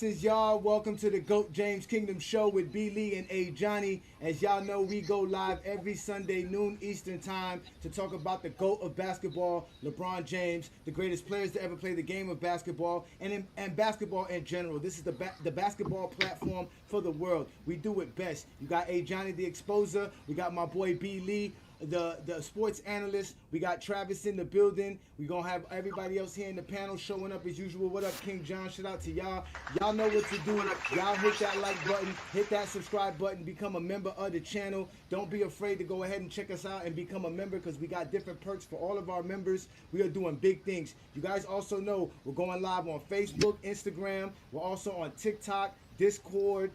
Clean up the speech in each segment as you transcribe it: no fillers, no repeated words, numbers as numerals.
Blessings, y'all. Welcome to the GOAT James Kingdom Show with B. Lee and A. Johnny. As y'all know, we go live every Sunday, noon Eastern Time, to talk about the GOAT of basketball, LeBron James, the greatest players to ever play the game of basketball, and basketball in general. This is the basketball platform for the world. We do it best. You got A. Johnny, the Exposer. We got my boy B. Lee, the sports analyst. We got Travis in the building. We're gonna have everybody else here in the panel showing up as usual. What up, King John? Shout out to y'all. Y'all know what to do. Y'all hit that like button, hit that subscribe button, become a member of the channel. Don't be afraid to go ahead and check us out and become a member, because we got different perks for all of our members. We are doing big things. You guys also know we're going live on Facebook, Instagram. We're also on TikTok, Discord,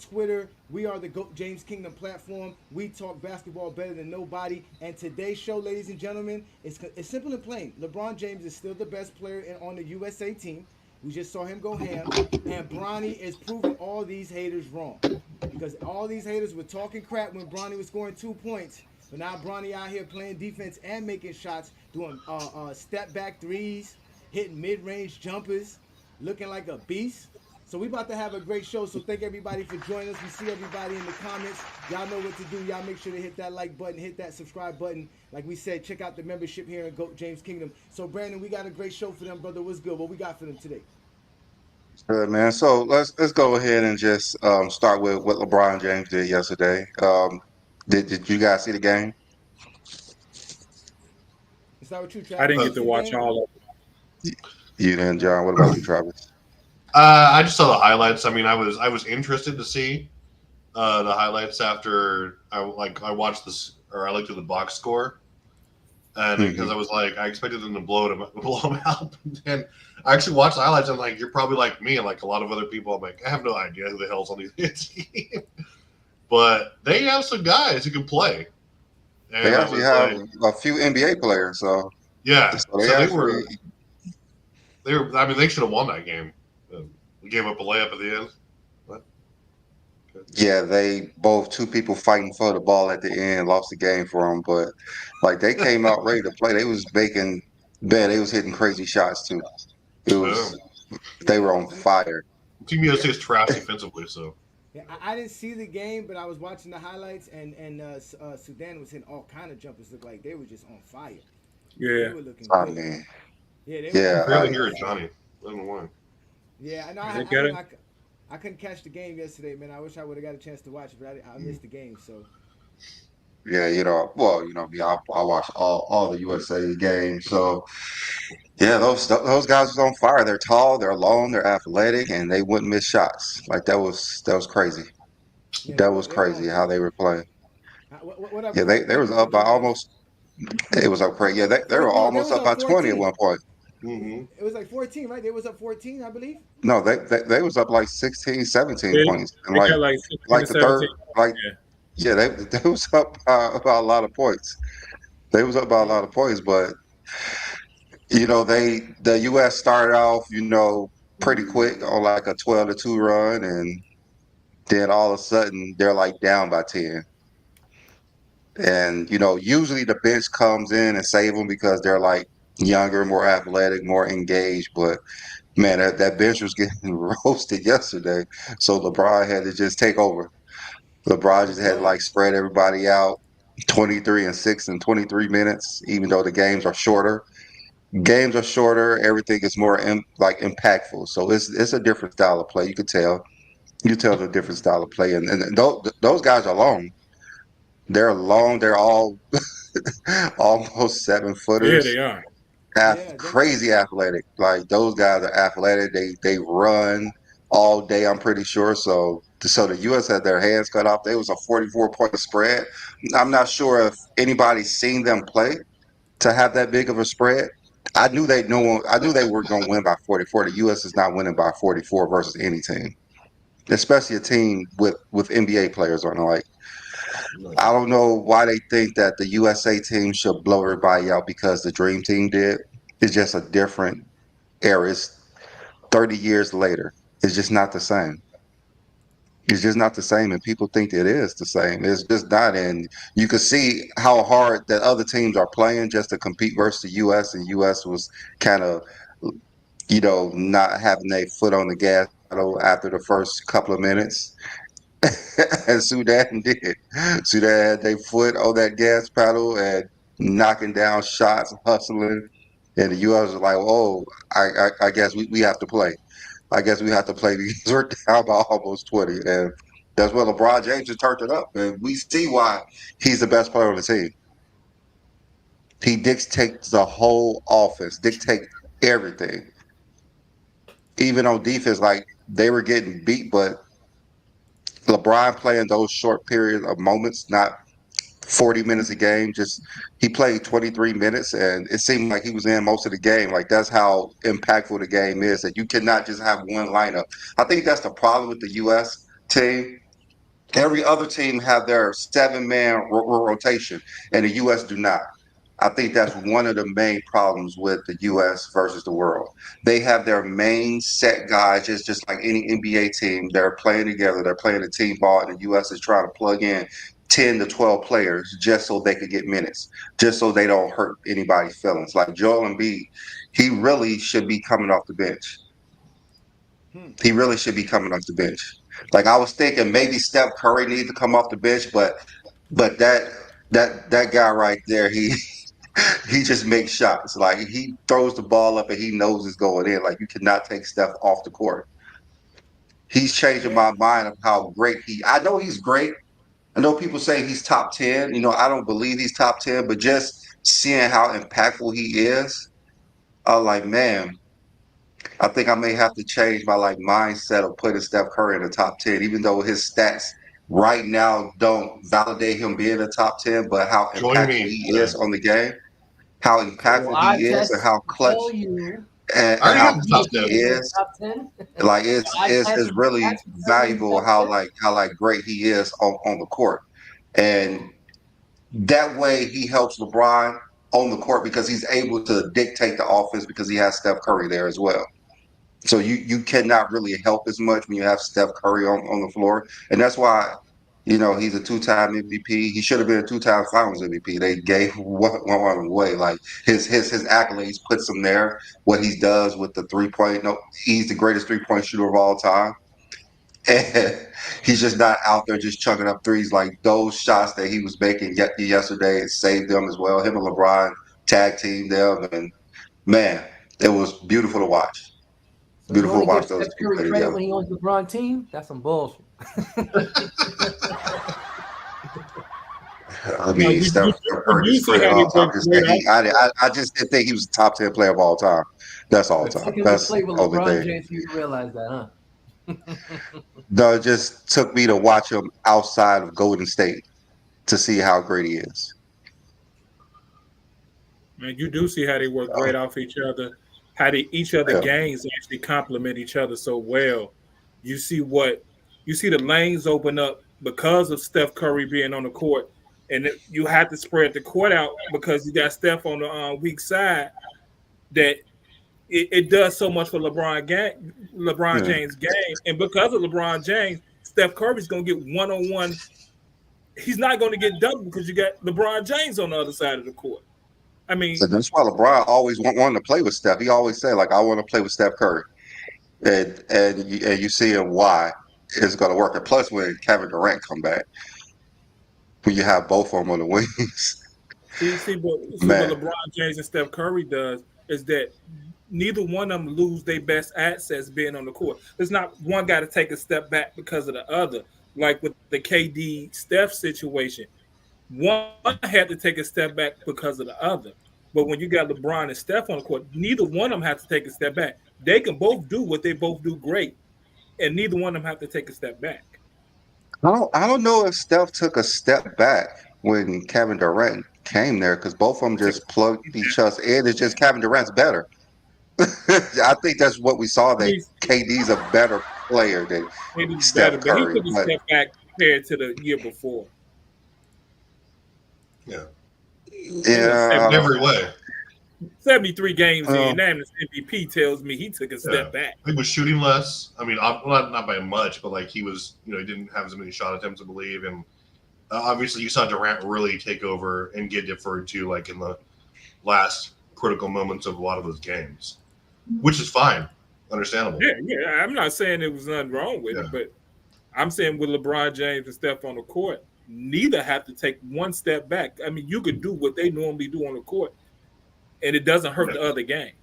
Twitter. We are the GOAT James Kingdom platform. We talk basketball better than nobody. And today's show, ladies and gentlemen, it's simple and plain. LeBron James is still the best player on the USA team. We just saw him go ham. And Bronny is proving all these haters wrong. Because all these haters were talking crap when Bronny was scoring 2 points. But now Bronny out here playing defense and making shots, doing step back threes, hitting mid-range jumpers, looking like a beast. So we about to have a great show. So thank everybody for joining us. We see everybody in the comments. Y'all know what to do. Y'all make sure to hit that like button, hit that subscribe button. Like we said, check out the membership here in GOAT James Kingdom. So Brandon, we got a great show for them, brother. What's good? What we got for them today? Good man. So let's go ahead and just start with what LeBron James did yesterday. Did you guys see the game? Let's start with you, I Travis. didn't Did you get to see the watch game? all of You didn't, John. What about you, Travis? I just saw the highlights. I mean, I was interested to see the highlights after I watched this, or I looked at the box score, and because Hmm. I was like, I expected them to blow them out, and I actually watched the highlights. And like, you're probably like me and like a lot of other people. I'm like, I have no idea who the hell's on these teams, but they have some guys who can play, They and I actually was have like, a few NBA players, so yeah. they So actually. they were. I mean, they should have won that game. We gave up a layup at the end. What? Yeah, they both two people fighting for the ball at the end lost the game for them, but like they came out ready to play. They was making bad. They was hitting crazy shots too. It was they Yeah. were on fire. Team USA is trash defensively, so Yeah, I didn't see the game, but I was watching the highlights, and Sudan was hitting all kind of jumpers. Looked like they were just on fire. They Yeah. were looking I good. mean, Yeah, they were I can yeah, looking barely good. hear it, Johnny. I don't know why. Yeah, I know. They got it. I couldn't catch the game yesterday, man. I wish I would have got a chance to watch it, but I missed the game. So yeah. I watch all the USA games, so. Yeah, those guys was on fire. They're tall, they're long, they're athletic, and they wouldn't miss shots. Like that was crazy. yeah, That was they were on crazy how fire. they were playing. What up, Yeah, Craig? they Thank was you for up by joining us. almost. It was up crazy. Yeah, they were No, they almost was up up by 20 at 14. one point. Mm-hmm. It was like 14, right? They was up 14, I believe. No, they was up like 16, 17 They, points, and they got like 16 to like the third 17. like Yeah. yeah they was up by a lot of points. They was up by a Yeah, lot of points, but the U.S. started off pretty quick on like a 12-2 run, and then all of a sudden they're like down by 10. And usually the bench comes in and save them because they're like younger, more athletic, more engaged. But man, that bench was getting roasted yesterday. So LeBron had to just take over. LeBron it just had to like was. spread everybody out 23 and 6 in 23 minutes, even though the games are shorter. Games are shorter, everything is more like impactful. So it's a different style of play. You could tell. You could tell the different style of play. And those guys are long. They're long. They're all almost 7 footers. Yeah, they are. Yeah, them. Crazy athletic. Like those guys are athletic. They run all day. I'm pretty sure. So the U.S. had their hands cut off. They was a 44-point spread. I'm not sure if anybody's seen them play to have that big of a spread. I knew they know. I knew they were going to win by 44. The U.S. is not winning by 44 versus any team, especially a team with NBA players on it. Like I don't know why they think that the USA team should blow everybody out because the Dream Team did. It's just a different era. It's 30 years later. It's just not the same. It's just not the same, and people think it is the same. It's just not. And you can see how hard that other teams are playing just to compete versus the U.S. And U.S. was kind of, not having their foot on the gas title after the first couple of minutes. And Sudan did. Sudan had their foot on that gas pedal and knocking down shots, hustling. And the U.S. was like, oh, I guess we have to play. I guess we have to play because we're down by almost 20. And that's when LeBron James just turned it up. And we see why he's the best player on the team. He dictates the whole offense, dictate everything. Even on defense, like they were getting beat, but LeBron playing those short periods of moments, not 40 minutes a game. Just he played 23 minutes, and it seemed like he was in most of the game. Like that's how impactful the game is. That you cannot just have one lineup. I think that's the problem with the U.S. team. Every other team have their 7-man rotation, and the U.S. do not. I think that's one of the main problems with the U.S. versus the world. They have their main set guys, just like any NBA team. They're playing together. They're playing a team ball, and the U.S. is trying to plug in 10 to 12 players just so they could get minutes, just so they don't hurt anybody's feelings. Like Joel Embiid, he really should be coming off the bench. He really should be coming off the bench. Like I was thinking, maybe Steph Curry needs to come off the bench, but that guy right there, he just makes shots. Like he throws the ball up and he knows it's going in. Like you cannot take Steph off the court. He's changing Yeah. my mind of how great I know he's great. I know people say he's top 10. I don't believe he's top 10, but just seeing how impactful he is, I'm like, man, I think I may have to change my like mindset of putting Steph Curry in the top 10, even though his stats right now don't validate him being a top 10, but how Join impactful me. he Yeah. is on the game, how So impactful I he is, and test how clutch tell you I and already how have the top clutch he 10. he's in the is. top 10. Like I it's tested really stats to tell you he's valuable top how 10. like great he is on the court, and that way he helps LeBron on the court because he's able to dictate the offense because he has Steph Curry there as well. So you cannot really help as much when you have Steph Curry on the floor, and that's why he's a 2-time MVP. He should have been a 2-time Finals MVP. They gave one away. Like his accolades puts him there. What he does with the 3-point, no, he's the greatest 3-point shooter of all time, and he's just not out there just chucking up threes like those shots that he was making yesterday. It saved them as well. Him and LeBron tag teamed them, and man, it was beautiful to watch. So you Beautiful to only give watch those Steph two Curry play credit together. when he owns the LeBron team? That's some bullshit. I No, mean, Steph you Curry do is see great how at they all time. work Just great that I just didn't think he was a top 10 player of all time. That's all time. Took him to That's play the with only LeBron thing. James for you to realize that, huh? No, it just took me to watch him outside of Golden State to see how great he is. Man, you do see how they work Uh, great off each other, how each other yeah. games actually complement each other so well. You see the lanes open up because of Steph Curry being on the court, and you have to spread the court out because you got Steph on the weak side. That it does so much for LeBron Yeah. James' game, and because of LeBron James, Steph Curry's gonna get 1-on-1. He's not going to get double because you got LeBron James on the other side of the court. I mean, So that's why LeBron always wanted to play with Steph. He always said, like, I want to play with Steph Curry. And you see why it's going to work. And plus, when Kevin Durant come back, when you have both of them on the wings, see what man. LeBron James and Steph Curry does is that neither one of them lose their best assets being on the court. There's not one got to take a step back because of the other. Like with the KD Steph situation, one had to take a step back because of the other. But when you got LeBron and Steph on the court, neither one of them have to take a step back. They can both do what they both do great, and neither one of them have to take a step back. I don't know if Steph took a step back when Kevin Durant came there because both of them Took just plugged each other in. It's just Kevin Durant's better. I think that's what we saw. That He's KD's a better player than better, Steph but he Curry. took a But step back compared to the year before. Yeah. He was yeah, In every way. 73 games well, in. That MVP tells me he took a Yeah. step back. He was shooting less. I mean, not by much, but like he was, he didn't have as many shot attempts, I believe. And obviously, you saw Durant really take over and get deferred to like in the last critical moments of a lot of those games, which is fine. understandable. Yeah. I'm not saying there was nothing wrong with it, but I'm saying with LeBron James and Steph on the court, neither have to take one step back. I mean, you could do what they normally do on the court, and it doesn't hurt the other game.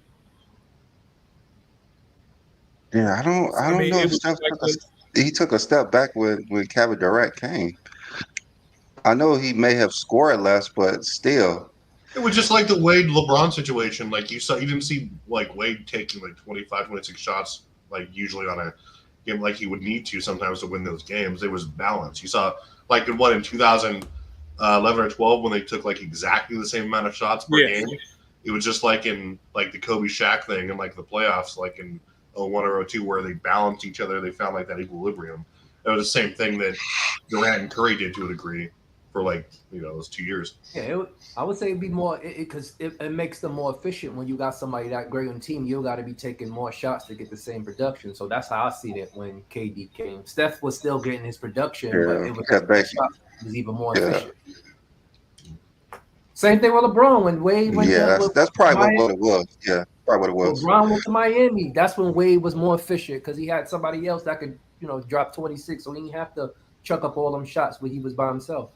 Yeah, I I don't mean, know it if was Steph like he took a step back when Kevin Durant came. I know he may have scored less, but still. It was just like the Wade LeBron situation. Like you didn't see like Wade taking like 25, 26 shots like usually on a game like he would need to sometimes to win those games. It was balanced. You saw like in 2011 or 12 when they took like exactly the same amount of shots per game. It was just like in like the Kobe Shaq thing and like the playoffs, like in 01 or 02, where they balanced each other. They found like that equilibrium. It was the same thing that Durant and Curry did to a degree for like those 2 years. Yeah, I would say it'd be more because it makes them more efficient when you got somebody that great on the team. You got to be taking more shots to get the same production. So that's how I seen it when KD came. Steph was still getting his production, but it was even more efficient. Same thing with LeBron when Wade went. That's probably what it was. Yeah, probably what it was. LeBron went to Miami. That's when Wade was more efficient because he had somebody else that could drop 26, so he didn't have to chuck up all them shots when he was by himself.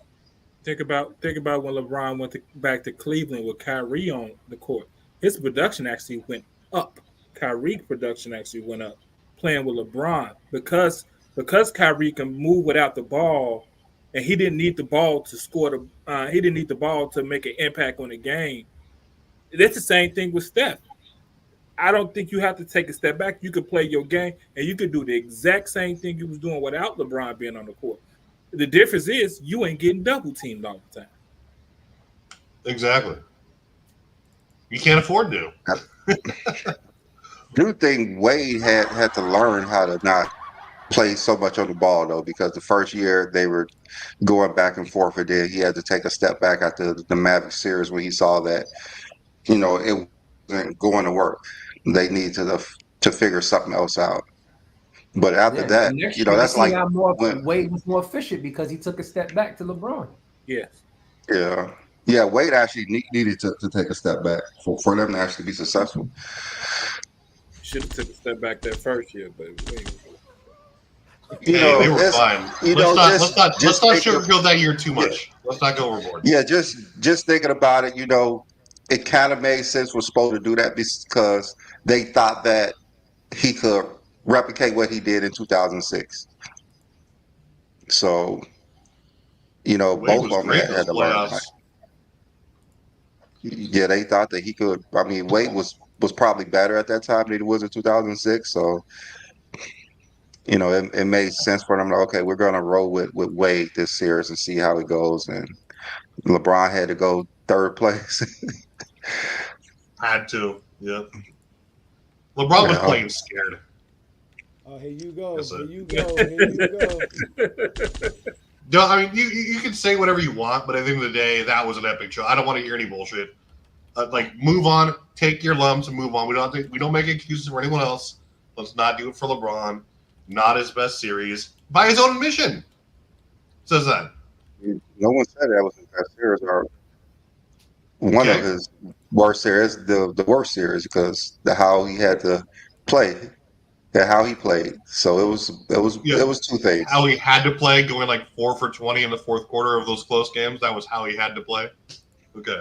Think about when LeBron went back to Cleveland with Kyrie on the court. His production actually went up. Kyrie's production actually went up playing with LeBron because Kyrie can move without the ball, and he didn't need the ball to score he didn't need the ball to make an impact on the game. That's the same thing with Steph. I don't think you have to take a step back. You could play your game, and you could do the exact same thing you was doing without LeBron being on the court. The difference is you ain't getting double teamed all the time. Exactly. You can't afford to. I do think Wade had to learn how to not play so much on the ball though, because the first year they were going back and forth, and then he had to take a step back after the Mavericks series when he saw that it wasn't going to work. They need to figure something else out. But after that, that's like Wade was more efficient because he took a step back to LeBron. Yes. Yeah. Wade actually needed to take a step back for them to actually be successful. Should have took a step back that first year, but they were fine. Let's not sugarcoat that year too much. Let's not go overboard. Yeah, just thinking about it, it kind of made sense we're supposed to do that because they thought that he could replicate what he did in 2006. So, both of them had to learn. Yeah, they thought that he could. I mean, Wade was probably better at that time than he was in 2006. So, it made sense for them. Okay, we're going to roll with Wade this series and see how it goes. And LeBron had to go third place. Had to, yeah. LeBron was playing scared. Oh, here you go. Yes, here you go. No, I mean, you can say whatever you want, but at the end of the day, that was an epic show. I don't want to hear any bullshit. Move on, take your lumps and move on. We don't make excuses for anyone else. Let's not do it for LeBron. Not his best series. By his own admission. Says that. No one said that was his best series or one of his worst series, the worst series, because how he had to play. How he played. So it was two things. How he had to play, going like 4 for 20 in the fourth quarter of those close games. That was how he had to play. Okay.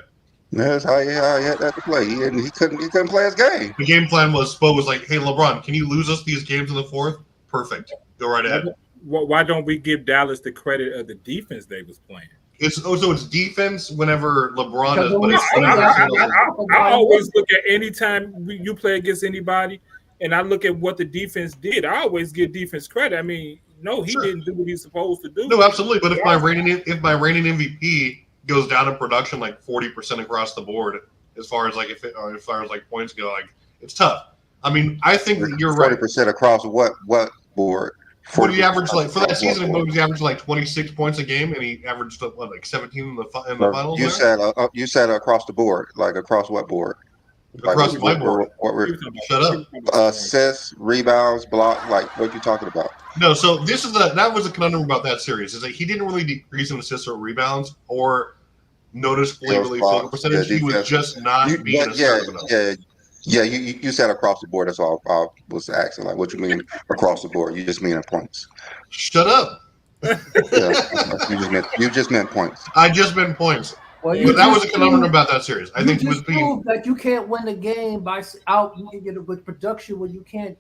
That's how he had to play. He couldn't play his game. The game plan was like, hey LeBron, can you lose us these games in the fourth? Perfect. Go right ahead. Why don't we give Dallas the credit of the defense they was playing? It's defense whenever LeBron is. But I always look at any time you play against anybody, and I look at what the defense did. I always give defense credit. I mean, no, he didn't do what he's supposed to do. No, absolutely. But if my reigning MVP goes down in production like 40% across the board, as far as points go, like it's tough. I mean, I think that you're 40% 40% across what board? What do you average for that season? What was he average 26 points a game, and he averaged 17 in the finals? You said across the board, like across what board? Across my board. Shut up. Assists, rebounds, block. Like what you talking about? No, so that was a conundrum about that series. Is that he didn't really decrease in assists or rebounds or noticeably really field percentage. He was just not being assertive enough. Yeah, you said across the board. That's all I was asking. Like, what you mean across the board? You just mean in points. Shut up. Yeah, okay. You just meant points. I just meant points. Well, Yeah. you But that was just a conundrum proved, about that series. I you think just with being proved that you can't win the game by out with production when you can't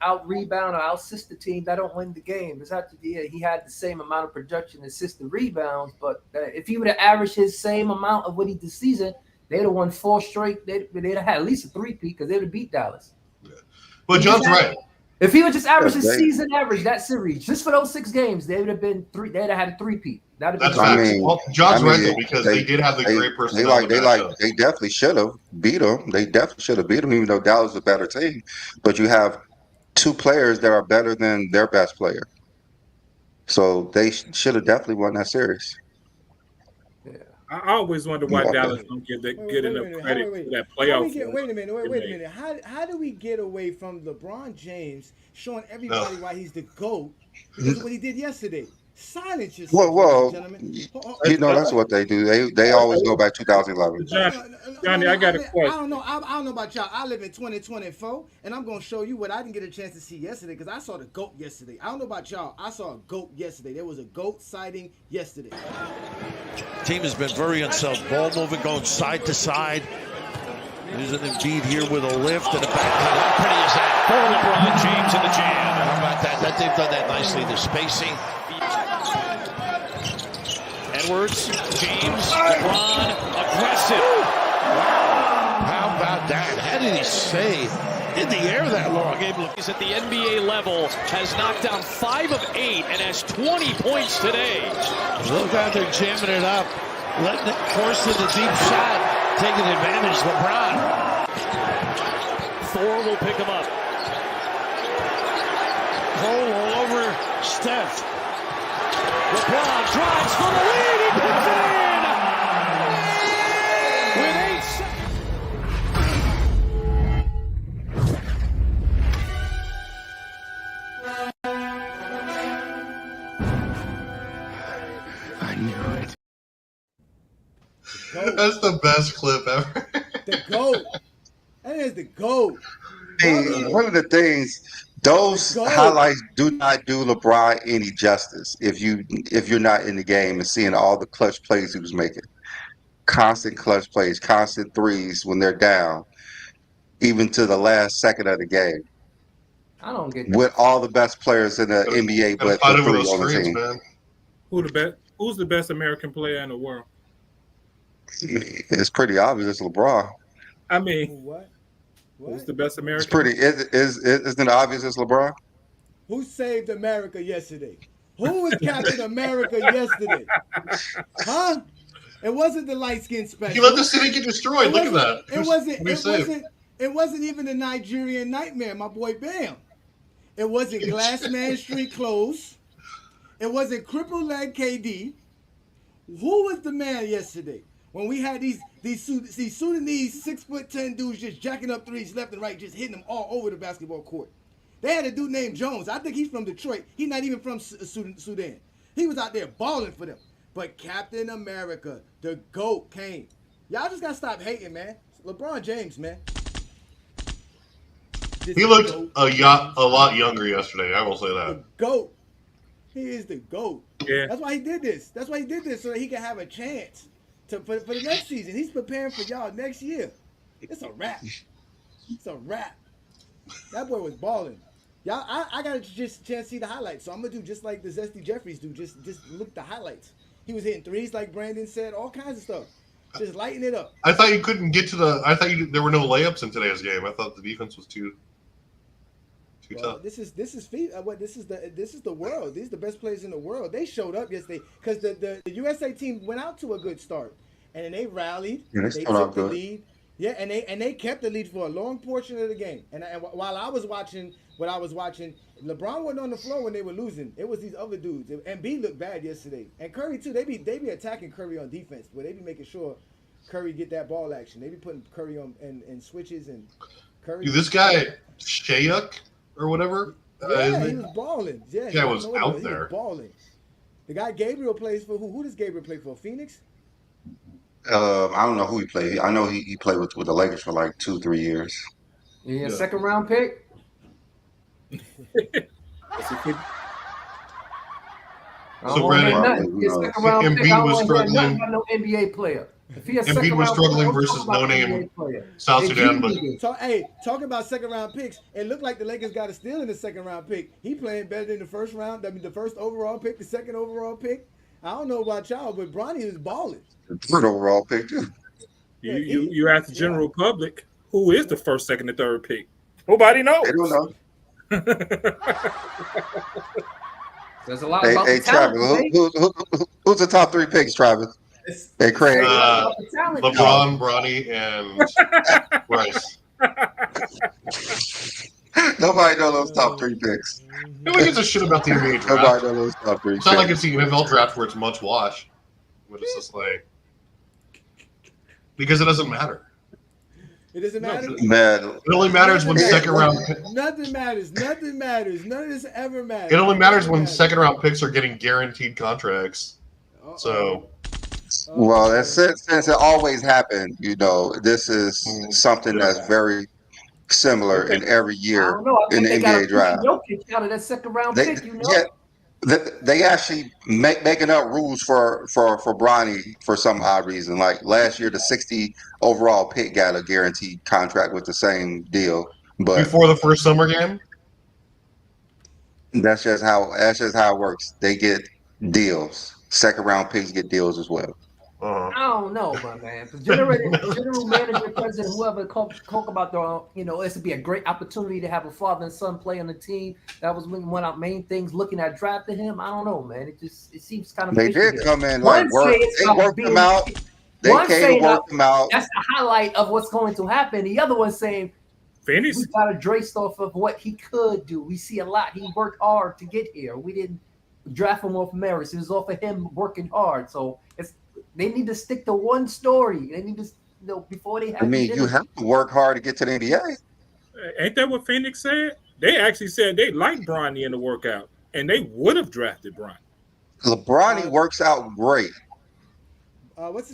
out rebound or out assist the team. That don't win the game. It's not he had the same amount of production, assist, and rebounds, but if he would have averaged his same amount of what he did this season, they'd have won 4 straight. They'd have had at least a 3-peat because they'd have beat Dallas. But John's right. If he would just average Yeah, his season average that series just for those 6 games, they would have been 3. They'd have had a 3-peat. That's facts. Well, John's right though, because they did have the great personnel. They definitely should have beat them. They definitely should have beat them, even though Dallas is a better team. But you have 2 players that are better than their best player, so they should have definitely won that series. Yeah. I always wonder why Dallas don't get enough credit for that playoff. Wait a minute. How do we get away from LeBron James showing everybody why he's the GOAT? Because of what he did yesterday. Silence yourself, Well, gentlemen. that's what they do. They always go back 2011. Johnny, I got a question. I don't know about y'all. I live in 2024, and I'm gonna show you what I didn't get a chance to see yesterday because I saw the GOAT yesterday. I don't know about y'all. I saw a GOAT yesterday. There was a GOAT sighting yesterday. Team has been very unsettled. Ball moving, going side to side. There's an Embiid here with a lift and a back cut. How pretty is that? For LeBron James in the jam. How about that? They've done that nicely. The spacing. Edwards, James, LeBron, aggressive. How about that? How did he stay in the air that long? He's at the NBA level, has knocked down 5 of 8 and has 20 points today. Look out there jamming it up, letting it force to the deep shot, taking advantage. LeBron. Thor will pick him up. Cole all over Steph. LeBron drives for the lead. He puts it in. With 8 seconds. I knew it. That's the best clip ever. The GOAT. That is the GOAT. Hey, one of the things, those highlights do not do LeBron any justice if you're not in the game and seeing all the clutch plays he was making. Constant clutch plays, constant threes when they're down, even to the last second of the game. I don't get that. With all the best players in the NBA, but the 3 on the team. Man. Who's the best American player in the world? It's pretty obvious it's LeBron. I mean, What? who's the best American? It's pretty. Isn't it obvious it's LeBron? Who saved America yesterday? Who was Captain America yesterday? Huh? It wasn't the light skin special. He let the city get destroyed. Look at that. It wasn't even the Nigerian Nightmare, my boy Bam. It wasn't Glassman Street Clothes. It wasn't crippled leg KD. Who was the man yesterday? When we had these Sudanese 6'10" dudes just jacking up threes left and right, just hitting them all over the basketball court. They had a dude named Jones. I think he's from Detroit. He's not even from Sudan. He was out there balling for them. But Captain America, the GOAT, came. Y'all just gotta stop hating, man. LeBron James, man. He looked a lot younger yesterday. I will say that. The GOAT. He is the GOAT. Yeah. That's why he did this. That's why he did this, so that he can have a chance for the next season. He's preparing for y'all next year. It's a wrap. It's a wrap. That boy was balling. Y'all, I got a chance to see the highlights, so I'm gonna do just like the Zesty Jeffries do. Just look the highlights. He was hitting threes, like Brandon said, all kinds of stuff. Just lighting it up. I thought you couldn't get to the. I thought there were no layups in today's game. I thought the defense was too tough. This is the world. These are the best players in the world. They showed up yesterday because the USA team went out to a good start, and then they rallied. Yeah, they took the lead. Yeah, and they kept the lead for a long portion of the game. And while I was watching what I was watching, LeBron wasn't on the floor when they were losing. It was these other dudes. And B looked bad yesterday. And Curry too. They be attacking Curry on defense, where they be making sure Curry get that ball action. They be putting Curry on and switches and Curry. Dude, this guy Shayuk or whatever. Yeah, he was balling. Yeah, he was out there. He was balling. The guy Gabriel plays for who? Who does Gabriel play for? Phoenix? I don't know who he played. I know he played with the Lakers for like 2-3 years. Yeah, second round pick. So Brandon, Second round pick. I Embiid don't was want to hear nothing struggling. about no NBA player. If he a Embiid second was round pick, struggling don't versus talk about no-name NBA player. South They Sudan, G but niggas. Talking about second round picks, it looked like the Lakers got a steal in the second round pick. He playing better than the first round. I mean, the first overall pick, the second overall pick. I don't know about y'all, but Bronny is balling. Third overall pick too. You ask the general public, who is the first, second, and third pick? Nobody knows. They don't know. There's a lot about the Travis, talent. who's the top 3 picks, Travis? Hey, Craig. LeBron, Bronny, and Rice. Nobody knows those top 3 picks. Nobody gives a shit about the NBA draft. Nobody knows those top 3 It's not like it's the NFL draft where it's much wash. But it's just like, because it doesn't matter. It doesn't matter. Man, it only matters when second round. Nothing matters. Nothing matters. None of this ever matters. It only matters when second round picks are getting guaranteed contracts. So, well, since it always happened, this is something that's very similar in every year in the NBA draft. Out of that second round pick, They actually making up rules for Bronny for some odd reason. Like last year, the 60 overall pick got a guaranteed contract with the same deal. But before the first summer game, that's just how it works. They get deals. Second round picks get deals as well. I don't know, my man. General manager, president, whoever talk about this would be a great opportunity to have a father and son play on the team. That was one of our main things. Looking at drafting him, I don't know, man. It seems kind of. They did come in like work. They worked him out. They came to work him out. That's the highlight of what's going to happen. The other one saying, Phoenix. We got a draped off of what he could do. We see a lot. He worked hard to get here. We didn't draft him off merits. It was off of him working hard. So they need to stick to one story. They need to, before they have. I mean, you have to work hard to get to the NBA. Ain't that what Phoenix said? They actually said they liked Bronny in the workout, and they would have drafted Bronny. LeBron works out great.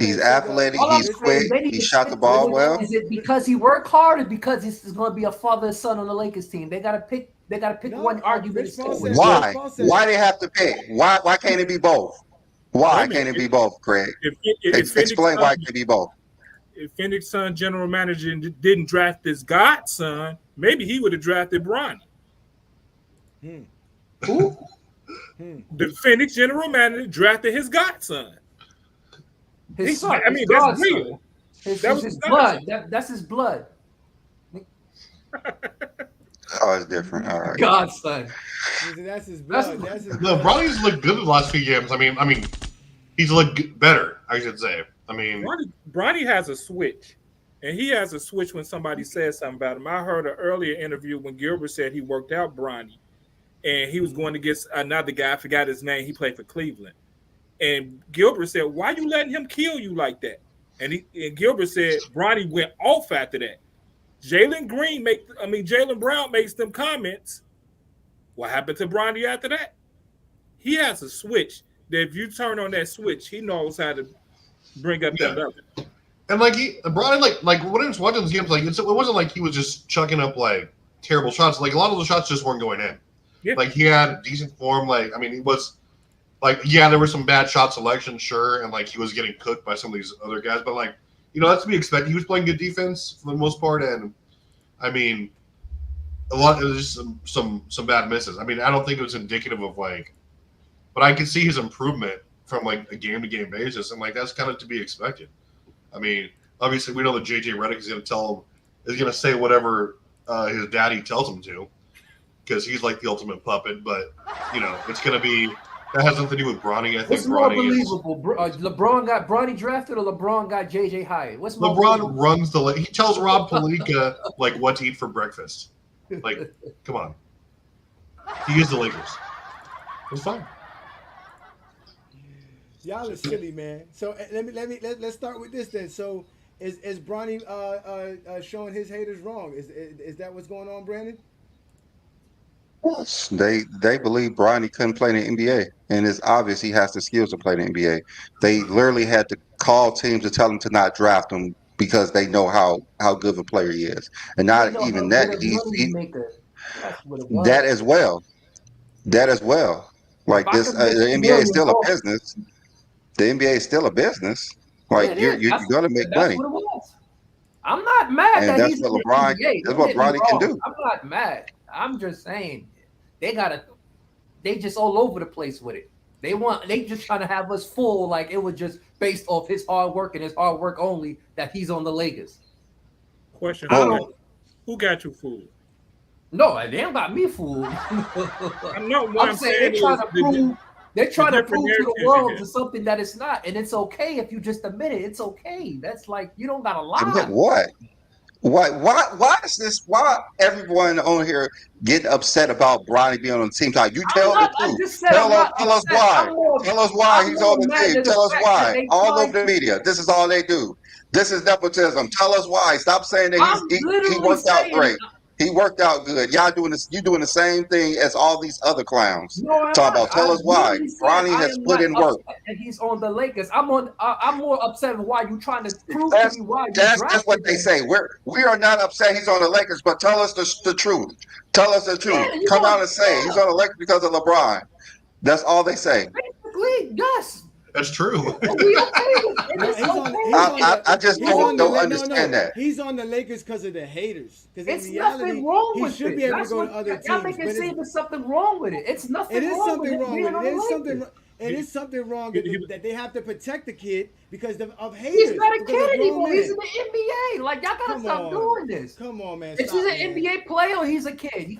He's athletic. He's quick. He shot the ball well. Is it because he worked hard, or because this is going to be a father and son on the Lakers team? They got to pick. They got to pick one argument. Why? Why they have to pick? Why can't it be both? Why can't it be both, Craig? Explain why it can't be both. If Phoenix Sun general manager didn't draft his godson, maybe he would have drafted Bronny. Who? The Phoenix general manager drafted his godson. His son. I mean, that's real. That was his blood. That's his blood. Oh, it's different. All right. Godson. That's his blood. No, Bronny's looked good in the last few games. I mean, he's looked better, I should say. I mean, Bronny has a switch, and he has a switch when somebody says something about him. I heard an earlier interview when Gilbert said he worked out Bronny, and he was going against another guy. I forgot his name. He played for Cleveland, and Gilbert said, "Why you letting him kill you like that?" And Gilbert said Bronny went off after that. Jalen Brown makes them comments. What happened to Bronny after that? He has a switch that if you turn on that switch, he knows how to bring up that level. And Bronny, like when I was watching those games, like it wasn't like he was just chucking up like terrible shots. Like a lot of the shots just weren't going in. Yeah. Like he had decent form. Like I mean, he was like there were some bad shot selection, sure, and like he was getting cooked by some of these other guys. But like that's to be expected. He was playing good defense for the most part, and I mean, a lot of just some bad misses. I mean, I don't think it was indicative of but I can see his improvement from like a game to game basis, and like that's kind of to be expected. I mean, obviously we know that JJ Redick is going to say whatever his daddy tells him to, because he's like the ultimate puppet. But it's going to be that has nothing to do with Bronny. I think what's more believable? LeBron got Bronny drafted, or LeBron got JJ hired? What's more LeBron runs he tells Rob Pelinka like what to eat for breakfast. Like, come on, he is the Lakers. It's fine. Y'all are silly, man. So let's start with this then. So is Bronny showing his haters wrong? Is that what's going on, Brandon? Yes, they believe Bronny couldn't play in the NBA, and it's obvious he has the skills to play in the NBA. They literally had to call teams to tell him to not draft him because they know how good of a player he is, and They not know how even good that of money you make it. That's what it was. that as well. That as well. If Like I this, could make the $1 NBA is million, still a bro, business. The NBA is still a business. yeah, Like it you're is. you're gonna make That's money, what it was. I'm not mad and that that's he's in what the LeBron. NBA. That's Don't what get me Bronny can wrong. do. I'm not mad. I'm just saying they just all over the place with it. They just trying to have us full like it was just based off his hard work and his hard work only that he's on the Lakers. Question: Oh. Who got you fooled? No, they don't got me fooled. I'm not. What I'm saying saying they're trying is to prove they're trying to different prove to the narratives you world get. to something that it's not, and it's okay if you just admit it. It's okay. That's like you don't gotta Admit lie. what? Why is this? Why everyone on here getting upset about Bronny being on the team? Like you I'm tell the not. I truth. just said I'm not Tell us upset. why. Tell us why I'm he's on more the mad team. at the Tell us fact that why. they All over trying the to. media. This is all they do. This is nepotism. Tell us why. Stop saying that I'm he literally worked out saying, great. He worked out good. Y'all doing this. You doing the same thing as all these other clowns. no, I'm Talking not. about. Tell I'm us why. literally saying Bronny I has am put not in work. upset that he's on the Lakers. I'm more upset with why you trying to prove to That's me why you that's what drafted they him. say. We are not upset he's on the Lakers, but tell us the truth. Tell us the Yeah, truth. you Come out know, and say he's on the Lakers because of LeBron. That's all they say. basically, yes. That's true. And we okay with it. No, It's he's on. okay. He's on the. I just He's on the. don't No. understand that. He's on the Lakers because of the haters. Because in It's reality, nothing wrong he with should it. be able to That's go what to other y'all teams. make But it seem it's, there's something wrong with it. It's nothing it is wrong something with wrong being with it. on It the is something. Lakers. It is something wrong that they have to protect the kid because of haters. He's not a because of kid grown anymore. men. He's in the NBA. Like y'all gotta Come stop on. doing this. Come on, man. If Stop, he's an man. NBA player, or he's a kid.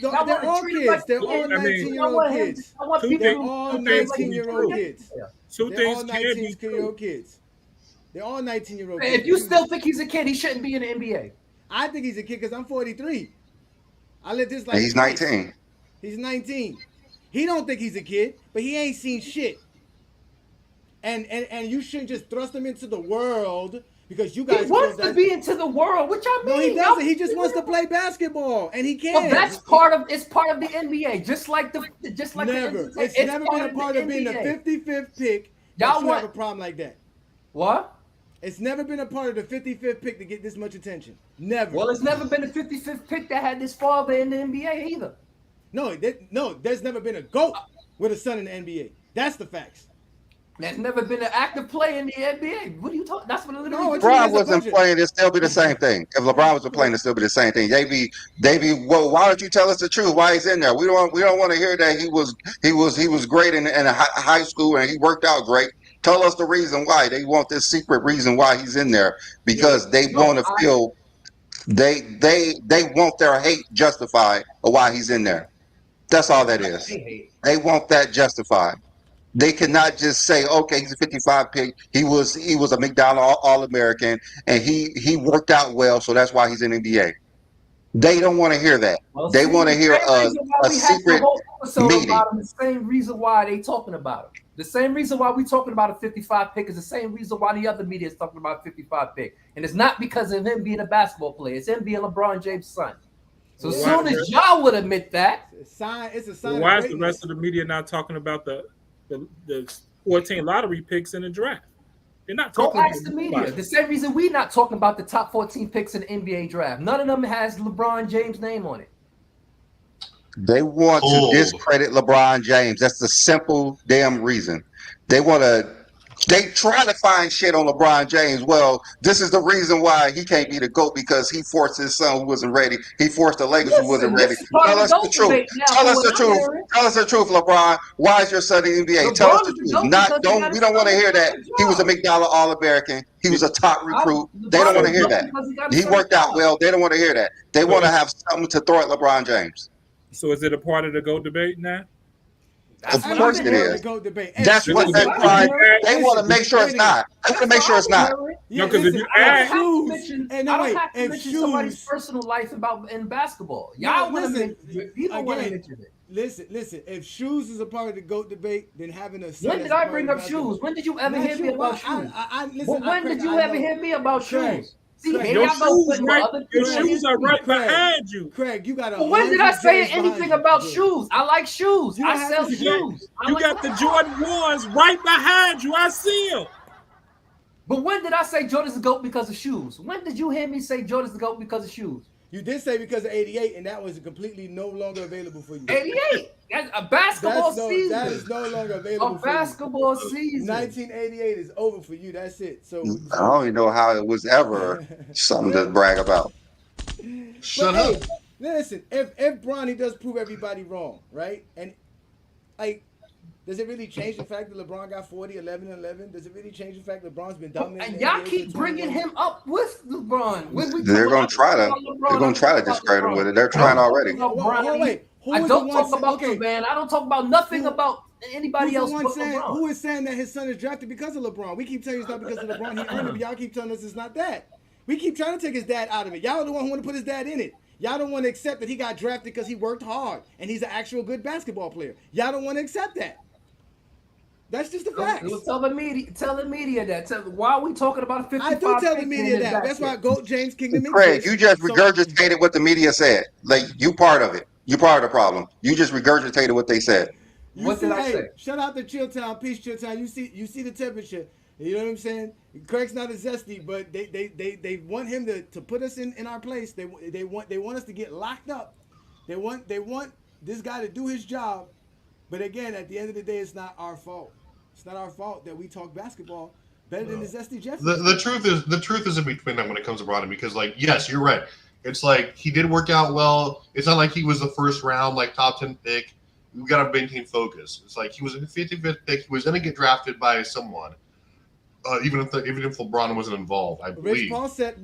They're all kids. They're all 19-year-old kids. I want Two people They're things- to all two things 19-year-old kids. Two They're things all can be 19-year-old true. kids. They're all 19-year-old kids. If you still think he's a kid, he shouldn't be in the NBA. I think he's a kid because I'm 43. I lived this life And he's twice. 19. He's 19. He don't think he's a kid, but he ain't seen shit. And you shouldn't just thrust him into the world because you guys He wants feel to that. be into the world. What y'all mean? No, he doesn't. He just wants to play basketball, and he can. Well, that's part of it's part of the NBA. Just like never. the It's never been a part of being the NBA. 55th pick. Y'all That you want- have a problem like that. What? It's never been a part of the 55th pick to get this much attention. Never. Well, it's never been a 55th pick that had this father in the NBA either. No, there's never been a GOAT with a son in the NBA. That's the facts. There's never been an active player in the NBA. What are you talking? That's what it literally. No, is. it's- LeBron There's a wasn't bunch of- playing, it'd still be the same thing. If LeBron wasn't playing, it'd still be the same thing. They be, well, why don't you tell us the truth? Why he's in there? We don't want to hear that he was great in high school and he worked out great. Tell us the reason why. They want this secret reason why he's in there because they want to feel they want their hate justified of why he's in there. That's all that is. They want that justified. They cannot just say, okay, he's a 55 pick. He was a McDonald All-American, and he worked out well, so that's why he's in NBA. They don't want to hear that. Well, They want to hear a secret meeting. About him, the same reason why they talking about him. The same reason why we talking about a 55 pick is the same reason why the other media is talking about a 55 pick. And it's not because of him being a basketball player. It's him being LeBron James' son. So as soon as y'all would admit that. It's a sign Why of is the rest of the media not talking about the 14 lottery picks in the draft? They're not Go talking about ask the media. The same reason we're not talking about the top 14 picks in the NBA draft. None of them has LeBron James' name on it. They want to discredit LeBron James. That's the simple damn reason. They try to find shit on LeBron James. Well, this is the reason why he can't be the GOAT because he forced his son who wasn't ready. He forced the Lakers who wasn't ready. Tell us the truth. Tell us the truth. Tell us the truth, LeBron. Why is your son in the NBA? Tell us the truth. We don't want to hear that he was a McDonald All-American. He was a top recruit. They don't want to hear that. He worked out well. They don't want to hear that. They want to have something to throw at LeBron James. So is it a part of the GOAT debate now? Of course it is. That's what they want to make sure it's not. They want to make sure it's not. No, because if you ask, I don't have to mention somebody's personal life in basketball. Y'all want to mention people want to mention it. Listen. If shoes is a part of the GOAT debate, then having a when did I bring up shoes? When did you ever hear me about shoes? When did you ever hear me about shoes? See, your shoes are right behind you. Craig, you got a. When did I say anything about shoes? I like shoes. I sell shoes. You got the Jordan 1s right behind you. I see them. But when did I say Jordan's the GOAT because of shoes? When did you hear me say Jordan's the GOAT because of shoes? You did say because of 88, and that was completely no longer available for you. 88. That's a basketball season. That is no longer available for basketball you. season. 1988 is over for you. That's it. So I don't even know how it was ever something to brag about. Shut up. Hey, listen, if Bronny does prove everybody wrong, right? And like, does it really change the fact that LeBron got 40, 11, and 11? Does it really change the fact that LeBron's been dominant? And y'all keep bringing him up with LeBron. They're gonna try to discredit him with it. They're trying already. Wait. I don't talk about Sudan. I don't talk about nothing about anybody else but LeBron. Who is saying that his son is drafted because of LeBron? We keep telling you it's not because of LeBron. He earned it, but y'all keep telling us it's not that. We keep trying to take his dad out of it. Y'all are the one who want to put his dad in it. Y'all don't want to accept that he got drafted because he worked hard and he's an actual good basketball player. Y'all don't want to accept that. That's just the facts. Tell the media that. Why are we talking about a 55? I do tell the media that. That's why GOAT James Kingdom exists. Craig, you just regurgitated what the media said. Like, you part of it. You part of the problem. You just regurgitated what they said. What did I say? Shout out to Chilltown, peace Chilltown. You see the temperature. You know what I'm saying? Craig's not a zesty, but they want him to put us in our place. They want us to get locked up. They want this guy to do his job. But again, at the end of the day, it's not our fault. It's not our fault that we talk basketball better than the zesty Jeffrey. The truth is in between them when it comes to Bronny, because like, yes, you're right. It's like he did work out well. It's not like he was the first round, like top 10 pick. We got to maintain focus. It's like he was a 55th pick. He was going to get drafted by someone, even if LeBron wasn't involved. I believe.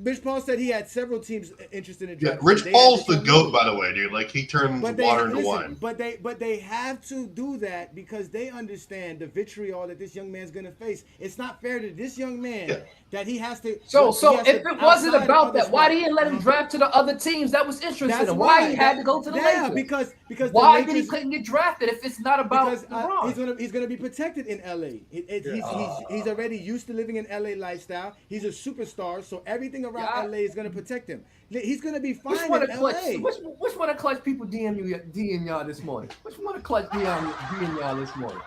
Rich Paul said he had several teams interested in drafting. Yeah, Rich Paul's the GOAT, by the way, dude. Like, he turns water into wine. But they have to do that because they understand the vitriol that this young man's going to face. It's not fair to this young man that he has to. So if it wasn't about that, why didn't let him draft to the other teams that was interested in? Why he had to go to the Lakers? Because why did he couldn't get drafted if it's not about LeBron? He's gonna be protected in LA. He's already used to living in LA lifestyle. He's a superstar, so everything around LA is gonna protect him. He's gonna be fine in LA. Which one of Clutch people DM y'all this morning? Which one of Clutch DM y'all this morning?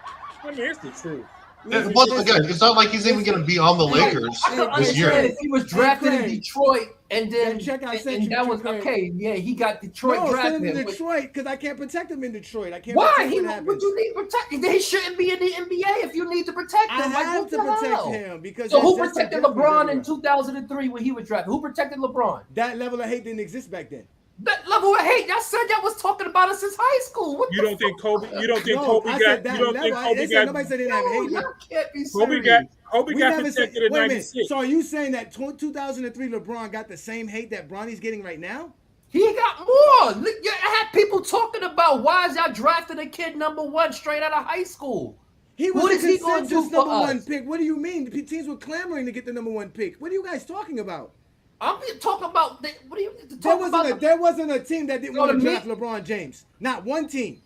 I mean, it's the truth. Plus, again, it's not like he's even going to be on the Lakers I could this year. understand if he was drafted in Detroit and then check out that was okay. Yeah, he got Detroit drafted. In Detroit because I can't protect him in Detroit. I can't. Why? Would you need protecting? He shouldn't be in the NBA if you need to protect him. I have to protect him because. So who protected LeBron in 2003 when he was drafted? Who protected LeBron? That level of hate didn't exist back then. That level of hate, y'all said y'all was talking about us since high school. You don't think Kobe got? Nobody said they didn't have hate. Y'all can't be serious. Kobe got protected in '96. So are you saying that 2003 LeBron got the same hate that Bronny's getting right now? He got more. I had people talking about why is y'all drafting a kid number 1 straight out of high school. What is he going to do for number 1 pick? What do you mean? The teams were clamoring to get the number 1 pick. What are you guys talking about? I'm talking about. What are you talking about? There wasn't a team that didn't want to draft LeBron James. Not one team.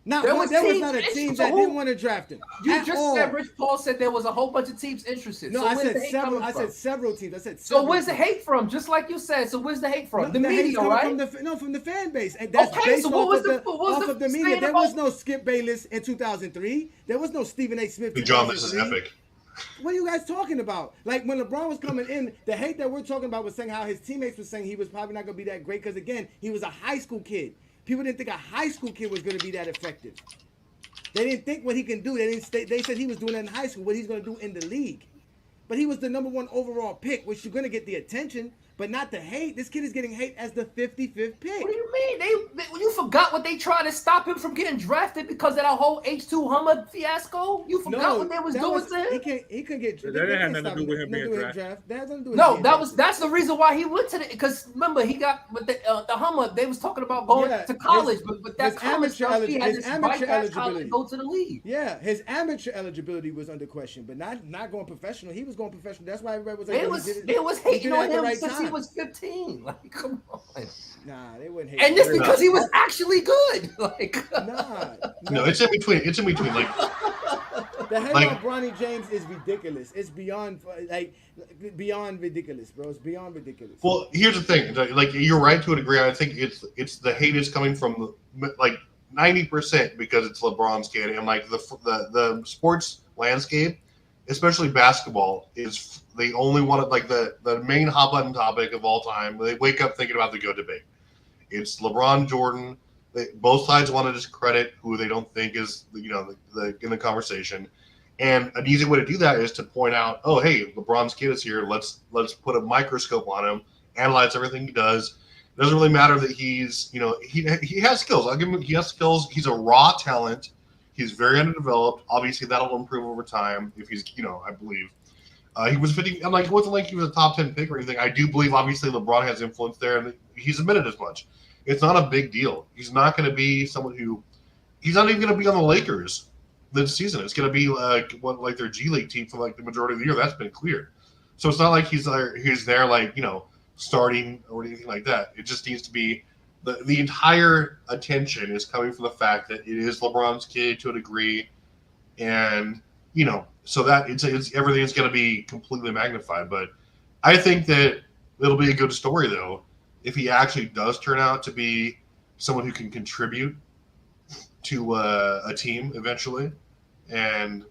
There was not a team that didn't want to draft him. You just said Rich Paul said there was a whole bunch of teams interested. No, I said several. I said several teams. So where's the hate from? Just like you said. So where's the hate from? The media, right? From the fan base. And that's based off of the media. There was no Skip Bayless in 2003. There was no Stephen A. Smith. John, this is epic. What are you guys talking about? Like when LeBron was coming in, the hate that we're talking about was saying how his teammates were saying he was probably not going to be that great because, again, he was a high school kid. People didn't think a high school kid was going to be that effective. They didn't think what he can do. They said he was doing that in high school, what he's going to do in the league. But he was the number 1 overall pick, which you're going to get the attention, but not the hate. This kid is getting hate as the 55th pick. What do you mean? You forgot what they tried to stop him from getting drafted because of that whole H2 Hummer fiasco? You forgot what they was doing to him? He couldn't get drafted. That didn't have nothing to do with him being drafted. That's the reason why he went to the, because remember he got with the Hummer. They was talking about going to college, but that college stuff, he had this bypass college to go to the league. Yeah, his amateur eligibility was under question, but not going professional. He was going professional. That's why everybody was like, they was hating on him since he was 15. Like, come on. Nah, they wouldn't hate. And this because he was actually good. Like, no, it's in between. It's in between. Like, the hate on Bronny James is ridiculous. It's beyond ridiculous, bro. It's beyond ridiculous. Well, here's the thing. Like, you're right to a degree. I think it's the hate is coming from like 90% because it's LeBron's kid, and like the sports landscape especially basketball, is they only want to, like, the main hot button topic of all time. They wake up thinking about the GOAT debate. It's LeBron, Jordan. Both sides want to discredit who they don't think is, the in the conversation. And an easy way to do that is to point out, oh, hey, LeBron's kid is here. Let's put a microscope on him, analyze everything he does. It doesn't really matter that he's, he has skills. I'll give him, he has skills. He's a raw talent. He's very underdeveloped. Obviously, that'll improve over time if he's, I believe. He was fitting, and, like, it wasn't like he was a top 10 pick or anything. I do believe, obviously, LeBron has influence there, and he's admitted as much. It's not a big deal. He's not going to be someone who – he's not even going to be on the Lakers this season. It's going to be like their G League team for, like, the majority of the year. That's been cleared. So it's not like he's there, like, starting or anything like that. It just needs to be the entire attention is coming from the fact that it is LeBron's kid to a degree, and so that it's everything's going to be completely magnified. But I think that it'll be a good story, though, if he actually does turn out to be someone who can contribute to a team eventually, and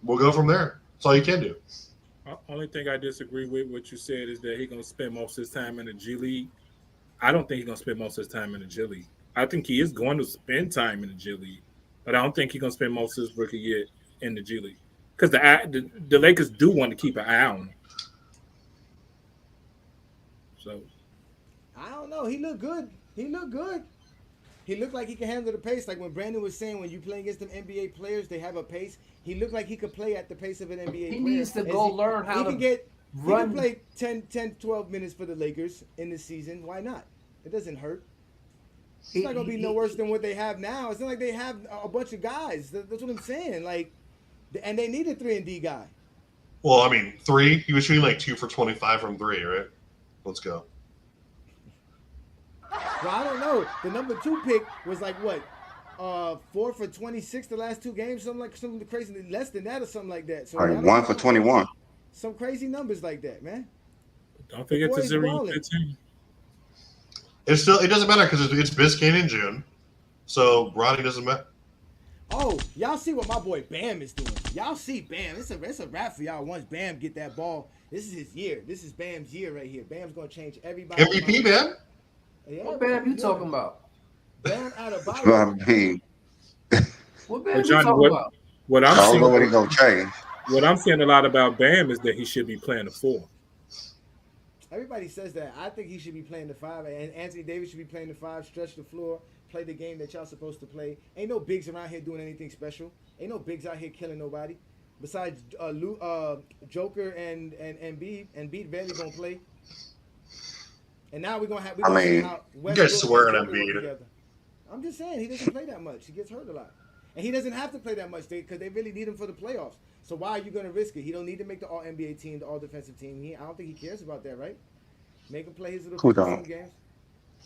we'll go from there. That's all you can do. Only thing I disagree with what you said is that he's going to spend most of his time in the G League. I don't think he's going to spend most of his time in the G League. I think he is going to spend time in the G League, but I don't think he's going to spend most of his rookie year in the G League because the Lakers do want to keep an eye on him. So I don't know. He looked good. He looked like he can handle the pace. Like when Brandon was saying, when you play against them NBA players, they have a pace. He looked like he could play at the pace of an NBA player. He needs to go learn how to run. He can play 10, 12 minutes for the Lakers in this season. Why not? It doesn't hurt. It's not going to be no worse than what they have now. It's not like they have a bunch of guys. That's what I'm saying. Like, and they need a 3-and-D guy. Well, I mean, 3. He was shooting like 2 for 25 from 3, right? Let's go. Well, I don't know. The number 2 pick was like what? 4 for 26 the last 2 games, something crazy, less than that or something like that. So All right, 1 for 21. Some crazy numbers like that, man. Don't forget to 0-15. It doesn't matter because it's Biscayne in June, so Bronny doesn't matter. Oh, y'all see what my boy Bam is doing? Y'all see Bam? It's a wrap for y'all. Once Bam get that ball, this is his year. This is Bam's year right here. Bam's gonna change everybody. MVP, man. Yeah, What Bam you talking about? Bam out of I body. mean, What Bam you Johnny, talking about? what I I'm don't know what seeing, he's gonna change. what I'm seeing a lot about Bam is that he should be playing the 4. Everybody says that. I think he should be playing the 5, and Anthony Davis should be playing the 5. Stretch the floor, play the game that y'all supposed to play. Ain't no bigs around here doing anything special. Ain't no bigs out here killing nobody. Besides Joker and Embiid. Embiid barely gonna play. And now we're gonna have. You guys swearing on Embiid. I'm just saying he doesn't play that much. He gets hurt a lot, and he doesn't have to play that much because they really need him for the playoffs. So why are you gonna risk it? He don't need to make the All NBA team, the All Defensive team. I don't think he cares about that, right? Make him play his little Who don't? games.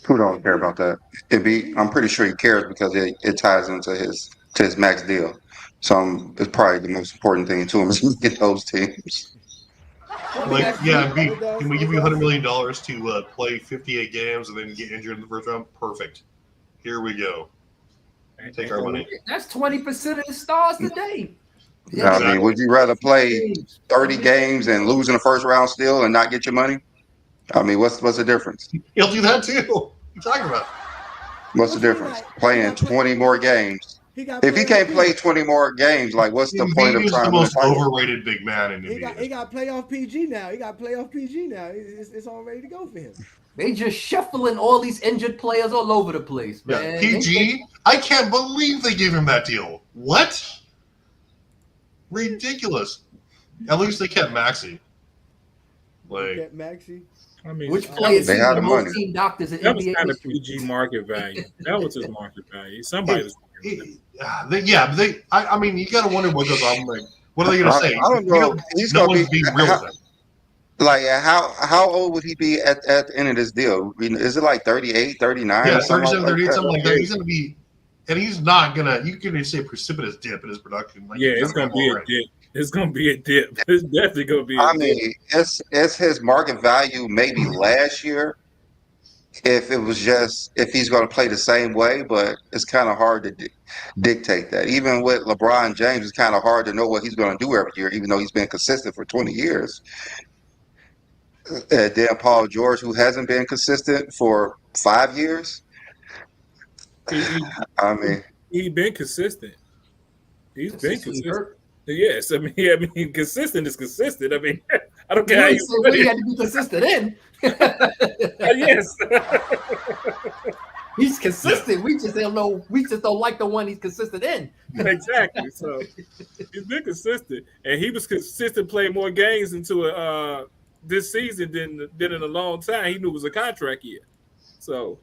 Who don't care about that? I'm pretty sure he cares because it ties into his max deal. So it's probably the most important thing to him is to get those teams. Like, yeah, can we give you $100 million to play 58 games and then get injured in the first round? Perfect. Here we go. Take our money. That's 20% of the stars today. I mean, would you rather play 30 games and lose in the first round still and not get your money? I mean, what's the difference? He'll do that too. What are you talking about? What's the difference? Playing 20 more games. If he can't play 20 more games, like what's the point of trying the to most overrated big man in the He got playoff PG now. It's all ready to go for him. They just shuffling all these injured players all over the place, man. Yeah, PG? I can't believe they gave him that deal. What? Ridiculous. At least they kept Maxey. Kept Maxey. I mean, Which players they see had the the most money. team doctors in that was NBA kind of history? PG market value. That was his market value. Somebody was. I mean, you got to wonder what goes on. Like, what are they going to say? I don't know. He's no going to one's being real with him. Like, how old would he be at the end of this deal? Is it like 38, 39? Yeah, or something 37, 38, something like that. Yeah. He's going to be, and he's not going to, you can say precipitous dip in his production. Like, Yeah, it's going to be a dip. It's going to be a dip. It's definitely going to be a dip. I mean, it's his market value maybe last year. if it was just if he's going to play the same way, but it's kind of hard to dictate that. Even with LeBron James, it's kind of hard to know what he's going to do every year, even though he's been consistent for 20 years. Then Paul George, who hasn't been consistent for 5 years. I mean, He's been consistent. He's been consistent. Hurt. Yes, I mean, consistent is consistent. I mean, I don't care how You you say put what he it. had to be consistent in. Yes. He's consistent. We just don't know. We just don't like the one he's consistent in. Exactly. So he's been consistent, and he was consistent playing more games into this season than in a long time. He knew it was a contract year. So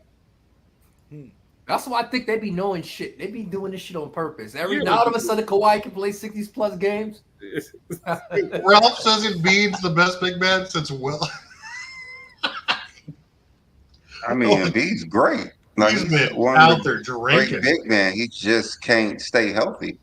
That's why I think they be knowing shit. They be doing this shit on purpose. Now all of a sudden Kawhi can play 60 plus games. Ralph says Embiid's the best big man since Will. I mean, Embiid's great. Like, He's been one out of there the great drinking. big man. He just can't stay healthy.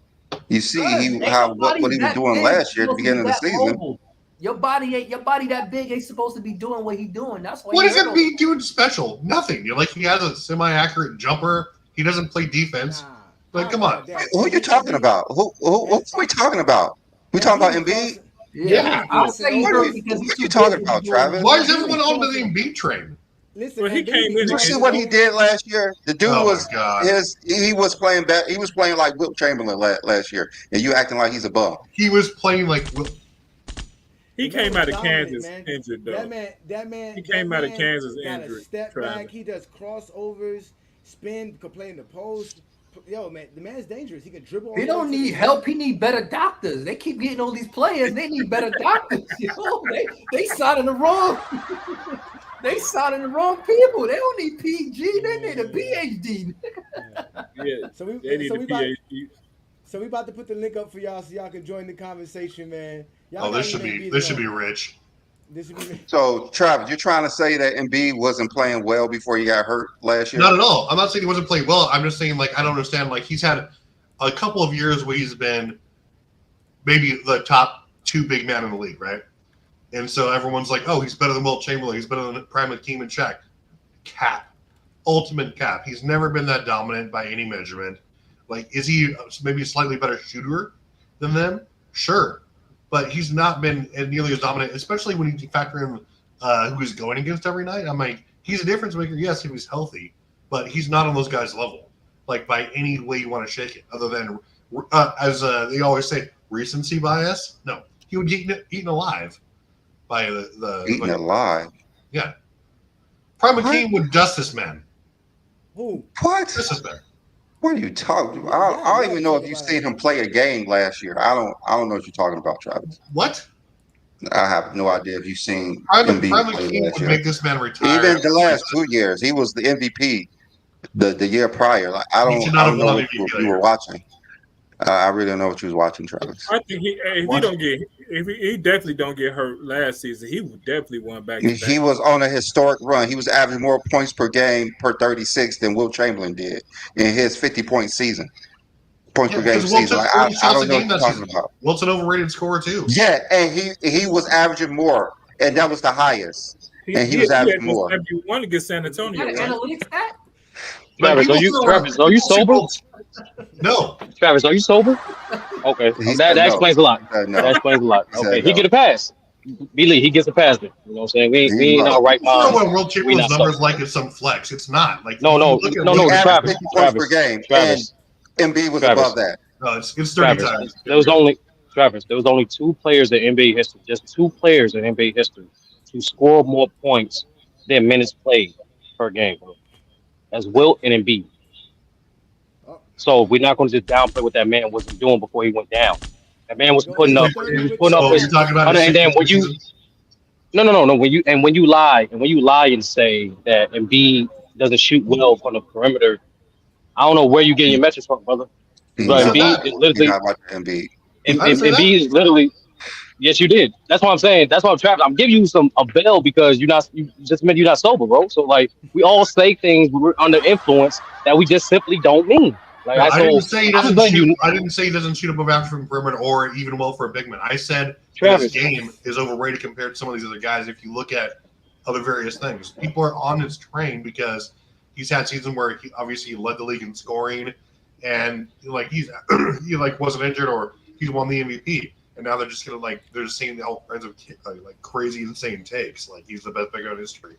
You see, what he was Nobody's doing that last year at the big, beginning of the supposed to be that season. mobile. Your body that big ain't supposed to be doing what he's doing. That's why. What is Embiid doing special? Nothing. You're like, he has a semi-accurate jumper. He doesn't play defense. Like, come on. Who are you talking about? Who are we talking about? We talking about Embiid? Yeah, I'll say he's What hurt because are he's you too talking big about, to do Travis? Why is everyone on the Embiid train? Listen, Well, he Embiid came be in- You see playing what he did last year? The dude Oh, was my God. he was playing back. He was playing like Wilt Chamberlain last year, and you acting like he's a bum. He was playing like he came out of Kansas man. injured though. That man. He came out of Kansas got injured, a step Travis. back. He does crossovers, spin, can play in the post. Yo, man, the man's dangerous. He can dribble. He don't need help. He need better doctors. They keep getting all these players. They need better doctors. They signing the wrong. They signing the wrong people. They don't need PG. They need a PhD. Yeah, So we PhD. So we about to put the link up for y'all so y'all can join the conversation, man. Y'all this should be rich. This should be. So, Travis, you're trying to say that Embiid wasn't playing well before he got hurt last year? Not at all. I'm not saying he wasn't playing well. I'm just saying, like, I don't understand. Like, he's had a couple of years where he's been maybe the top 2 big man in the league, right? And so everyone's like, oh, he's better than Wilt Chamberlain. He's better than Prime Hakeem and Shaq. Cap. Ultimate cap. He's never been that dominant by any measurement. Like, is he maybe a slightly better shooter than them? Sure. But he's not been nearly as dominant, especially when you factor in who he's going against every night. I'm like, he's a difference maker. Yes, he was healthy, but he's not on those guys' level, like by any way you want to shake it, other than, as they always say, recency bias. No, he would get eaten alive by the Eaten alive? Yeah. Prime Hakeem would dust this man. Who? What? Dust this man. What are you talking about? I don't even know if you've seen him play a game last year. I don't know what you're talking about, Travis. What? I have no idea if you've seen Prime Embiid play Hakeem last would year. make this man retire. Even the last 2 years, he was the MVP the year prior. Like, I don't know what you were watching. I really don't know what you was watching, Travis. I think he definitely don't get hurt last season, he would definitely won back. He was on a historic run. He was averaging more points per game per 36 than Wilt Chamberlain did in his 50-point season. Points per game season. Like, I don't know what you're talking about. Wilt's an overrated scorer too. Yeah, and he was averaging more, and that was the highest. And he was averaging more. You want to get San Antonio, right? Analytics stat? Travis, are you sober? No. Travis, are you sober? Okay, that explains a lot. No. That explains a lot. Okay, he no. get a pass. Billy, he gets a pass. Then. You know what I'm saying? We ain't all right. You know what Wilt Chamberlain's numbers like is some flex. It's not like no. Travis, 50 points per game, and Embiid was above that. No, it's 30 times. There was only 2 players in NBA history, just 2 players in NBA history, to score more points than minutes played per game. That's Wilt and Embiid. So we're not going to just downplay what that man was doing before he went down. That man was putting up. He was putting up. You're talking about and then when you, no. When you lie and say that Embiid doesn't shoot well from the perimeter, I don't know where you getting your metrics from, brother. But Embiid is literally. Embiid is literally. Yes, you did. That's what I'm saying. That's what I'm trapped. I'm giving you a bail because you just meant you're not sober, bro. So like we all say things when we're under influence that we just simply don't mean. Like I didn't say he doesn't shoot. I didn't say he doesn't shoot above average from perimeter or even well for a big man. I said his game is overrated compared to some of these other guys. If you look at other various things. People are on his train because he's had seasons where he obviously led the league in scoring, and like he wasn't injured or he's won the MVP. And now they're just they're just seeing all kinds of like crazy, insane takes. Like he's the best big man in history.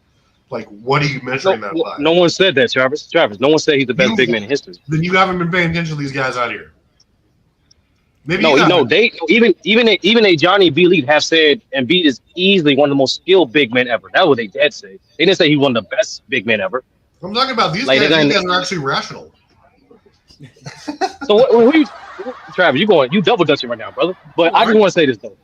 Like, what are you measuring that by? No one said that, Travis. No one said he's the best big man in history. Then you haven't been paying attention to these guys out here. Maybe they even a Johnny B. League have said Embiid is easily one of the most skilled big men ever. That's what they did say. They didn't say he's one of the best big men ever. I'm talking about these guys. These guys are actually rational. So Travis, you double dutching right now, brother. But I just want to say this though.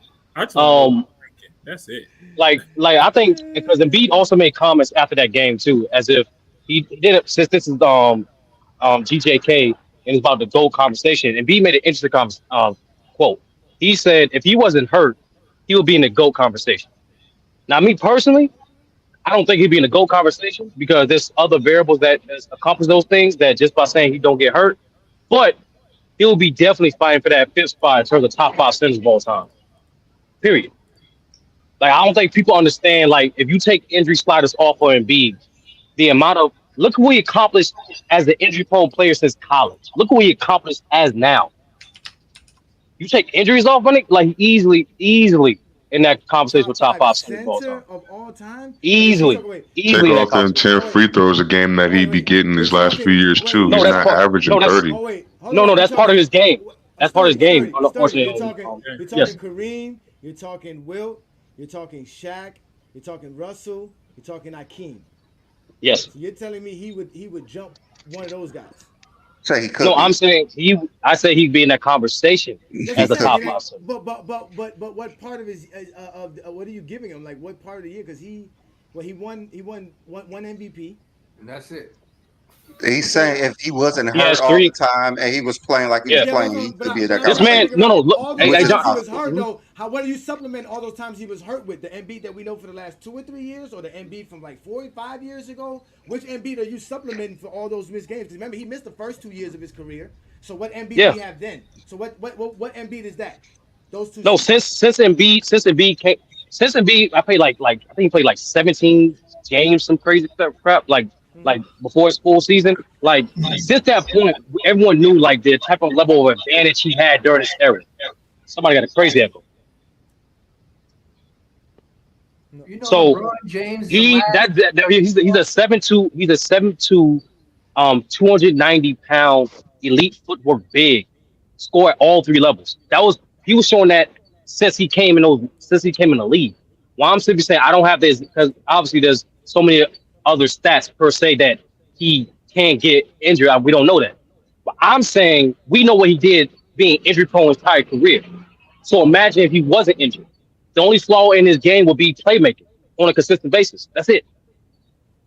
That's it. Like I think because Embiid also made comments after that game too, as if he didn't. Since this is GJK and it's about the GOAT conversation, Embiid made an interesting quote. He said if he wasn't hurt, he would be in the GOAT conversation. Now, me personally, I don't think he'd be in the GOAT conversation because there's other variables that accomplish those things that just by saying he don't get hurt, but he'll be definitely fighting for that fifth spot in terms of top 5 centers of all time. Period. Like, I don't think people understand, like, if you take injury sliders off for Embiid, the amount of – look what he accomplished as an injury-prone player since college. Look what he accomplished as now. You take injuries off on it, like, easily in that conversation with top 5 centers of all time. Easily. Take off them 10 free throws a game that he be getting these last few years, too. He's not averaging 30. No, that's part of his game. That's part of his game, unfortunately. You're talking Kareem, you're talking Wilt, you're talking Shaq, you're talking Russell, you're talking Hakeem. Yes. So you're telling me he would jump one of those guys? Say he could. No, I'm saying I say he'd be in that conversation as a top monster. But what part of his what are you giving him? Like what part of the year? Because he won one MVP. And that's it. He's saying if he wasn't hurt all the time and he was playing like he was playing, he could be in that This man, look. He was hurt though. What do you supplement all those times he was hurt with? The Embiid that we know for the last 2 or 3 years, or the Embiid from like 4 or 5 years ago? Which Embiid are you supplementing for all those missed games? Because remember, he missed the first 2 years of his career. So what Embiid do we have then? So what Embiid is that? Those two. No, since Embiid, I played like I think he played like 17 games, some crazy crap, like before his full season. Like since that point, everyone knew like the type of level of advantage he had during his era. Somebody got a crazy echo. You know, So LeBron James, he's a 7'2", 290-pound elite footwork big, score at all 3 levels. He was showing that since he came in the league. Why I'm simply saying I don't have this because obviously there's so many other stats per se that he can't get injured. We don't know that. But I'm saying we know what he did being injury prone his entire career. So imagine if he wasn't injured. The only flaw in his game would be playmaking on a consistent basis. That's it.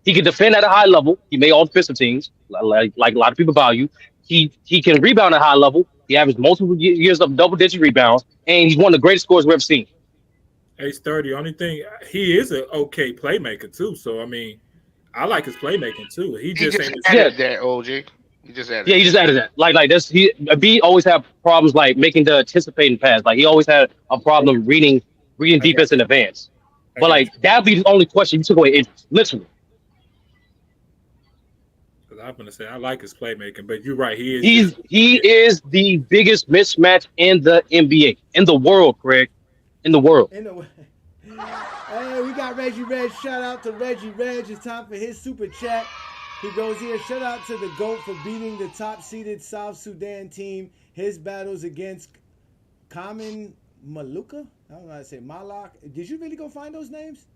He can defend at a high level. He made all defensive teams, like a lot of people value. He can rebound at a high level. He averaged multiple years of double-digit rebounds, and he's one of the greatest scorers we've ever seen. Age 30. Only thing, he is an okay playmaker too. So I mean, I like his playmaking too. He just added that, OG. He just added. Yeah, he just added that. Like this, B always had problems like making the anticipating pass. Like he always had a problem reading defense in advance. But like that'd be the only question you took away injuries, literally. Because I'm gonna say I like his playmaking, but you're right. He is the biggest mismatch in the NBA, in the world, Craig, in the world. Hey, we got Reggie Reg. Shout out to Reggie Reg. It's time for his super chat. He goes here. Shout out to the GOAT for beating the top-seeded South Sudan team. His battles against Kamen Maluka. I don't know how to say Malak. Did you really go find those names?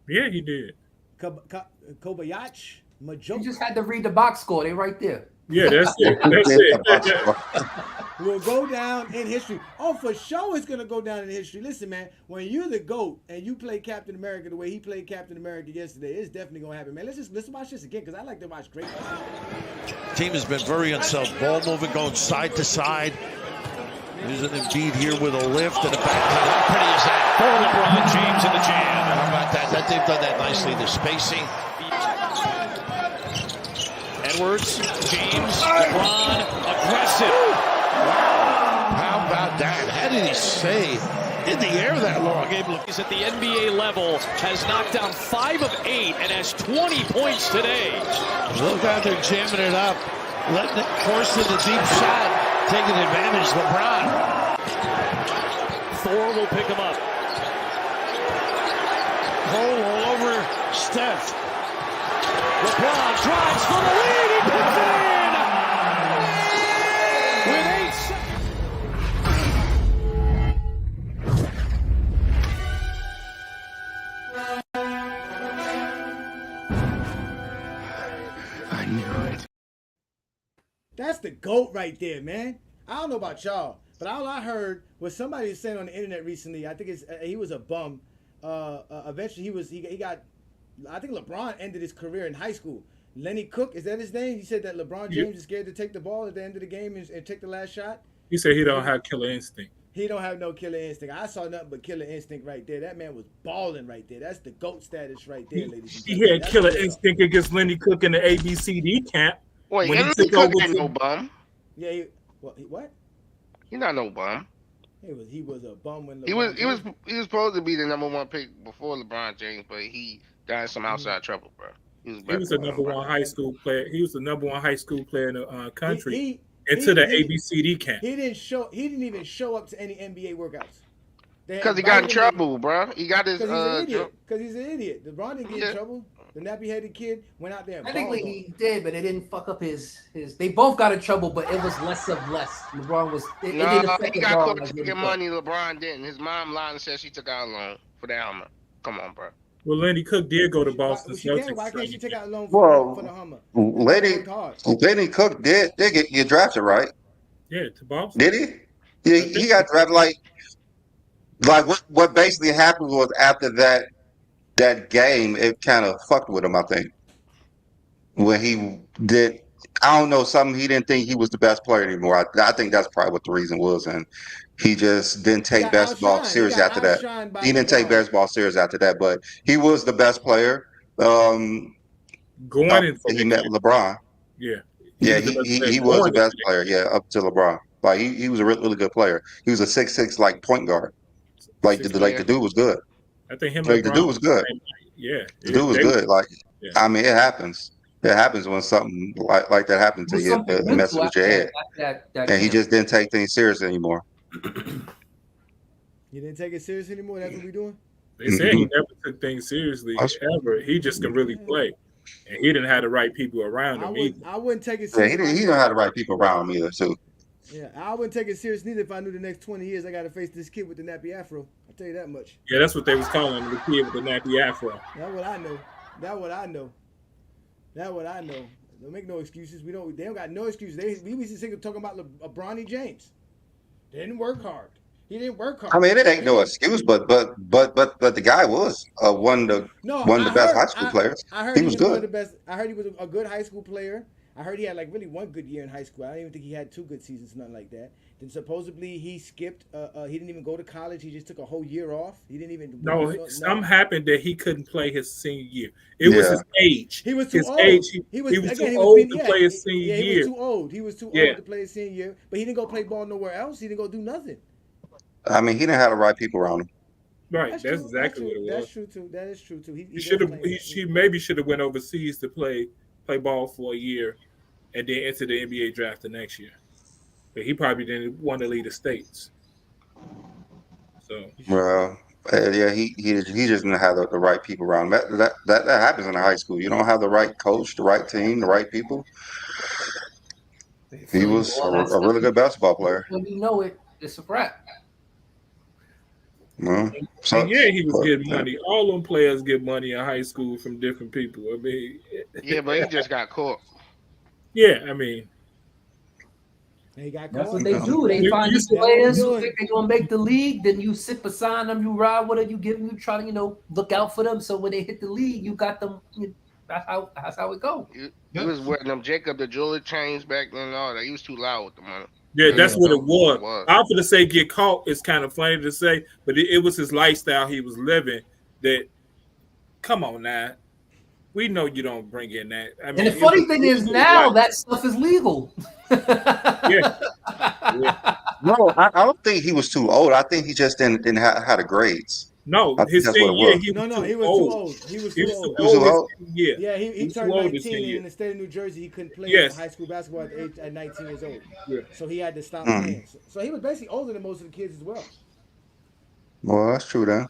Yeah, he did. Kobayach, Majoka. You just had to read the box score. They right there. Yeah, that's it. That's it. Will go down in history. Oh, for sure it's going to go down in history. Listen, man, when you're the GOAT and you play Captain America the way he played Captain America yesterday, it's definitely going to happen, man. Let's watch this again because I like to watch great. Team has been very unsettled. Ball moving, going side to side. There's an Embiid here with a lift and a backcut. How pretty is that? For LeBron James in the jam. How about that? They've done that nicely. The spacing. Edwards, James, LeBron, aggressive. How about that? How did he save in the air that long. He's at the NBA level, has knocked down 5 of 8 and has 20 points today. Look out there jamming it up, letting it force to the deep shot, taking advantage. LeBron. Thor will pick him up. Cole all over Steph. LeBron drives for the lead. He puts it in with 8 seconds. I knew it. That's the GOAT right there, man. I don't know about y'all, but all I heard was somebody was saying on the internet recently. I think he was a bum. Eventually he got. I think LeBron ended his career in high school. Lenny Cook, is that his name? He said that LeBron James is scared to take the ball at the end of the game and take the last shot. He said he don't have killer instinct. He don't have no killer instinct. I saw nothing but killer instinct right there. That man was balling right there. That's the GOAT status right there, ladies and gentlemen. He had killer instinct against Lenny Cook in the ABCD camp. Wait, when he Lenny took Cook over ain't no bum. Yeah, what? He's not no bum. He was a bum when He was supposed to be the #1 pick before LeBron James, but he got in some outside trouble, bro. He was the #1 high school player. He was the #1 high school player in the country the ABCD camp. He didn't even show up to any NBA workouts. Because he got in trouble, bro. He got his because he's an idiot. LeBron didn't get in trouble. The nappy-headed kid went out there. Technically, he did, but it didn't fuck up his. They both got in trouble, but it was less of less. LeBron was. It didn't affect he got LeBron caught taking money. LeBron didn't. His mom lied and said she took out a loan for the helmet. Come on, bro. Well, Lenny Cook did go to Boston Celtics. Why can't she take out a loan for the Hummer? Lenny Cook did get drafted, right? Yeah, to Boston. Did he? Yeah, he got drafted. Like what basically happened was after that game, it kind of fucked with him. I think when he did, I don't know, something he didn't think he was the best player anymore. I think that's probably what the reason was, and he just didn't take basketball serious after that. He didn't take basketball serious after that, but he was the best player. He met LeBron. Yeah. He was the best player. Yeah, up to LeBron. Like he was a really, really good player. He was a 6'6" like point guard. Like the dude was good. I think him. Like the dude was good. Yeah, the dude was good. Like I mean, it happens. It happens when something like that happens to you. It messes with your head. And he just didn't take things serious anymore. You didn't take it serious anymore. That's what we doing. They said he never took things seriously ever. He just can really play, and he didn't have the right people around him. I wouldn't take it serious. Yeah, he didn't have the right people around him either, too. Yeah, I wouldn't take it serious neither if I knew the next 20 years I got to face this kid with the nappy afro. I'll tell you that much. Yeah, that's what they was calling him, the kid with the nappy afro. That's what I know. Don't make no excuses. They don't got no excuses. We used to talking about Bronny James. They didn't work hard. He didn't work hard. I mean, it ain't no excuse, but the guy was one of the best high school players. I heard he was good. One of the best. I heard he was a good high school player. I heard he had like really one good year in high school. I don't even think he had 2 good seasons, nothing like that. Then supposedly he skipped. He didn't even go to college. He just took a whole year off. He didn't even. Something happened that he couldn't play his senior year. It was his age. He was too old. He was too old to play his senior year. He was too old. He was too old to play his senior year. But he didn't go play ball nowhere else. He didn't go do nothing. I mean, he didn't have the right people around him. Right, that's exactly what it was. That's true too. That is true too. He maybe should have went overseas to play ball for a year, and then enter the NBA draft the next year. But he probably didn't want to leave the States. So well, yeah, he just didn't have the right people around him. That happens in high school. You don't have the right coach, the right team, the right people. He was a really good basketball player. When you know it, it's a wrap. Well, he was getting money. All them players get money in high school from different people. I mean, yeah, but he just got caught. Yeah, I mean, that's what they do. They find these players who think they're gonna make the league. Then you sit beside them, you ride with them, you try to look out for them. So when they hit the league, you got them. That's how it goes. He was wearing them Jacob the Jeweler chains back then and all that. He was too loud with the money. Yeah, that's what it was. I'm going to say get caught is kind of funny to say, but it was his lifestyle he was living that, come on now. We know you don't bring in that. I mean, And the funny thing is now that stuff is legal. Yeah. No, I don't think he was too old. I think he just didn't have the grades. No, I think his that's what senior it year, was. he was No, too he was old. too old. He was He too was too old. He was too old his old? senior year. Yeah, he was too turned old his 19, senior and year. in the state of New Jersey, he couldn't play Yes. high school basketball at 19 years old. Yeah. So he had to stop Mm. playing. So he was basically older than most of the kids as well. Well, that's true then.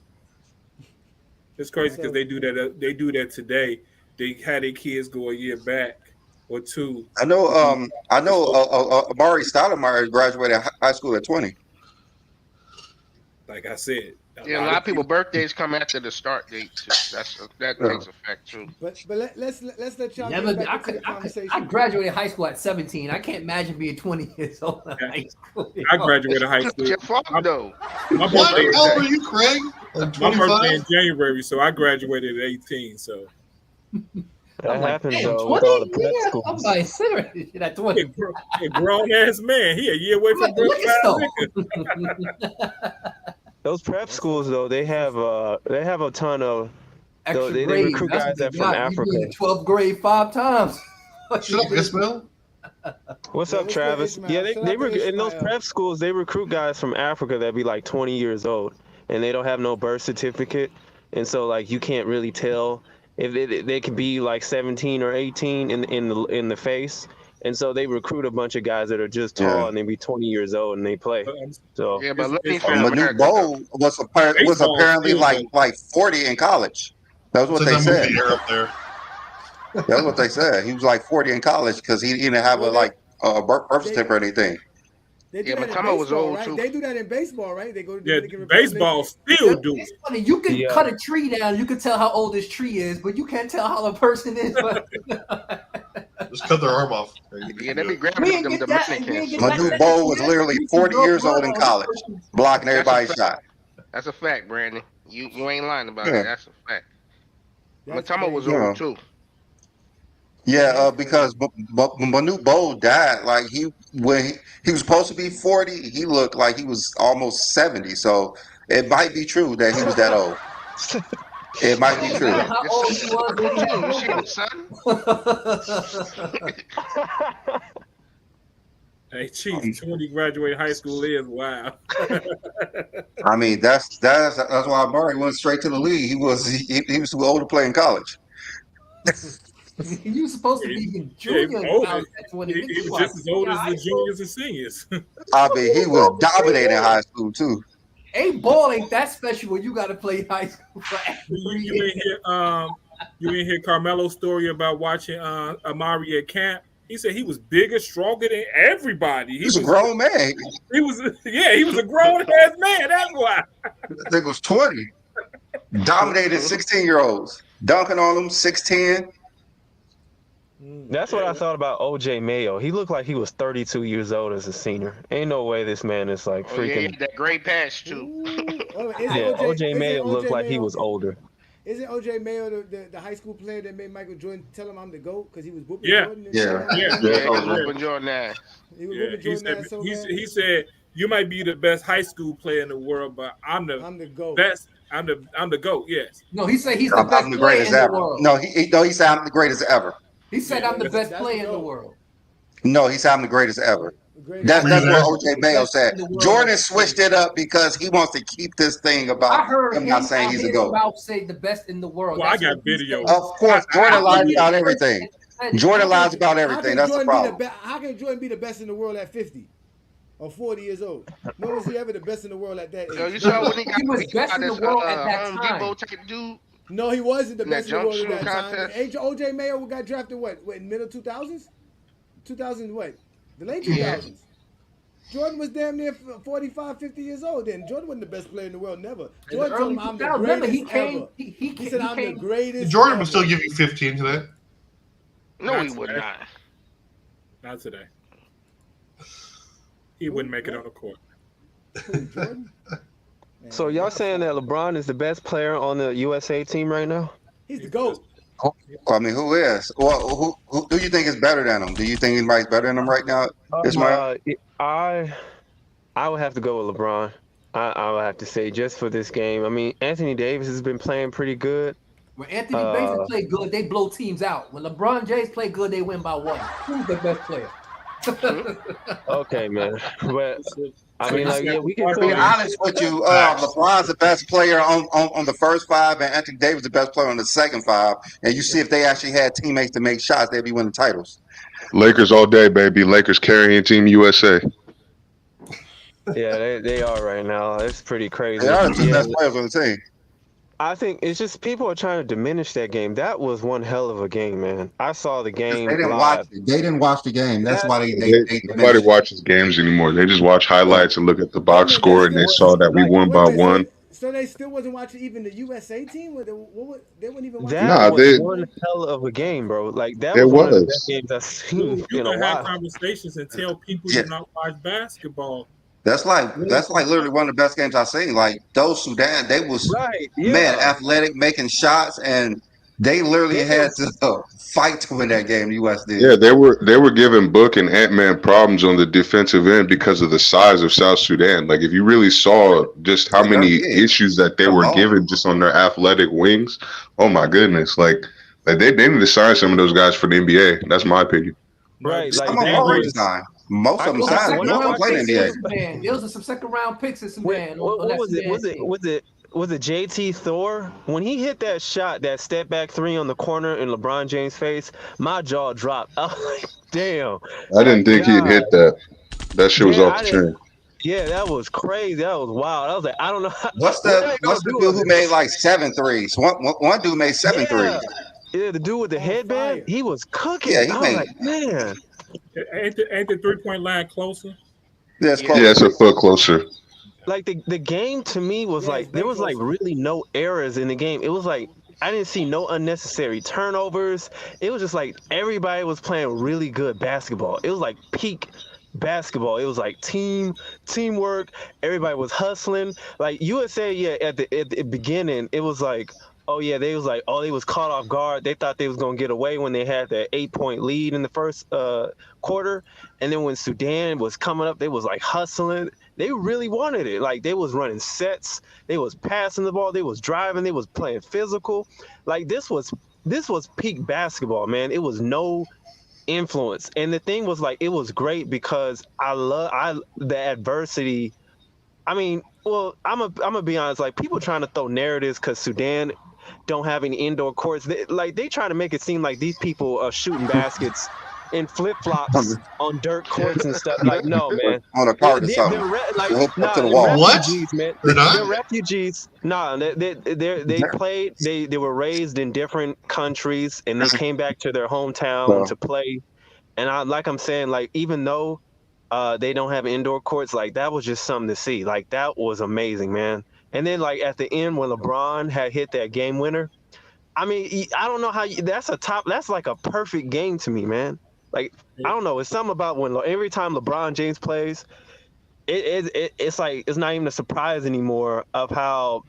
It's crazy because So- they do that. They do that today. They had their kids go a year back or two. I know. Amari Stoudemire graduated high school at 20. Like I said, Yeah, a lot of people birthdays come after the start date too. That Yeah. takes effect too. But let's let y'all Never, get I, back into the could, I, could, conversation. I graduated high school at 17. I can't imagine being 20 years old in high school. I graduated high It's school. your fault though. My What? birthday, How old are you, Craig? Like my birthday in 25? January, so I graduated at 18. So That I'm like, happens damn, though with all the 20? prep Yeah, I'm schools. like, serious shit at 20. a grown ass man, he a year away I'm from at the liquor birth. store. Those prep schools though, they have a ton of Extra they grades. recruit That's guys what they that from got. Africa. You been in 12th grade 5 times. Shut up, Ismail. What's Yeah, up, let's go Travis? Ishmael. Yeah, Shout out to in those Ishmael. prep schools they recruit guys from Africa that be like 20 years old and they don't have no birth certificate, and so like you can't really tell if they could be like 17 or 18 in the face, and so they recruit a bunch of guys that are just tall Yeah. and they be 20 years old and they play. So Yeah, but It's Lenny's from Manu America. Bowl was Baseball apparently still like does. 40 in college. That's what Since they I moved said. to Europe there. That's what they said. He was like 40 in college because he didn't have Well, a birth they- certificate or anything. They do Yeah, that in Matama was baseball, old, right? too. They do that in baseball, right? They go to Yeah, Dominican Republic. baseball still do. It's funny. You can Yeah. cut a tree down. You can tell how old this tree is, but you can't tell how a person is. Just cut their arm off. Yeah, they be We grabbing ain't them get that. We ain't Dominicans. get that. Manu Bowl was literally You can 40 draw years old blood in on this college, person. blocking That's a everybody's fact. shot. That's a fact, Brandon. You ain't lying about Yeah. that. That's a fact. That's Matama was crazy. Yeah. old too. Yeah, because Manu Bowl died. Like when he was supposed to be 40, he looked like he was almost 70. So it might be true that he was that old. It might be Doesn't true. matter how old he was when he had You see children. the son? Hey, Chief, 20 graduated high school is wow. I mean, that's why Murray went straight to the league. He was too old to play in college. You were supposed to be in junior Yeah, old. college at 20. He Nigga, was what, just as old as high the school? juniors and seniors. I mean, he was dominating in high school too. Ball ain't that special when you got to play high school for You ain't hear Carmelo's story about watching Amari at camp. He said he was bigger, stronger than everybody. He was a grown man. He was a grown ass man. That's why. I think it was 20. Dominated 16-year-olds, dunking on them, 6'10". That's what I thought about OJ Mayo. He looked like he was 32 years old as a senior. Ain't no way this man is like Oh, yeah, freaking. that great pass too. Yeah, OJ Mayo looked like he was older. Isn't OJ Mayo the high school player that made Michael Jordan tell him I'm the GOAT because he was whooping Yeah. Jordan? Yeah. Yeah, he was whooping Jordan ass. He was Yeah, whooping he Jordan said, ass so he, bad. he said you might be the best high school player in the world, but I'm the GOAT. best. I'm the GOAT. Yes. No, he said he's the I'm best the player greatest in the ever. world. No, he said I'm the greatest ever. He said I'm the best That's player the in the GOAT. world. No, he said I'm the greatest ever. Greatest That's ever. what OJ Mayo said. Jordan switched it up because he wants to keep this thing I about heard him not him saying out he's a his GOAT. mouth say the best in the world. Well, I That's got what he video. said. Of course, Jordan lies about everything. Jordan lies about How everything. can That's the Jordan be problem. how can Jordan be the best in the world at 50 or 40 years old? When was he ever the best in the world at that age? Yo, you saw when he got He was beat best by in the this world at that Home time. Depot type dude. No, he wasn't the In that best in the world at jump that shooting time. contest? OJ Mayo got drafted what in middle 2000s? 2000 what? The late Yeah. 2000s. Jordan was damn near 45, 50 years old then. Jordan wasn't the best player in the world, never. In Jordan the told him, early I'm the 2000s. greatest Remember, he came. ever. He He said, I'm the came. greatest Jordan ever. would still give you 15 today. No, Not he would today. not. Not today. He wouldn't make it on the court. Who, Jordan? Man, So y'all saying that LeBron is the best player on the USA team right now? he's the GOAT. I mean, who is? Well, who do you think is better than him? Do you think anybody's better than him right now, Ismail? I would have to go with LeBron. I would have to say just for this game. I mean, Anthony Davis has been playing pretty good, When Anthony Davis play good, they blow teams out. When LeBron James play good, they win by 1. Who's the best player? Okay, man. But I mean, like, yeah, we can To be honest with you, LeBron's the best player on the first 5, and Anthony Davis the best player on the second 5. And you see, if they actually had teammates to make shots, they'd be winning titles. Lakers all day, baby. Lakers carrying Team USA. Yeah, they are right now. It's pretty crazy. They are the 2 best players on the team. I think it's just people are trying to diminish that game. That was one hell of a game, man. I saw the game. They didn't live. watch it. They didn't watch the game. That's why they nobody watches games anymore. They just watch highlights and look at the box score, and they saw that we won by 1. So they still wasn't watching even the USA team? They weren't even watching. That was one hell of a game, bro. Like that was one of the best games I've seen You in a can have while. conversations and tell people to not watch basketball. That's like literally one of the best games I've seen. Like those Sudan, they was man athletic, making shots, and they literally had to fight to win that game. The US did. Yeah, they were giving Book and Ant-Man problems on the defensive end because of the size of South Sudan. Like if you really saw just how many issues that they were given just on their athletic wings, oh my goodness! Like they need to sign some of those guys for the NBA. That's my opinion. Right, like some of them already signed. Most of them signed. Most of them play in the NBA. There was some second round picks in Sudan. What was it? Was it JT Thor? When he hit that shot, that step back 3 on the corner in LeBron James' face, my jaw dropped. I was like, damn. I didn't think he'd hit that. That shit was off the chain. Yeah, that was crazy. That was wild. I was like, I don't know. What's the dude who made like 7 threes? One dude made 7 threes. Yeah, the dude with the headband, he was cooking. Yeah, I was like, man. Ain't the 3-point line closer? Yeah, it's closer. Yeah, it's a foot closer. Like the game to me was like there was like really no errors in the game. It was like I didn't see no unnecessary turnovers. It was just like everybody was playing really good basketball. It was like peak basketball. It was like teamwork. Everybody was hustling. Like USA, at the beginning, it was like, oh yeah, they was caught off guard. They thought they was gonna get away when they had that 8-point lead in the first quarter, and then when Sudan was coming up, they was like hustling. They really wanted it. Like they was running sets, they was passing the ball, they was driving, they was playing physical. Like this was peak basketball, man. It was no influence, and the thing was like it was great because the adversity. I mean, well, I'm gonna be honest. Like people trying to throw narratives because Sudan don't have any indoor courts. They try to make it seem like these people are shooting baskets in flip flops on dirt courts and stuff. Like no, man. On a cart or something. They're refugees, man. They're refugees. No, they were raised in different countries and they came back to their hometown to play. And I'm saying, like even though they don't have indoor courts, like that was just something to see. Like that was amazing, man. And then like at the end when LeBron had hit that game winner, I mean, I don't know how that's like a perfect game to me, man. Like I don't know, it's something about when every time LeBron James plays, it's like it's not even a surprise anymore of how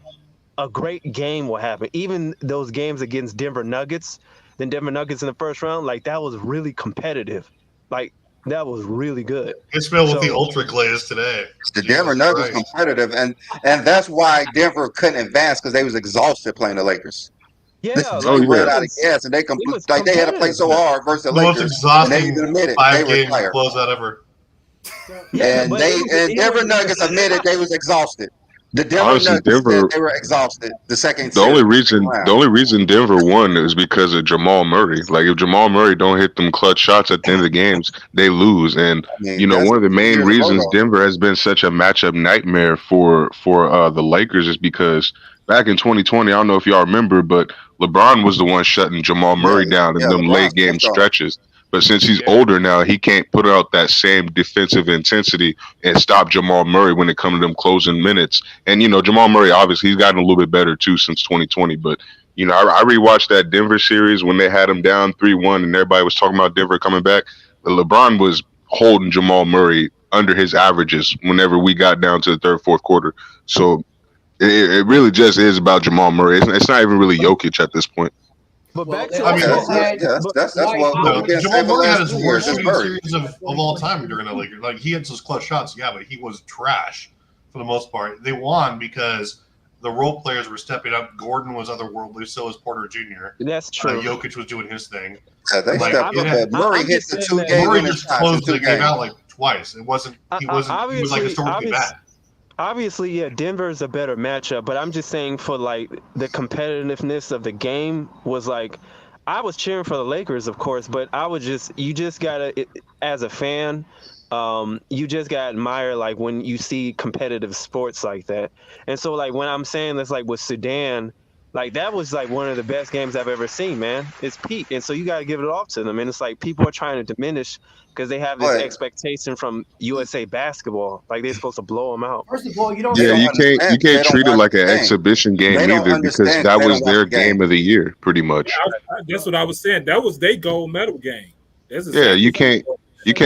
a great game will happen. Even those games against Denver Nuggets in the first round, like that was really competitive. Like that was really good. It's been what the Ultra Clay is today. The Denver Nuggets competitive, and that's why Denver couldn't advance because they was exhausted playing the Lakers. Yeah, ran out of gas, and they had to play so hard versus the Lakers. Most exhausting and they admitted 5-game closeout ever. And Denver Nuggets admitted they was exhausted. The Denver Nuggets said they were exhausted. The only reason Denver won is because of Jamal Murray. Like if Jamal Murray don't hit them clutch shots at the end of the games, they lose. And one of the main reasons Denver has been such a matchup nightmare for the Lakers is because back in 2020, I don't know if y'all remember, but LeBron was the one shutting Jamal Murray down in them late game stretches. But since he's older now, he can't put out that same defensive intensity and stop Jamal Murray when it comes to them closing minutes. And, Jamal Murray, obviously, he's gotten a little bit better, too, since 2020. But, I rewatched that Denver series when they had him down 3-1 and everybody was talking about Denver coming back. But LeBron was holding Jamal Murray under his averages whenever we got down to the third, fourth quarter. So it really just is about Jamal Murray. It's not even really Jokic at this point. But back to that's what Jamal Murray had his worst shooting series of all time during the Lakers. Like he had those clutch shots, but he was trash for the most part. They won because the role players were stepping up. Gordon was otherworldly, so was Porter Jr. That's true. Jokic was doing his thing. Yeah, they stepped up. But Murray hit the 2 game Murray winning just shots in closed 2 the game games. out like twice. He was like historically bad. Obviously, yeah, Denver's a better matchup, but I'm just saying for like the competitiveness of the game was like, I was cheering for the Lakers, of course, but you just gotta, as a fan, you just gotta admire like when you see competitive sports like that. And so like when I'm saying this, like with Sudan, like that was like one of the best games I've ever seen, man. It's peak, and so you gotta give it off to them. And it's like people are trying to diminish because they have this expectation from USA basketball, like they're supposed to blow them out. First of all, you don't. Yeah, you can't treat it like an exhibition game either, because that was their game of the year, pretty much. That's what I was saying. That was their gold medal game. Yeah, you can't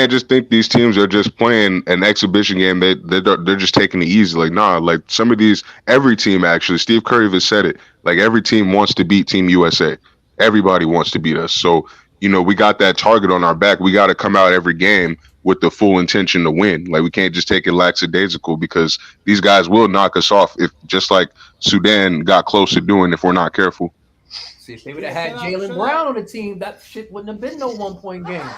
just think these teams are just playing an exhibition game. They're just taking it easy. Like, nah, like some of these, every team actually, Steve Kerr even said it, like every team wants to beat Team USA. Everybody wants to beat us. So, we got that target on our back. We got to come out every game with the full intention to win. Like, we can't just take it lackadaisical, because these guys will knock us off, if just like Sudan got close to doing if we're not careful. See, if they would have had Jaylen Brown on the team, that shit wouldn't have been no 1-point game.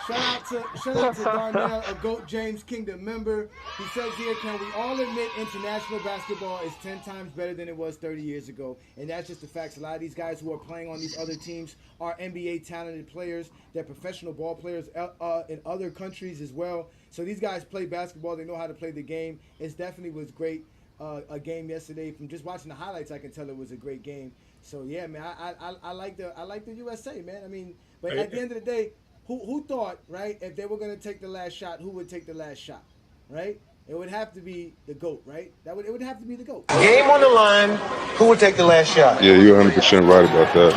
Shout out to Darnell, a GOAT James Kingdom member. He says here, can we all admit international basketball is 10 times better than it was 30 years ago? And that's just the facts. A lot of these guys who are playing on these other teams are NBA talented players. They're professional ball players in other countries as well. So these guys play basketball. They know how to play the game. It definitely was great. A game yesterday. From just watching the highlights, I can tell it was a great game. So yeah, man, I like the USA, man. I mean, but at the end of the day, who thought, right, if they were going to take the last shot, who would take the last shot, right? It would have to be the GOAT, right? It would have to be the GOAT. Game on the line, who would take the last shot? Yeah, you're 100% right about that.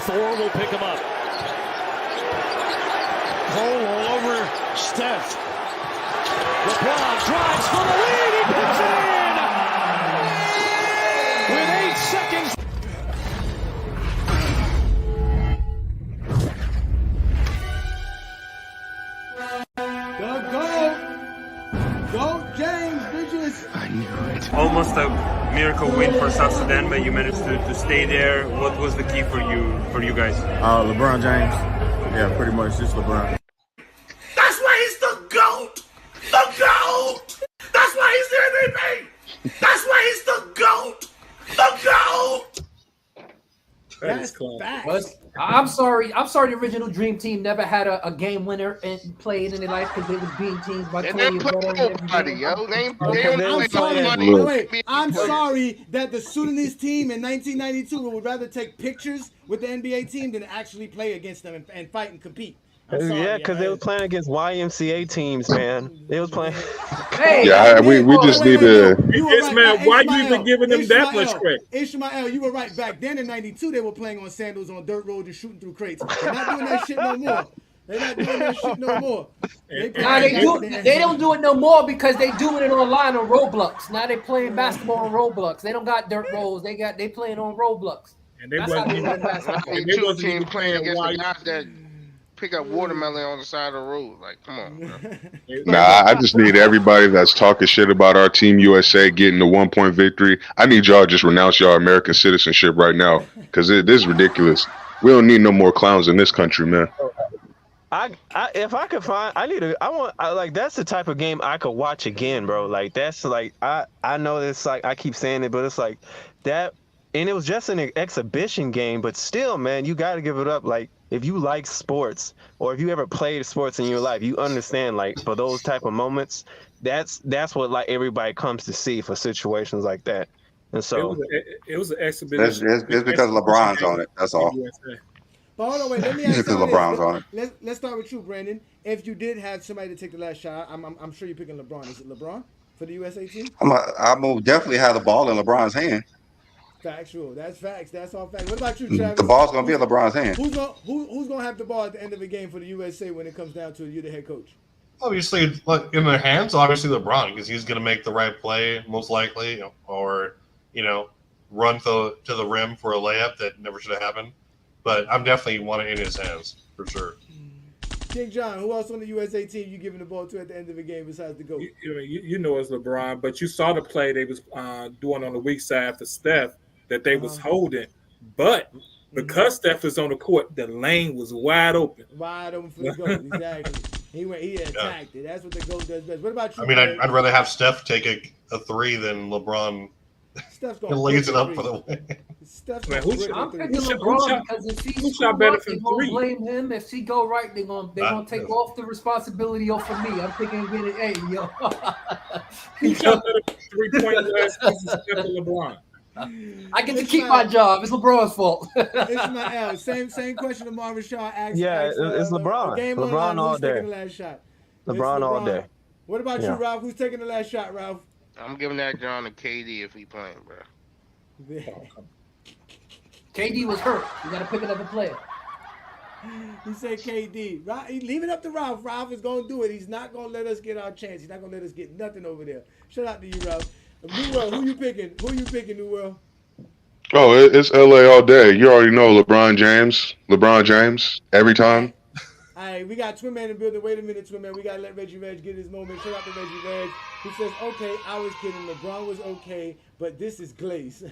Thor will pick him up. Cole all over Steph. LeBron drives for the lead. He puts it in with 8 seconds. Go James Bridges. I knew it. Almost a miracle win for South Sudan, but you managed to stay there. What was the key for you guys? LeBron James. Yeah, pretty much just LeBron. That's why he's the GOAT. The GOAT. That's why he's the MVP. That's why he's the GOAT. The GOAT. That's facts. I'm sorry. The original Dream Team never had a game winner and played in their life because they was beating teams by 20 I'm sorry that the Sudanese team in 1992 would rather take pictures with the NBA team than actually play against them and fight and compete. Yeah, because they were playing against YMCA teams, man. They was playing. We just need to. Yes, man. Why you even giving them that much credit? Ishmael, you were right. Back then in '92, they were playing on sandals on dirt roads and shooting through crates. They're not doing that shit no more. They're not doing that shit no more. They don't do it no more because they doing it online on Roblox. Now they playing basketball on Roblox. They don't got dirt roads. They playing on Roblox. And they wasn't even playing against the guys that pick up watermelon on the side of the road. Like, come on, bro. Nah, I just need everybody that's talking shit about our Team USA getting the 1-point victory. I need y'all to just renounce y'all American citizenship right now, because this is ridiculous. We don't need no more clowns in this country, man. If I could find, that's the type of game I could watch again, bro. Like, that's like, I know this, like, I keep saying it, but it's like that, and it was just an exhibition game, but still, man, you got to give it up. Like, if you like sports, or if you ever played sports in your life, you understand, like, for those type of moments, that's what, like, everybody comes to see for situations like that. And so it was an exhibition. It's because LeBron's on it. That's all. But hold on, wait. Let me ask you LeBron's on it. Let's start with you, Brandon. If you did have somebody to take the last shot, I'm sure you're picking LeBron. Is it LeBron for the USA team? I'm gonna definitely have the ball in LeBron's hand. Factual. That's facts. That's all facts. What about you, Travis? The ball's gonna be in LeBron's hand. Who's gonna have the ball at the end of the game for the USA when it comes down to you, the head coach? Obviously, in their hands, obviously LeBron, because he's gonna make the right play most likely, or run to the rim for a layup that never should have happened. But I'm definitely want it in his hands for sure. King John, who else on the USA team you giving the ball to at the end of the game besides the GOAT? You know it's LeBron, but you saw the play they was doing on the weak side for Steph that they was holding. But because Steph was on the court, the lane was wide open. Wide open for the GOAT, exactly. He attacked it. That's what the GOAT does best. What about you? I mean, I'd rather have Steph take a three than LeBron lays it up for the win. I'm picking LeBron because if he shot better from three, blame him. If he go right, they're gonna take off the responsibility off of me. I'm picking get it. Hey, yo, he shot better from 3-point last season than LeBron. I get to keep my job. It's LeBron's fault. Ismael, same question to Marvin Shaw asked. Yeah, it's LeBron. LeBron all day. The last shot? LeBron all day. What about you, Ralph? Who's taking the last shot, Ralph? I'm giving that John to KD if he playing, bro. KD was hurt. You got to pick another player. He said KD. Leave it up to Ralph. Ralph is going to do it. He's not going to let us get our chance. He's not going to let us get nothing over there. Shout out to you, Ralph. New World, who you picking? Who you picking, New World? Oh, it's LA all day. You already know LeBron James. LeBron James every time. All right, we got Twin Man in the building. Wait a minute, Twin Man. We got to let Reggie Reg get his moment. Shout out to Reggie Reg. He says, okay, I was kidding. LeBron was okay, but this is Glaze.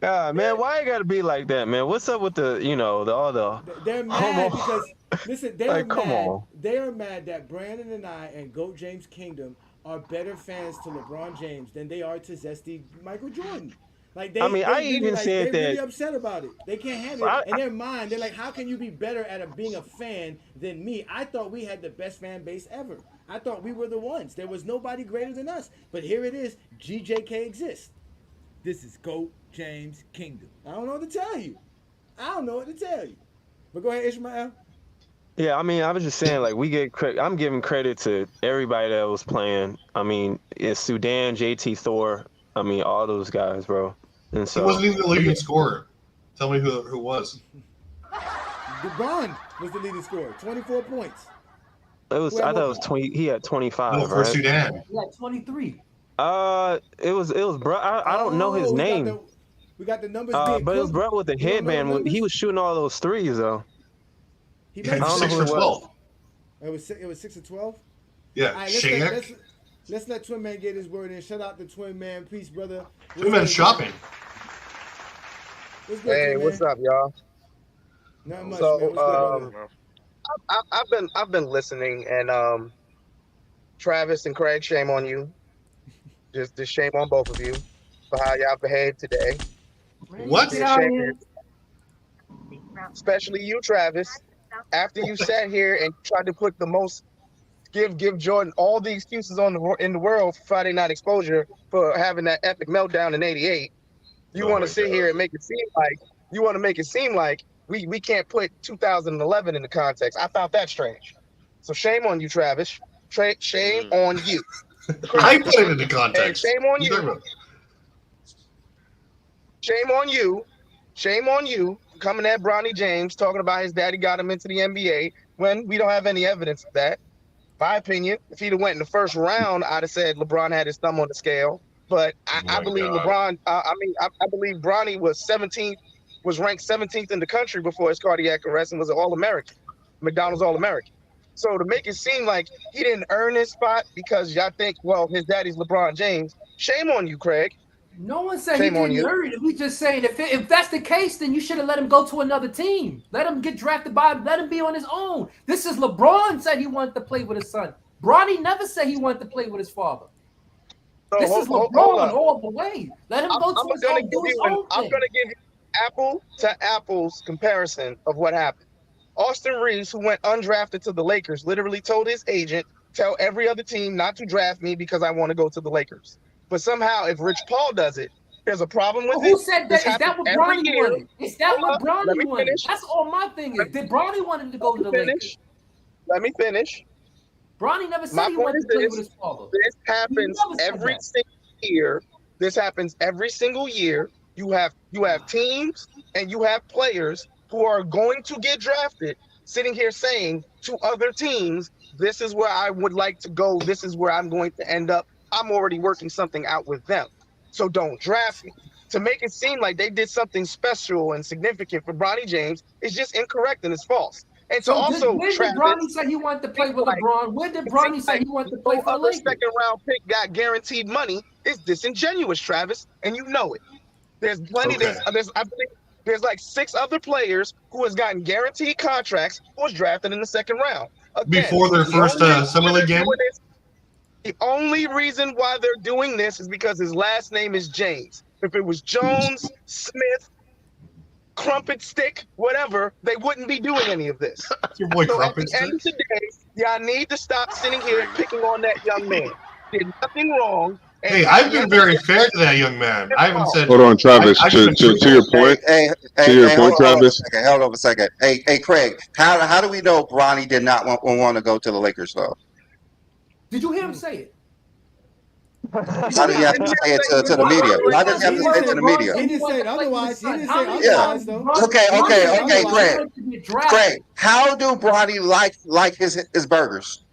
Man, why you gotta be like that, man? What's up with the, all the? They're mad because listen, they're like, come on. They are mad that Brandon and I and GOAT James Kingdom are better fans to LeBron James than they are to Zesty Michael Jordan. Like I even said they're that. really upset about it. They can't handle it. In their mind, they're like, how can you be better at being a fan than me? I thought we had the best fan base ever. I thought we were the ones. There was nobody greater than us. But here it is. GJK exists. This is GOAT James Kingdom. I don't know what to tell you. But go ahead, Ishmael. Yeah, I mean, I was just saying, like, I'm giving credit to everybody that was playing. I mean, it's Sudan, JT Thor. I mean, all those guys, bro. And so he wasn't even the leading scorer. Tell me who was. LeBron was the leading scorer, 24 points. I thought it was 20. He had 25. No, for Sudan. He had 23. It was bro. I don't know his name. We got the numbers. But it was bro with the headband. He was shooting all those threes though. He had 6 for 12. It was 6 for 12. Yeah, right, let's let Twin Man get his word in. Shout out to Twin Man. Peace, brother. Twin Man shopping. What's up, y'all? Not much, so, I've been listening, and Travis and Craig, shame on you. Just shame on both of you for how y'all behaved today. What? Especially you, Travis. After you sat here and tried to put the most, give Jordan all the excuses in the world for Friday Night Exposure for having that epic meltdown in '88. You want to sit here and make it seem like we can't put 2011 in the context. I found that strange. So shame on you, Travis. Shame on you. I put it into context. And shame on you. Shame on you coming at Bronny James talking about his daddy got him into the NBA when we don't have any evidence of that. My opinion, if he'd have went in the first round, I'd have said LeBron had his thumb on the scale. But I believe LeBron. I believe Bronny was 17th, was ranked 17th in the country before his cardiac arrest and was an All-American, McDonald's All-American. So to make it seem like he didn't earn his spot because y'all think, well, his daddy's LeBron James. Shame on you, Craig. No one said he didn't earn it. We just saying if that's the case, then you should have let him go to another team. Let him get drafted let him be on his own. This is LeBron said he wanted to play with his son. Bronny never said he wanted to play with his father. So this is LeBron all the way. Let him go to his own thing. I'm going to give you apple to apples comparison of what happened. Austin Reeves, who went undrafted to the Lakers, literally told his agent, tell every other team not to draft me because I want to go to the Lakers. But somehow, if Rich Paul does it, there's a problem with it. Who said that? Is that what Bronny wanted? Is that what Bronny wanted? That's all my thing is. Did Bronny want to go to the Lakers? Let me finish. Bronny never said he wanted to play with his father. This happens every single year. This happens every single year. You have teams and you have players who are going to get drafted sitting here saying to other teams, this is where I would like to go. This is where I'm going to end up. I'm already working something out with them. So don't draft me. to make it seem like they did something special and significant for Bronny James is just incorrect and it's false. And to So also, when did Bronny say he wanted to play with LeBron? When did Bronny say he wanted to play for the other Lakers? second round pick got guaranteed money is disingenuous, Travis, and you know it. There's plenty. Okay. I believe there's like 6 other players who has gotten guaranteed contracts who was drafted in the second round. Again, Before their first Summer League game? The only reason why they're doing this is because his last name is James. If it was Jones, Smith, Crumpet Stick, whatever, they wouldn't be doing any of this. Your boy So Crumpet at the end of the day, y'all need to stop sitting here picking on that young man. Did nothing wrong. Hey, I've been very fair to that young man. I haven't said. Hold on, Travis. To your point. To your point, Travis. Hold on a second. Hey, Craig. How do we know Bronny did not want to go to the Lakers though? Did you hear him say it? How did he have to say it to the media? Why did he have to say it to the media? He didn't say it otherwise. He didn't say otherwise, though. Okay, Craig. How do Bronny like his burgers?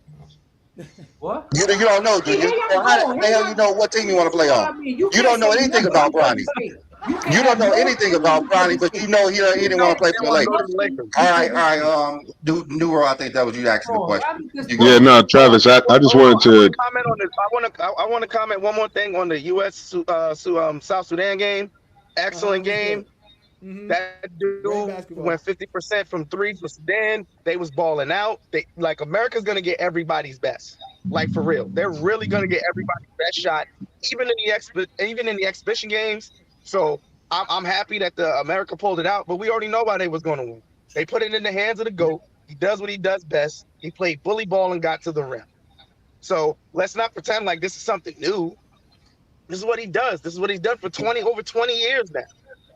What? You don't know, do you? How the hell you know what team you want to play on? You don't know anything about Bronny. You don't know anything about Bronny, but you know he didn't want to play for the Lakers. All right. New World, I think that was you asking the question. Yeah, no, Travis. I just wanted to comment on this. I want to comment one more thing on the U.S. South Sudan game. Excellent game. Mm-hmm. That dude went 50% from 3 for Sudan. They was balling out. America's gonna get everybody's best. Like for real, they're really gonna get everybody's best shot, even in the exhibition games. So I'm happy that the America pulled it out, but we already know why they was gonna win. They put it in the hands of the GOAT. He does what he does best. He played bully ball and got to the rim. So let's not pretend like this is something new. This is what he does. This is what he's done for over 20 years now.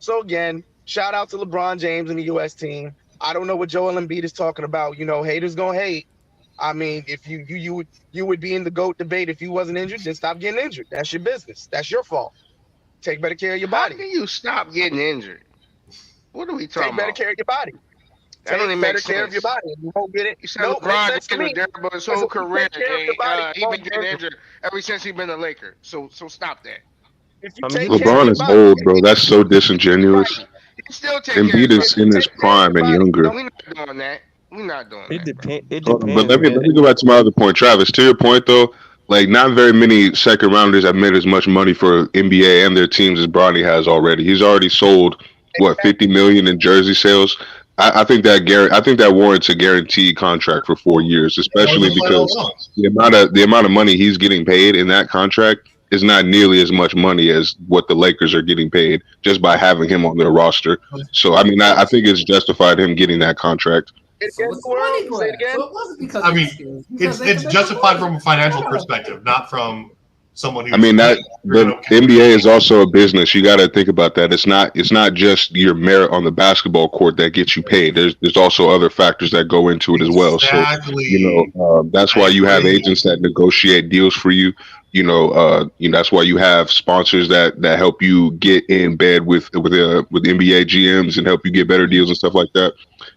So again, shout out to LeBron James and the U.S. team. I don't know what Joel Embiid is talking about. You know, haters gonna hate. I mean, if you would be in the GOAT debate if you wasn't injured, then stop getting injured. That's your business. That's your fault. Take better care of your body. How can you stop getting injured? What are we talking about? Take better care of your body. That don't even make Take better care of your body. You won't get it. You said LeBron did there, but his whole career, he been getting injured ever since he been a Laker. So stop that. LeBron is old, bro. That's so disingenuous. Embiid is in his prime and younger. No, we're not doing that. We're not doing that. It depends. But let me go back to my other point, Travis. To your point, though, like not very many second rounders have made as much money for NBA and their teams as Bronny has already. He's already sold what 50 million in jersey sales. I think that warrants a guaranteed contract for 4 years, especially because the amount of money he's getting paid in that contract is not nearly as much money as what the Lakers are getting paid just by having him on their roster. So I mean, I think it's justified him getting that contract. I mean, it's justified from a financial perspective, not from someone who. I mean the NBA is also a business. You got to think about that. It's not just your merit on the basketball court that gets you paid. There's also other factors that go into it as well. Exactly. So that's why you have agents that negotiate deals for you. That's why you have sponsors that help you get in bed with NBA GMs and help you get better deals and stuff like that.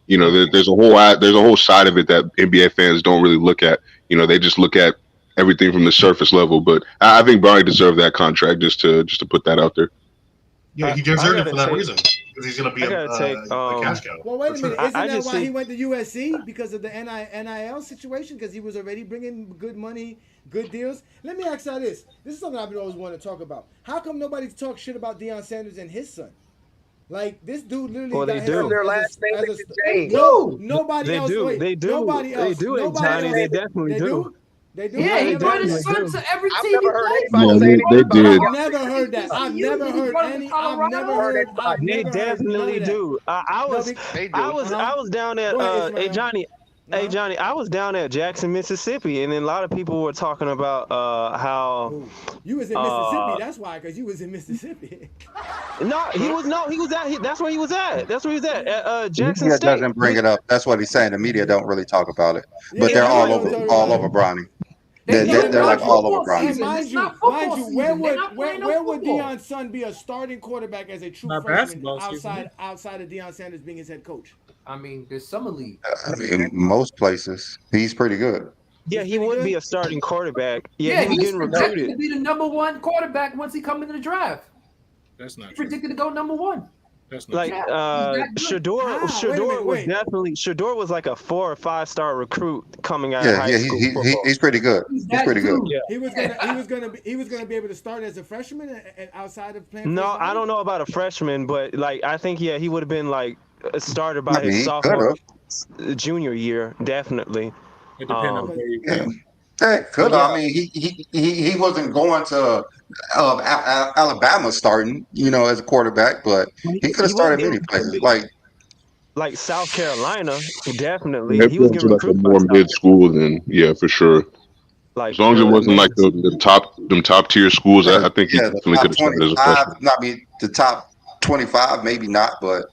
There's a whole side of it that NBA fans don't really look at. They just look at everything from the surface level. But I think Bronny deserved that contract just to put that out there. Yeah, he deserved it for that reason because he's going to be a cash cow. Well, wait a minute. Isn't that why he went to USC? Because of the NIL situation? Because he was already bringing good money, good deals? Let me ask you this. This is something I've always wanted to talk about. How come nobody talks shit about Deion Sanders and his son? Like, this dude literally got his son their last name is James. No, nobody else. They do. Nobody else. They do, nobody Johnny. else. They definitely do. They do. Yeah, he brought his son to every I've team never heard he anybody say anything they about did. it. I've never heard that. I've never heard any. I've never heard. They definitely do. I was down at hey Johnny. Hey Johnny, I was down at Jackson, Mississippi, and then a lot of people were talking about how you was in Mississippi. That's why, because you was in Mississippi. He was at. That's where he was at. That's where he was at Jackson Media State. doesn't bring it up. That's what he's saying. The media don't really talk about it, but they're all over Bronny. They're like all over Bronny. Mind you, where would Deion's son be a starting quarterback as a true freshman outside of Deion Sanders being his head coach? I mean, there's summer league. I mean, most places he's pretty good. Yeah, he would be a starting quarterback. Yeah, he was he's getting projected recruited to be the #1 quarterback once he come into the draft. That's not He true. predicted to go number 1. That's not Like true. Shador was like a 4 or 5 star recruit coming out of Yeah, high school football. he's pretty good. He's pretty good. Yeah. He was gonna be able to start as a freshman and outside of playing. No, I don't know about a freshman, but like I think he would have been like a starter by I mean, his he sophomore, junior year, definitely. It depends on where you Yeah. Hey, could I mean he wasn't going to Alabama starting, as a quarterback, but he could have started many places. Like South Carolina, definitely. If He was went to getting like a recruited by more South mid school, then yeah, for sure. Like As long as it wasn't like the top tier schools, I think he the definitely top could have started as a 25, freshman. not be the top 25, maybe not, but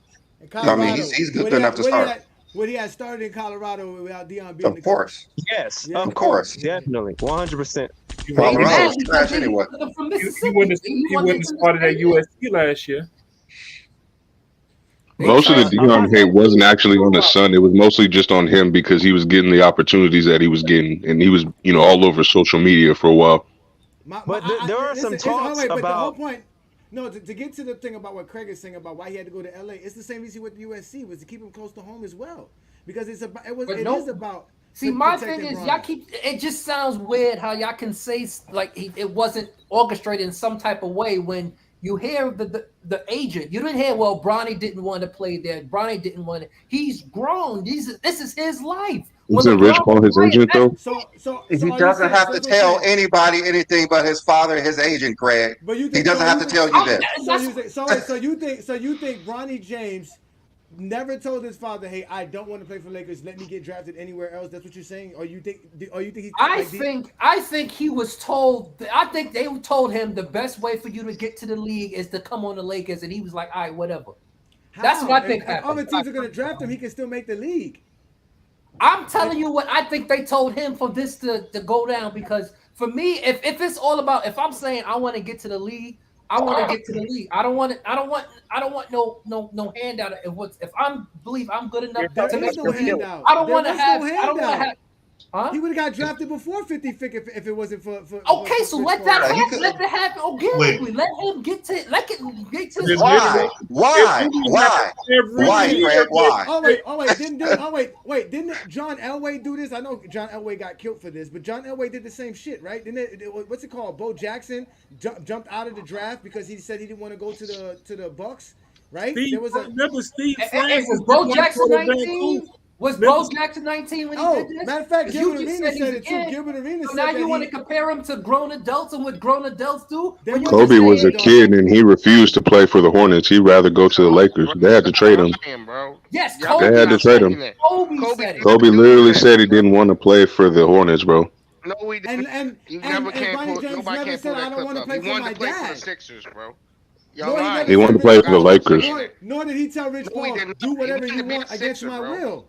I mean he's good enough to start. Would he have started in Colorado without Deion being Of course. Yes, Yeah. of course, definitely, 100%. Colorado's trash anyway. He wouldn't have started at USC last year. Most of the Deion hate wasn't actually on his son. It was mostly just on him because he was getting the opportunities that he was getting, and he was, all over social media for a while. But there are some talks But the whole about. point, to get to the thing about what Craig is saying about why he had to go to LA, it's the same reason with USC was to keep him close to home as well, because it is about. See, my thing is, y'all it just sounds weird how y'all can say like it wasn't orchestrated in some type of way when you hear the agent. You didn't hear, well, Bronny didn't want to play there. Bronny didn't want to. He's grown. This is his life. Isn't Rich Paul his agent though? So he doesn't have to tell anybody anything but his father and his agent, Craig. But he doesn't have to tell you that. So you think Bronny James never told his father, "Hey, I don't want to play for Lakers. Let me get drafted anywhere else." That's what you're saying, or you think he? I think he was told. I think they told him the best way for you to get to the league is to come on the Lakers, and he was like, "All right, whatever." That's what I think happened. Other teams are going to draft him. He can still make the league. I'm telling you what I think they told him for this to go down, because for me, if it's all about, if I'm saying I want to get to the league, I want to get to the league. I don't want no handout. If I believe I'm good enough to make no handout. I don't want to have. Huh? He would have got drafted before 50 if it wasn't for okay, so let that happen. Let that happen organically. Let him get to his Why, Fred? Why? Didn't John Elway do this? I know John Elway got killed for this, but John Elway did the same shit, right? Didn't it? What's it called? Bo Jackson jumped out of the draft because he said he didn't want to go to the Bucks, right? Remember Steve Francis? Was Bo Jackson 19? Was Bo Jackson 19 when he did this? Matter of fact, Gilbert Arenas said it too. Gilbert Arenas said now you want to compare him to grown adults and what grown adults do? Kobe was a kid and he refused to play for the Hornets. He'd rather go to the Lakers. They had to trade him. Yes, Kobe. They had to trade him. Kobe literally said he didn't want to play for the Hornets, bro. No, we didn't. And Bronny James never said I don't want to play for my For the dad. Sixers, bro. He wanted to play for the Lakers. Nor did he tell Rich Paul, do whatever you want against my will.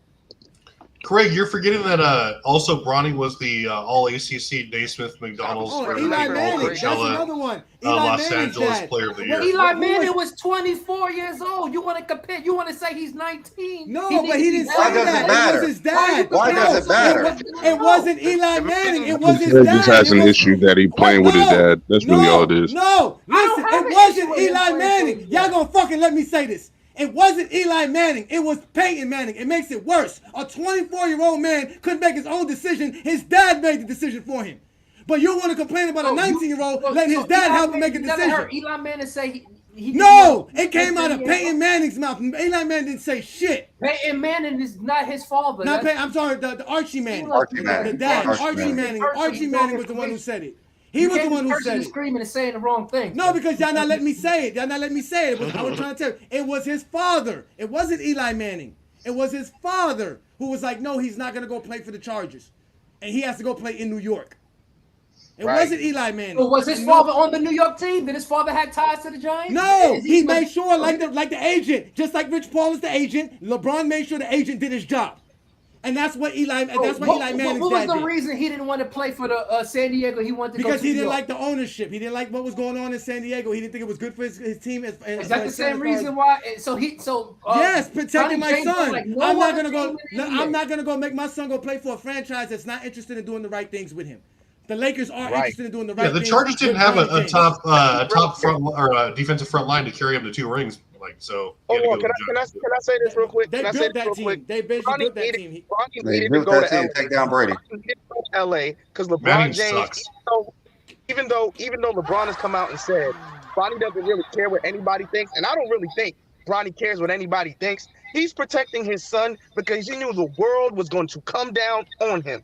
Craig, you're forgetting that also Bronny was the All-ACC Naismith McDonald's Eli Manning, that's another one. Los Angeles Player of the Year. Eli Manning was 24 years old. You want to compare? You want to say he's 19? No, but he didn't say Why does that. it matter? It was his dad. Why does it matter? It wasn't Eli Manning. It was his He dad. just has an issue that he playing with his dad. That's really all it is. No, listen, it wasn't Eli Manning. Y'all gonna fucking let me say this. It wasn't Eli Manning. It was Peyton Manning. It makes it worse. A 24-year-old man couldn't make his own decision. His dad made the decision for him. But you want to complain about a 19-year-old letting his dad help him make a decision. Heard Eli Manning say he no, it came out of Peyton Manning's mouth. Eli Manning didn't say shit. Peyton Manning is not his father. Not Peyton, I'm sorry, the Archie Manning. The dad, Archie Manning. Archie Manning was the one who said it. He was the one who said it. Screaming and saying the wrong thing. No, because y'all not letting me say it. I was trying to tell you. It was his father. It wasn't Eli Manning. It was his father who was like, no, he's not going to go play for the Chargers. And he has to go play in New York. It wasn't Eli Manning. So was his father on the New York team? Did his father have ties to the Giants? No, he made sure, like the agent, just like Rich Paul is the agent, LeBron made sure the agent did his job. And that's what Eli Manning's dad did. What was the reason he didn't want to play for the San Diego? He wanted to because he didn't like the ownership. He didn't like what was going on in San Diego. He didn't think it was good for his team. Is that the same reason why? Yes, protecting my son. Like I'm not gonna go make my son go play for a franchise that's not interested in doing the right things with him. The Lakers are interested in doing the right Yeah, the thing. Chargers didn't with have Bronny a James. top front or a defensive front line to carry him to 2 rings. Like so. Hold on, can I say this real quick? They built that team. They basically built that team. Bronny They needed to built go that to LA. team. Take down Brady. LA because LeBron Manning James, sucks. even though LeBron has come out and said Bronny doesn't really care what anybody thinks, and I don't really think Bronny cares what anybody thinks. He's protecting his son because he knew the world was going to come down on him.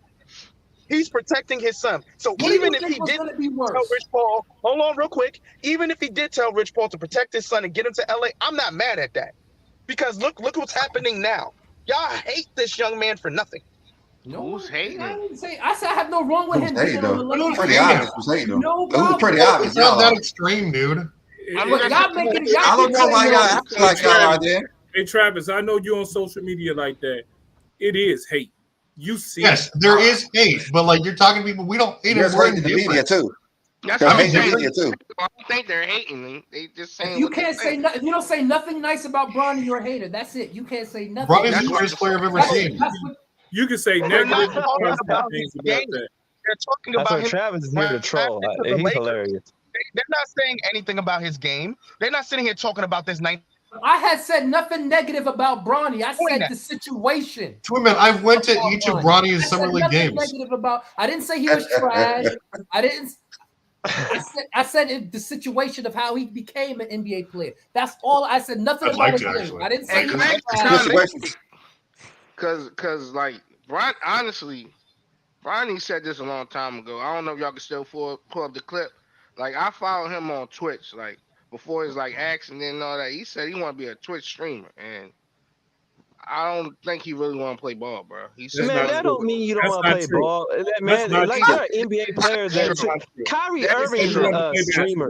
He's protecting his son. So even if he did tell Rich Paul, hold on real quick, even if he did tell Rich Paul to protect his son and get him to LA, I'm not mad at that. Because look what's happening now. Y'all hate this young man for nothing. Who's hating? I said I have no wrong with him being on the Lakers. Pretty obvious who's hating him. No It was pretty problem. obvious. It's not Y'all that are. extreme, dude. Y'all making it. I don't know why y'all acting like y'all are there. Hey Travis, I know you on social media like that. It is hate. You see? Yes, there is hate, but like you're talking to people, we don't hate There's him. We're hate in the media indifferent. too. That's They're what I'm hating the saying. media too. I don't think they're hating. They just saying. You what can't they say think. nothing. If you don't say nothing nice about Bronny, you're a hater. That's it. You can't say nothing. Bronny's the greatest player I've ever seen. You can say They're negative not and talking positive about things his about game. that. They're talking That's about why him. Travis is here to troll. He's hilarious. They're not saying anything about his game. They're not sitting here talking about this night. I had said nothing negative about Bronny. I said the situation. Twin I've went to each of Bronny's summer league games. Negative about. I didn't say he was trash. I didn't. I said the situation of how he became an NBA player. That's all I said. Nothing I'd about like his to, game. actually. I didn't say he was trash. Cause like honestly, Bronny said this a long time ago. I don't know if y'all can still pull up the clip. Like I follow him on Twitch, like before his like accident and all that. He said he want to be a Twitch streamer, and I don't think he really want to play ball, bro. He said, Man, that don't mean you don't want to play ball. Man, like there are NBA players that Kyrie Irving is a streamer.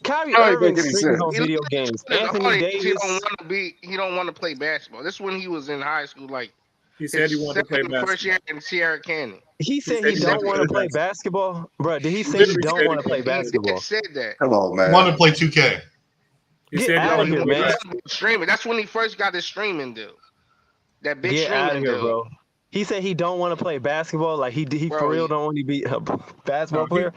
Kyrie Irving streams on video games. Anthony Davis. He don't want to play basketball. This is when he was in high school, like he said he wanted to play basketball. First year in Sierra Canyon. He said he don't want to play basketball, bro. Did he say he don't want to play basketball? He said that. Hello, man. Want to play 2K? Get out of here, man. Streaming. That's when he first got his streaming deal. That big Get out of streaming here, deal. bro. He said he don't want to play basketball. Like he Bro, for real don't want to be a basketball player.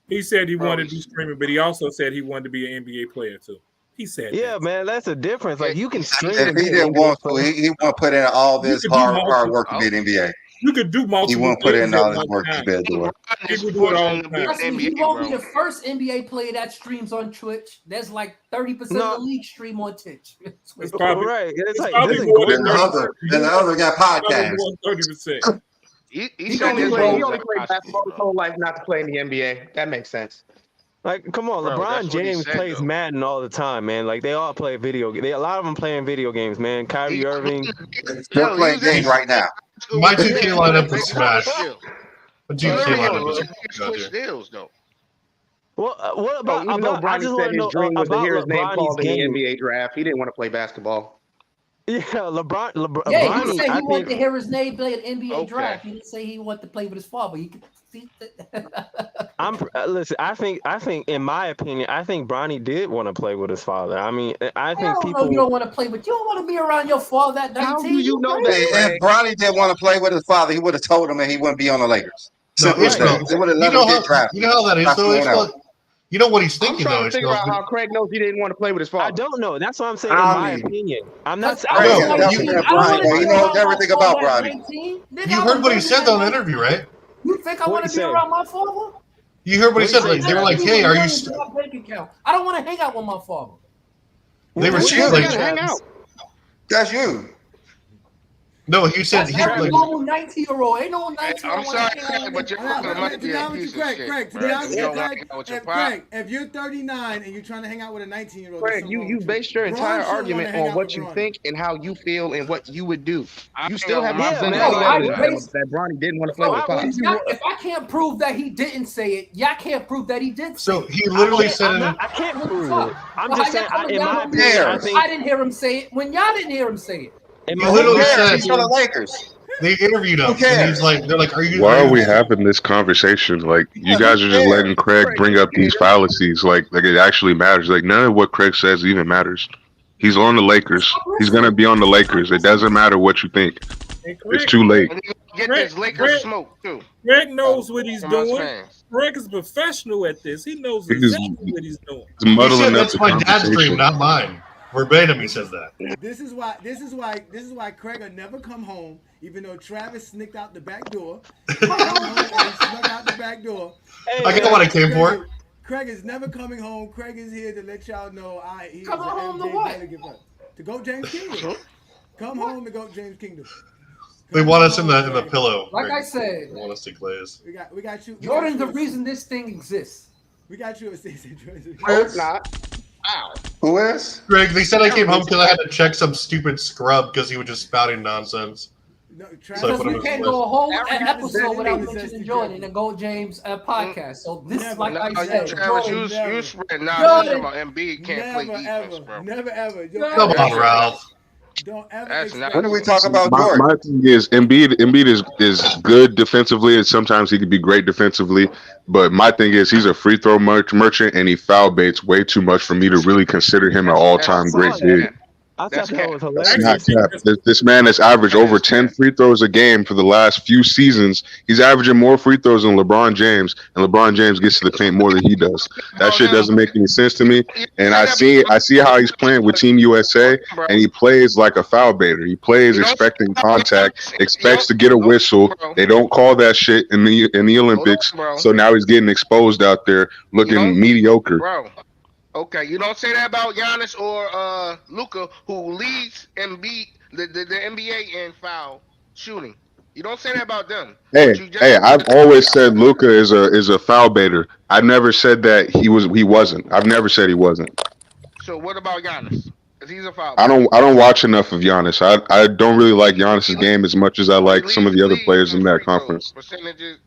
He said he wanted to be streaming, but he also said he wanted to be an NBA player too. He said, "Yeah, man, that's a difference. Like you can stream." If he didn't want to, he want to put in all this hard work to be an NBA. You could do multiple. He won't put in all this work to be a doer. He won't be the first NBA player that streams on Twitch. There's like 30% of the league stream on Twitch. It's probably right. It's like then the other got podcasts. 30%. He only played basketball his whole life not to play in the NBA. That makes sense. Like, come on, Bro, LeBron James plays Madden all the time, man. Like, they all play video games. A lot of them playing video games, man. Kyrie Irving. They're playing games right now. My 2K lineup was smash. My 2K lineup was Switch deals, though. Well, what about? Even though I just Bronny want said to know his dream was to about hear his name called in the game. NBA draft, he didn't want to play basketball. Yeah, LeBron. Yeah, Bronny, he said he I wanted to think, hear his name play an NBA draft. He didn't say he wanted to play with his father. You can see listen. I think, in my opinion, I think Bronny did want to play with his father. I mean, I think don't know. You don't want to play with. You don't want to be around your father at 19. How do you know that? If Bronny didn't want to play with his father, he would have told him and he wouldn't be on the Lakers. Simple as that. They would have let him get drafted. You know how that is, though. You know what he's thinking, I'm trying though. to figure out how Craig knows he didn't want to play with his father. I don't know. That's what I'm saying. In my opinion, I'm not. He knows everything about Bronny. You heard what he said though in the interview, right? You think I want to be around my father? You heard what he said. Like they were like, "Hey, are you?" I don't want to hang out with my father. They were like, hang out. That's you. No, you said That's he every like. normal 19-year-old. Ain't no 19-year-old. I'm sorry, Craig, but your father must be a piece of shit. Craig, if you're 39 and you're trying to hang out with a 19-year-old, Craig, you based your entire argument on what you think and how you feel and what you would do. You still have not presented any evidence that Bronny didn't want to play with Pop. If I can't prove that he didn't say it, y'all can't prove that he did say it. So he literally said it. I can't prove it. I'm just saying. In my opinion, I didn't hear him say it when y'all didn't hear him say it. He literally said he's on the Lakers. They interviewed him. And he's like, they're like, "Are you?" Why are we having this conversation? Like, you guys are just letting Craig bring up these fallacies. Like it actually matters. Like none of what Craig says even matters. He's on the Lakers. He's gonna be on the Lakers. It doesn't matter what you think. It's too late. get this Lakers smoke too. Greg knows what he's amongst doing. fans. Greg is a professional at this. He knows He's- exactly what he's doing. He's He muddling said up that's the my dad's dream, conversation. not mine. Verbatim, he says that. This is why Craig will never come home, even though Travis sneaked out the back door. He snuck out the back door. I get what I came for. Craig is never coming home. Craig is here to let y'all know he's Come home to MJ what? delegate. To Go James Kingdom. Come home to Go James Kingdom. They want us in the pillow. Like I said, they want us to glaze. We got you. Jordan's the reason this thing exists. We got you a season. No, it's not. Wow. Who is? Greg, they said I came home because I had to check some stupid scrub because he was just spouting nonsense. No, Because So I put him we in can't place. go a whole Every episode without episode mentioning says Jordan to in the Go James podcast. So this, Never. like No, I said, Travis, Jordan, you spread nonsense Jordan. about Embiid can't play defense, bro. Never ever. Come on, Ralph. Don't ever That's expect. When do we talk about My Jordan? thing is Embiid is good defensively, and sometimes he could be great defensively. But my thing is he's a free throw merchant, and he foul baits way too much for me to really consider him an all-time great big. I thought That's that was That's hilarious. not cap. This man has averaged over 10 free throws a game for the last few seasons. He's averaging more free throws than LeBron James, and LeBron James gets to the paint more than he does. That shit doesn't make any sense to me. And I see how he's playing with Team USA, and he plays like a foul baiter. He plays expecting contact, expects to get a whistle. They don't call that shit in the Olympics, so now he's getting exposed out there looking mediocre. Bro. Okay, you don't say that about Giannis or Luka, who leads the NBA in foul shooting. You don't say that about them. Hey, I've always said Luka is a foul baiter. I never said that he wasn't. I've never said he wasn't. So what about Giannis? Because he's a foul I baiter. don't watch enough of Giannis. I don't really like Giannis's game as much as I like some of the other players in that conference. Percentages,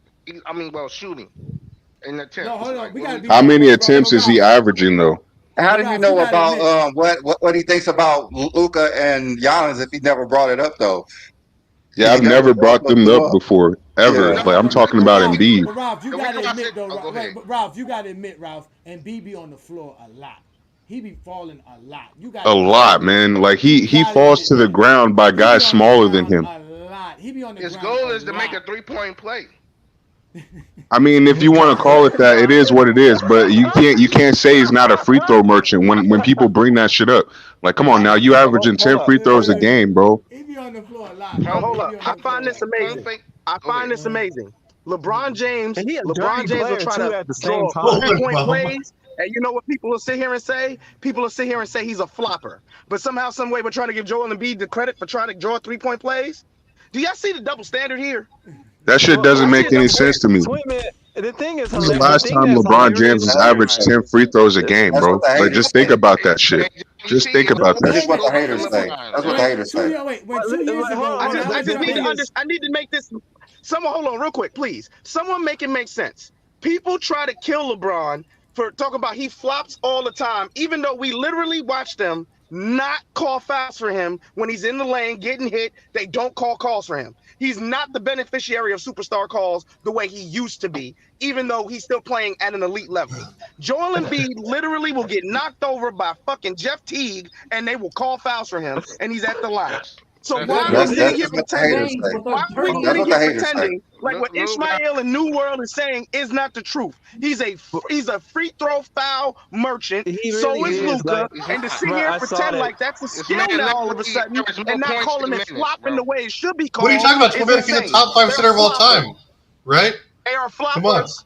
shooting in attempts. No, hold on. We gotta be How many attempts is he averaging though? How do you know about what he thinks about Luka and Giannis if he never brought it up though? Yeah, I've never brought them up before ever. Yeah. Like I'm talking about Embiid. But Ralph, you gotta admit though, Ralph, you gotta admit, Ralph, and B be on the floor a lot. He be falling a lot. You got A lot, man. Like he falls to the ground by guys smaller than him. a lot. He be on the His ground. goal is to make a 3-point play. I mean, if you want to call it that, it is what it is. But you can't say he's not a free throw merchant when people bring that shit up. Like, come on now, you averaging 10 free throws a game, bro. He be on the floor a lot. Now, hold up. I find this amazing. LeBron James will try to draw 3-point plays. And you know what people will sit here and say? People will sit here and say he's a flopper. But somehow, some way, we're trying to give Joel Embiid the credit for trying to draw 3-point plays. Do y'all see the double standard here? That shit doesn't make any sense to me. Wait a minute. The thing is, This is the last time LeBron James has averaged 10 free throws a game, bro. Like, just think about that shit. Just think about that That's shit. what the haters say. That's what the haters say. I need to make this. Someone, hold on, real quick, please. Someone make it make sense. People try to kill LeBron for talking about he flops all the time, even though we literally watch them not call fouls for him when he's in the lane getting hit. They don't call calls for him. He's not the beneficiary of superstar calls the way he used to be, even though he's still playing at an elite level. Joel Embiid literally will get knocked over by fucking Jeff Teague, and they will call fouls for him, and he's at the line. So why are we sitting here pretending? Why are we sitting here pretending like what Ishmael in New World is saying is not the truth? He's a free throw foul merchant. So is Luka, and to sit here and pretend like that's a skill now all of a sudden, and not calling it flopping the way it should be called. What are you talking about? He's the top 5 center of all time, right? They are Come on. floppers.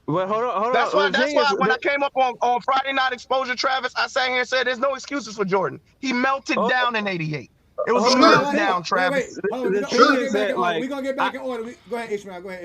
Well, hold on. That's why when I came up on Friday Night Exposure, Travis, I sat here and said there's no excuses for Jordan. He melted down in '88. It was a meltdown, Travis. The truth is that, like, we're gonna get back in order. Go ahead, Ishmael. Go ahead.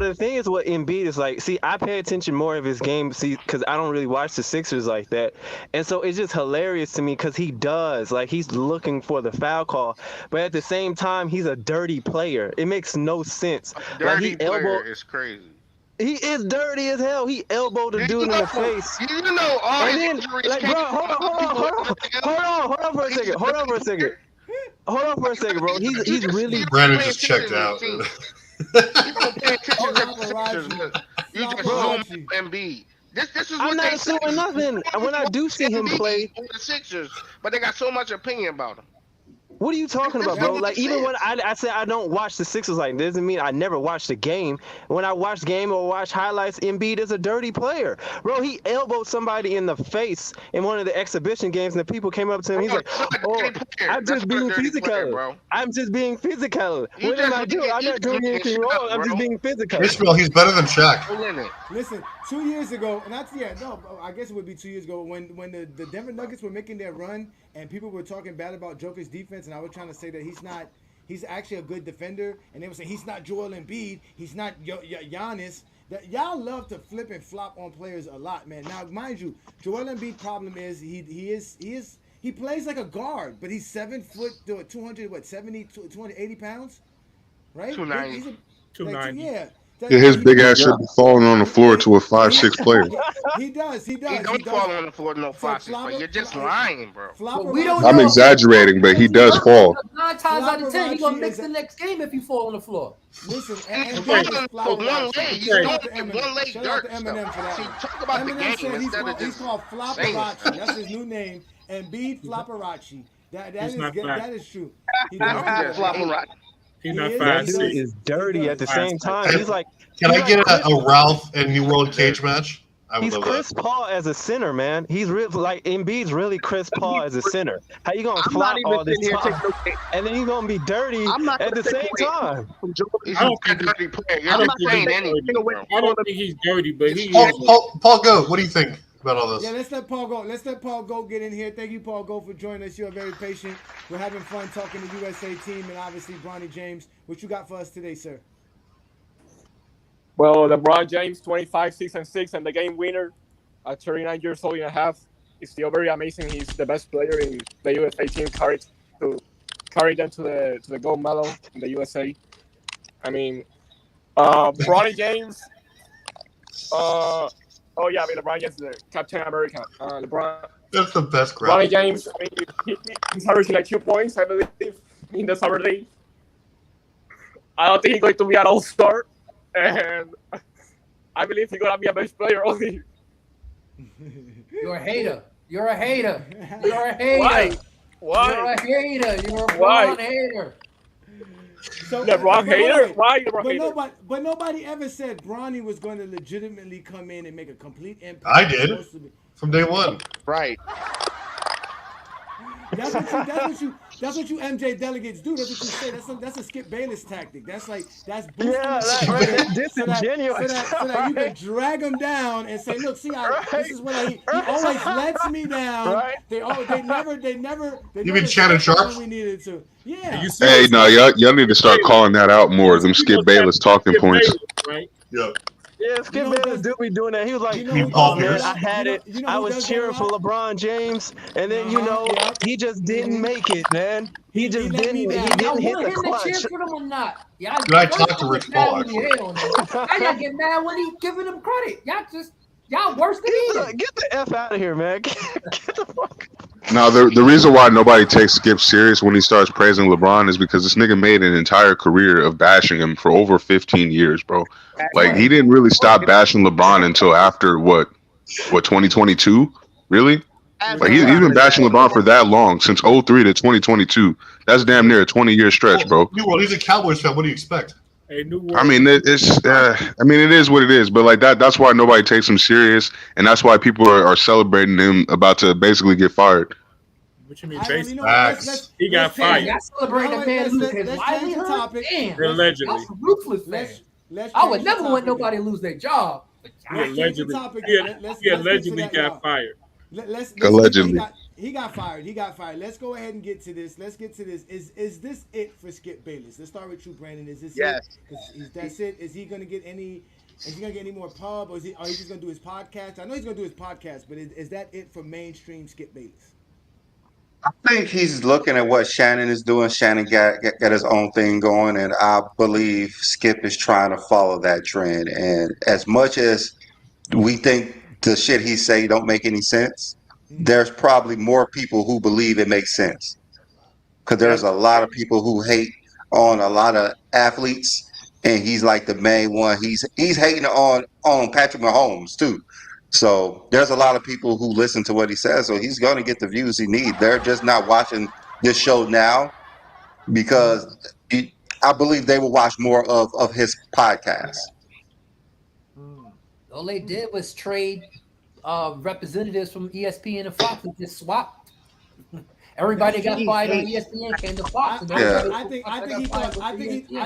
The thing is, what Embiid is like. See, I pay attention more of his game, because I don't really watch the Sixers like that, and so it's just hilarious to me because he does, like, he's looking for the foul call, but at the same time, he's a dirty player. It makes no sense. Dirty player is crazy. He is dirty as hell. He elbowed a dude in the face. You know all and his then, injuries. like, bro, hold on for a second. Hold on for a second, bro. He's really. Brandon just checked out. You don't pay attention to the You just zoom Embiid. This is what I'm not assuming nothing. When I do see him play, the Sixers, but they got so much opinion about him. What are you talking about, That's bro? what Like, I'm even saying. when I said I don't watch the Sixers, like, doesn't mean I never watch the game. When I watch game or watch highlights, Embiid is a dirty player. Bro, he elbowed somebody in the face in one of the exhibition games, and the people came up to him. He's like, That's not a oh, dirty player. I'm That's just not a being dirty player, physical. bro. I'm just being physical. You What am just I doing? making I'm not doing anything shit wrong. up, I'm just bro. being physical. Ishmael, he's better than Shaq. Go in it. Listen, 2 years ago, and that's I guess it would be 2 years ago when the Denver Nuggets were making their run and people were talking bad about Joker's defense, and I was trying to say that he's actually a good defender, and they were saying he's not Joel Embiid, he's not Giannis. That y'all love to flip and flop on players a lot, man. Now, mind you, Joel Embiid problem is he plays like a guard, but he's 7 foot, 280 pounds, right? 290. He's a, 290. yeah. Yeah, his big ass should be falling on the floor to a 5'6" player. He does. He don't fall on the floor no 5'6", but you're just lying, bro. But we don't I'm know. exaggerating, but he does fall. 9 times out of 10, he's gonna miss the next game if you fall on the floor. Listen, He's and falling for one leg. He's shout doing out to it Eminem. one leg Shout out dirt to Eminem stuff. for that See, one. talk about the Eminem game said instead of he's just called saying Flopparachi. stuff. That's his new name. Embiid Flopparachi. That He's is not good. fat. That is true. He I'm does. just hating. He's not That 5'6". dude is dirty at the same time. He's like, Can I he's get like a Ralph and New World cage match? I would He's love Chris that. Paul as a center, man. He's like Embiid's really Chris Paul as a center. How you gonna I'm flop not even all this sitting here time, taking away. and then you gonna be dirty I'm not at gonna the take same away time? from Joel. He's I not don't a think dirty player. I You're don't just think saying he's anything, dirty. bro. I don't think he's dirty, but he is. Paul Goat, what do you think about all this? Yeah, let's let Paul go. Let's let Paul go get in here. Thank you, Paul Go, for joining us. You're very patient. We're having fun talking to USA team and obviously Bronny James. What you got for us today, sir? Well, LeBron James, 25, 6 and 6, and the game winner at 39 years old and a half is still very amazing. He's the best player in the USA team, carry them to the gold medal in the USA. I mean, Bronny James. LeBron James is the Captain America. That's the best grab. Bronny James, I mean, he's averaging like 2 points, I believe, in the summer league. I don't think he's going to be an all-star, and I believe he's going to be a best player only. You're a hater. You're a hater. You're a hater. Why? You're a hater. You're a Why? LeBron hater. So, LeBron hater? Why LeBron hater? But nobody ever said Bronny was going to legitimately come in and make a complete impact. I did from day one. Right. That's what you MJ delegates do. That's what you say. That's a Skip Bayless tactic. That's boosting. Yeah, that's disingenuous. So that you can drag them down and say, look, see, this is what he always lets me down. Right. They never. You mean Shannon Sharp? We needed to. Yeah. Hey, no, y'all need to start calling that out more. Them Skip Bayless talking points. Right? Yeah. Yeah, Skip Bayless do be doing that. He was like, Paul man, Pierce? I had it. I was cheering for LeBron James, and then he just didn't make it, man. He just didn't. He didn't hit the clutch. Cheer for them or not? Y'all, Did I talk to Rich Paul, actually? Y'all get mad when he giving them credit. Y'all worse than he. Get the F out of here, man. Get the fuck. Now, the reason why nobody takes Skip serious when he starts praising LeBron is because this nigga made an entire career of bashing him for over 15 years, bro. Like, he didn't really stop bashing LeBron until after, what 2022? Really? Like, he's been bashing LeBron for that long, since 03 to 2022. That's damn near a 20-year stretch, bro. Well, he's a Cowboys fan. What do you expect? I mean, it is what it is, but like that's why nobody takes him serious, and that's why people are celebrating him about to basically get fired. What you mean, He got fired. I celebrate the man lose his livelihood. Damn, Allegedly. that's a ruthless man. I would never want nobody to lose their job. He allegedly got fired. Allegedly. He got fired. Let's go ahead and get to this. Is this it for Skip Bayless? Let's start with you, Brandon. Is this it? That's it. Is he gonna get any more pub, or are he just gonna do his podcast? I know he's gonna do his podcast, but is that it for mainstream Skip Bayless? I think he's looking at what Shannon is doing. Shannon got his own thing going, and I believe Skip is trying to follow that trend. And as much as we think the shit he say don't make any sense, there's probably more people who believe it makes sense. Because there's a lot of people who hate on a lot of athletes, and he's like the main one. He's hating on Patrick Mahomes too. So there's a lot of people who listen to what he says. So he's going to get the views he needs. They're just not watching this show now. because I believe they will watch more of his podcast. All they did was trade representatives from ESPN and Fox and just swapped. Everybody got fired on ESPN came to Fox. I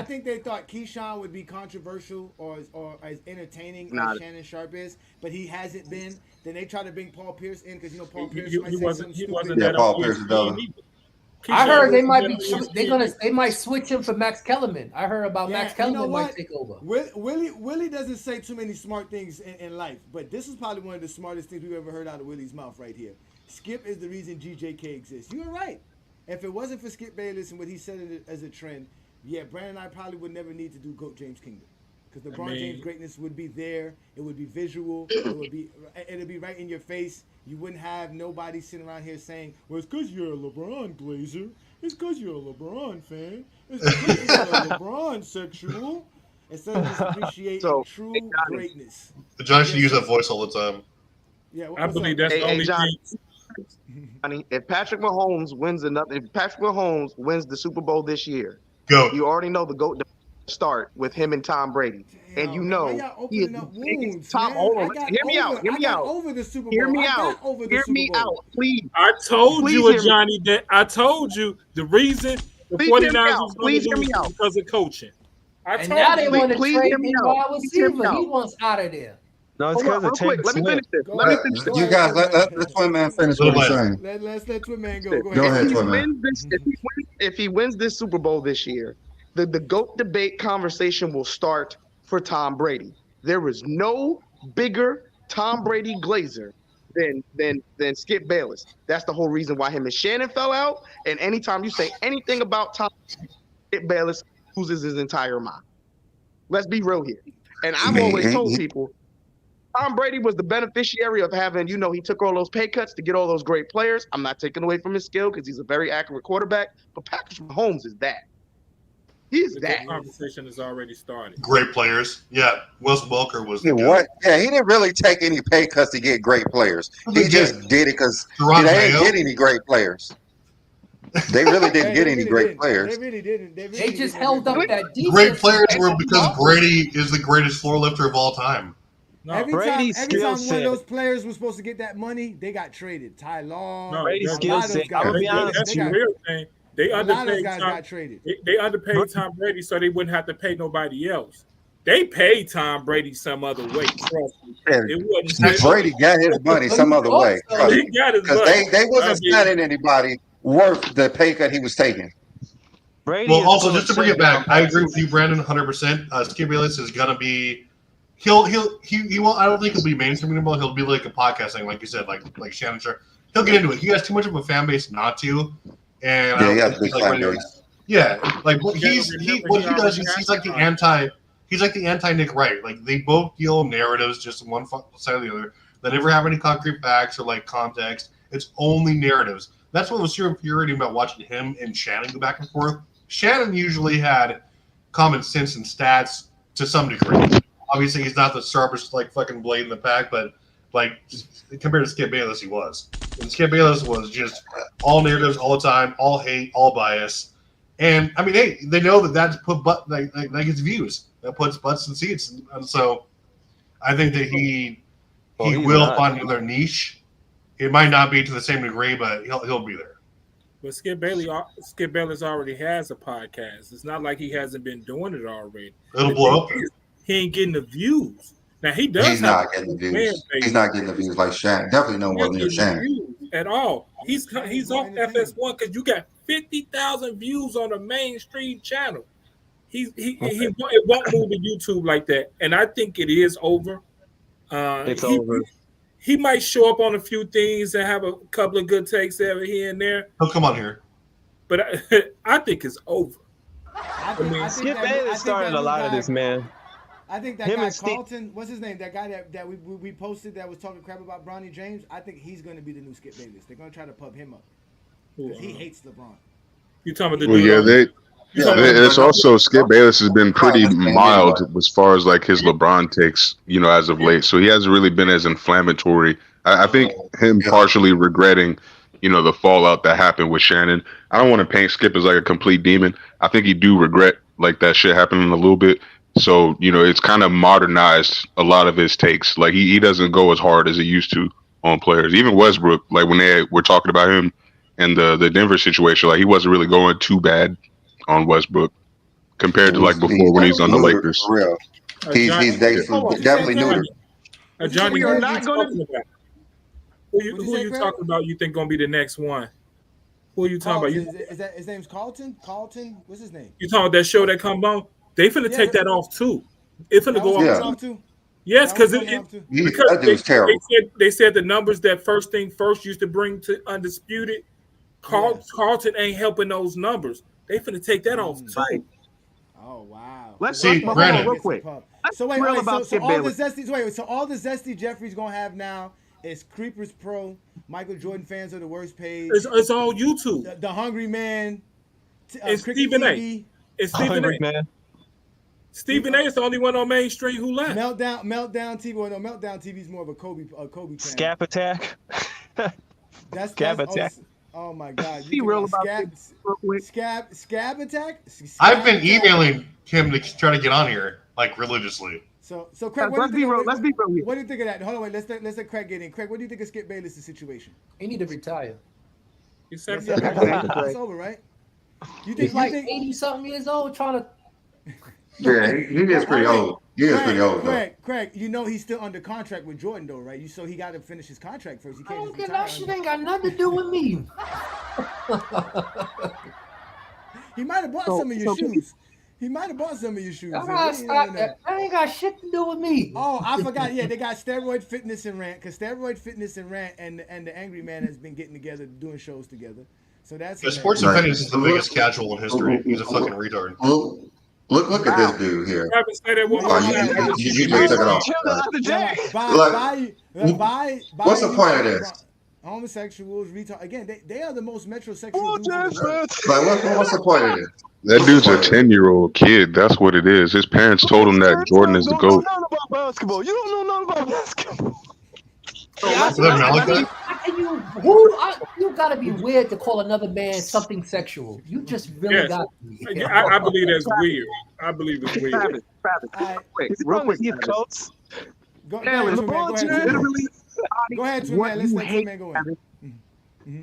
think they thought Keyshawn would be controversial or as entertaining as Shannon Sharpe is, but he hasn't been. Then they tried to bring Paul Pierce in because Paul Pierce might say something stupid. Yeah, Paul Pierce doesn't. I heard they might switch him for Max Kellerman. I heard about Max Kellerman might take over. Willie doesn't say too many smart things in life, but this is probably one of the smartest things we've ever heard out of Willie's mouth right here. Skip is the reason GJK exists. You were right. If it wasn't for Skip Bayless and what he said as a trend, Brandon and I probably would never need to do GOAT James Kingdom. Because LeBron James greatness would be there. It would be visual. It'd be right in your face. You wouldn't have nobody sitting around here saying, well, it's because you're a LeBron glazer. It's because you're a LeBron fan. It's because you're a LeBron sexual. Instead of just appreciating true greatness. John should use that voice all the time. Yeah, I believe that's the only thing. If Patrick Mahomes wins the Super Bowl this year, you already know the GOAT start with him and Tom Brady. And you know he is hear me out. Please. I told you, Johnny, that I told you the reason the 49ers was going to lose is because of coaching. And now they want to trade him wide receiver. He wants out of there. No, it's because of Taylor Let me finish this. You guys, let Twin Man finish what he's saying. Let's let Twin Man go. Go ahead, Twin Man. If he wins this Super Bowl this year, the GOAT debate conversation will start for Tom Brady. There is no bigger Tom Brady glazer than Skip Bayless. That's the whole reason why him and Shannon fell out. And anytime you say anything about Tom, Skip Bayless loses his entire mind. Let's be real here. And I've always told people, Tom Brady was the beneficiary of having, he took all those pay cuts to get all those great players. I'm not taking away from his skill because he's a very accurate quarterback, but Patrick Mahomes is that. He's that. The conversation has already started. Great players. Yeah, Wes Welker was the what? Yeah, he didn't really take any pay cuts to get great players. He just did it because they didn't get any great players. They really didn't get any great players. They really didn't. They just held up that defense. Great players were because Brady is the greatest floor lifter of all time. No, every time one of those players was supposed to get that money, they got traded. Ty Law, Brady's skill set. I'm gonna be honest with you. Real thing. They underpaid got traded. They underpaid Tom Brady so they wouldn't have to pay nobody else. They paid Tom Brady some other way. Trust me. It wasn't Brady got his money some other way. He got his Because money. they wasn't signing anybody worth the pay cut he was taking. Brady well, also just to bring it back, I agree with you, Brandon, 100%. Skip Bayless is gonna be. He won't. I don't think he'll be mainstream anymore. He'll be like a podcast thing, like you said, like Shannon Sharpe. He'll get into it. He has too much of a fan base not to. And he has a big fan base. Yeah, like what he does. He's like the anti. He's like the anti Nick Wright. Like they both deal narratives, just one side or the other. They never have any concrete facts or like context. It's only narratives. That's what was so infuriating about watching him and Shannon go back and forth. Shannon usually had common sense and stats to some degree. Obviously, he's not the sharpest like fucking blade in the pack, but like compared to Skip Bayless, he was. And Skip Bayless was just all narratives all the time, all hate, all bias. And I mean, hey, they know that's put like his views. That puts butts in seats, and so I think that he will find another niche. It might not be to the same degree, but he'll be there. But Skip Bayless already has a podcast. It's not like he hasn't been doing it already. It'll blow up. He ain't getting the views. Now he does. He's not getting the views. He's not getting the views like Shannon. Definitely no more than Shannon. At all. He's off FS1 because you got 50,000 views on a mainstream channel. It won't move to YouTube like that, and I think it is over. It's over. He might show up on a few things and have a couple of good takes over here and there. He'll come on here, but I think it's over. Skip Bayless started a lot of this, man. I think that guy Carlton, what's his name? That guy that we posted that was talking crap about Bronny James. I think he's going to be the new Skip Bayless. They're going to try to pub him up because he hates LeBron. You talking about the it's also Skip Bayless has been pretty mild as far as like his LeBron takes, as of late. So he hasn't really been as inflammatory. I think him partially regretting, the fallout that happened with Shannon. I don't want to paint Skip as like a complete demon. I think he do regret like that shit happening a little bit. So, it's kind of modernized a lot of his takes. Like he doesn't go as hard as he used to on players. Even Westbrook, like when they were talking about him and the Denver situation, like he wasn't really going too bad on Westbrook compared to like before when he's on the Lakers. For real. He's definitely neutered. Johnny, we are not going to. Who are you talking about? You think gonna be the next one? Who are you talking about? Is that his name's Carlton? Carlton? What's his name? You talking about that show that come on? They finna take that off too. It's finna go off too. Yes, because they said the numbers that First Thing First used to bring to Undisputed. Carlton ain't helping those numbers. They finna take that off too. Oh wow! Let's see, Brandon, real quick. So wait, so all the Zesty Jeffrey's gonna have now is Creepers Pro, Michael Jordan fans are the worst page. It's on YouTube. The Hungry Man, it's Stephen A. It's Stephen A. Man. Stephen A. is the only one on Main Street who left. Meltdown TV. Well, no, Meltdown TV is more of a Kobe channel. Scap Attack. That's Attack. Oh my God! Be real about Scab Attack. I've been emailing him to try to get on here like religiously. So Craig, let's be real here. What do you think of that? Hold on, wait. Let's let Craig get in. Craig, what do you think of Skip Bayless' situation? He need to retire. He's 70. It's over, right? He's like 80-something years old trying to. Yeah, he is pretty old. He is pretty old, Craig, he's still under contract with Jordan, though, right? So he got to finish his contract first. He can't that shit ain't got nothing to do with me. He might have bought some of your shoes. He might have bought some of your shoes. That ain't got shit to do with me. Oh, I forgot. Yeah, they got Steroid Fitness and Rant, because Steroid Fitness and Rant and the Angry Man has been getting together, doing shows together. So that's Sports and Fitness is the biggest casual in history. He's a fucking retard. Look at this dude here. You just took it off. What's the point of this? Homosexuals, retard. Again, they are the most metrosexual dudes. What's the point of this? That dude's a 10-year-old kid. That's what it is. His parents told him that Jordan is the GOAT. You don't know nothing about basketball. You don't know nothing about basketball. You gotta be weird to call another man something sexual. You just really got to be. I believe that's weird. I believe it's weird. Travis, real quick. Go ahead, man. Let's let Twin Man go in.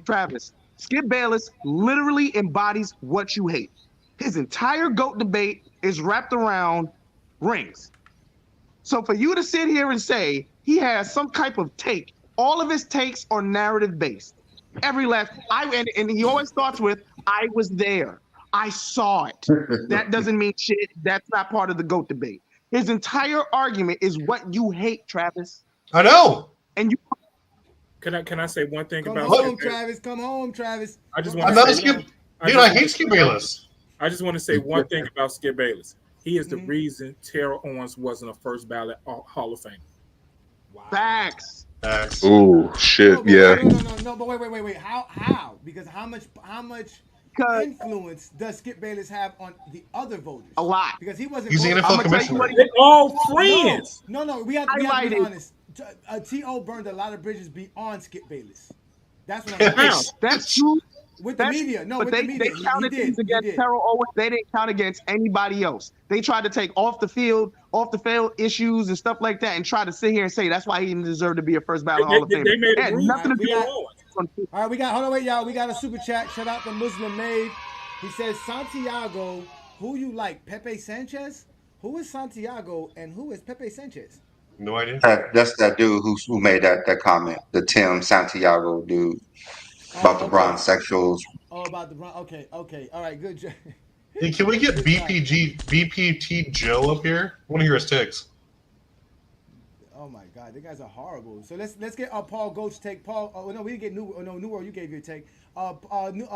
Travis, Skip Bayless literally embodies what you hate. His entire GOAT debate is wrapped around rings. So for you to sit here and say he has some type of take, all of his takes are narrative based. Every last and he always starts with, I was there. I saw it. That doesn't mean shit. That's not part of the GOAT debate. His entire argument is what you hate, Travis. I know. And you Can I say one thing about Come home, Travis. I just want to say I hate Skip Bayless. I just want to say one thing about Skip Bayless. He is the reason Terrell Owens wasn't a first ballot Hall of Fame. Wow. Facts. Oh shit! No, but wait. How? Because how much influence does Skip Bayless have on the other voters? A lot. Because he wasn't. He's the NFL commissioner. They're all friends. No. We have to be honest. T.O. burned a lot of bridges beyond Skip Bayless. That's what I'm saying. That's true. With the media. No, but with the media. They counted things against Terrell Owens. They didn't count against anybody else. They tried to take off the field issues and stuff like that and try to sit here and say that's why he didn't deserve to be a first ballot Hall of Famer. They made it had nothing to do with Owens. All right, hold on, wait, y'all. We got a super chat. Shout out to Muslim Maid. He says, Santiago, who you like, Pepe Sanchez? Who is Santiago and who is Pepe Sanchez? No idea. That's that dude who made that comment. The Tim Santiago dude about the bronzexuals. Oh, about the bronze. Okay. All right, good. Hey, can we get BPT Joe up here? I want to hear his takes. Oh my God, the guys are horrible. So let's get Paul Goat's take. Paul, no, we didn't get New World. You gave your take. Let me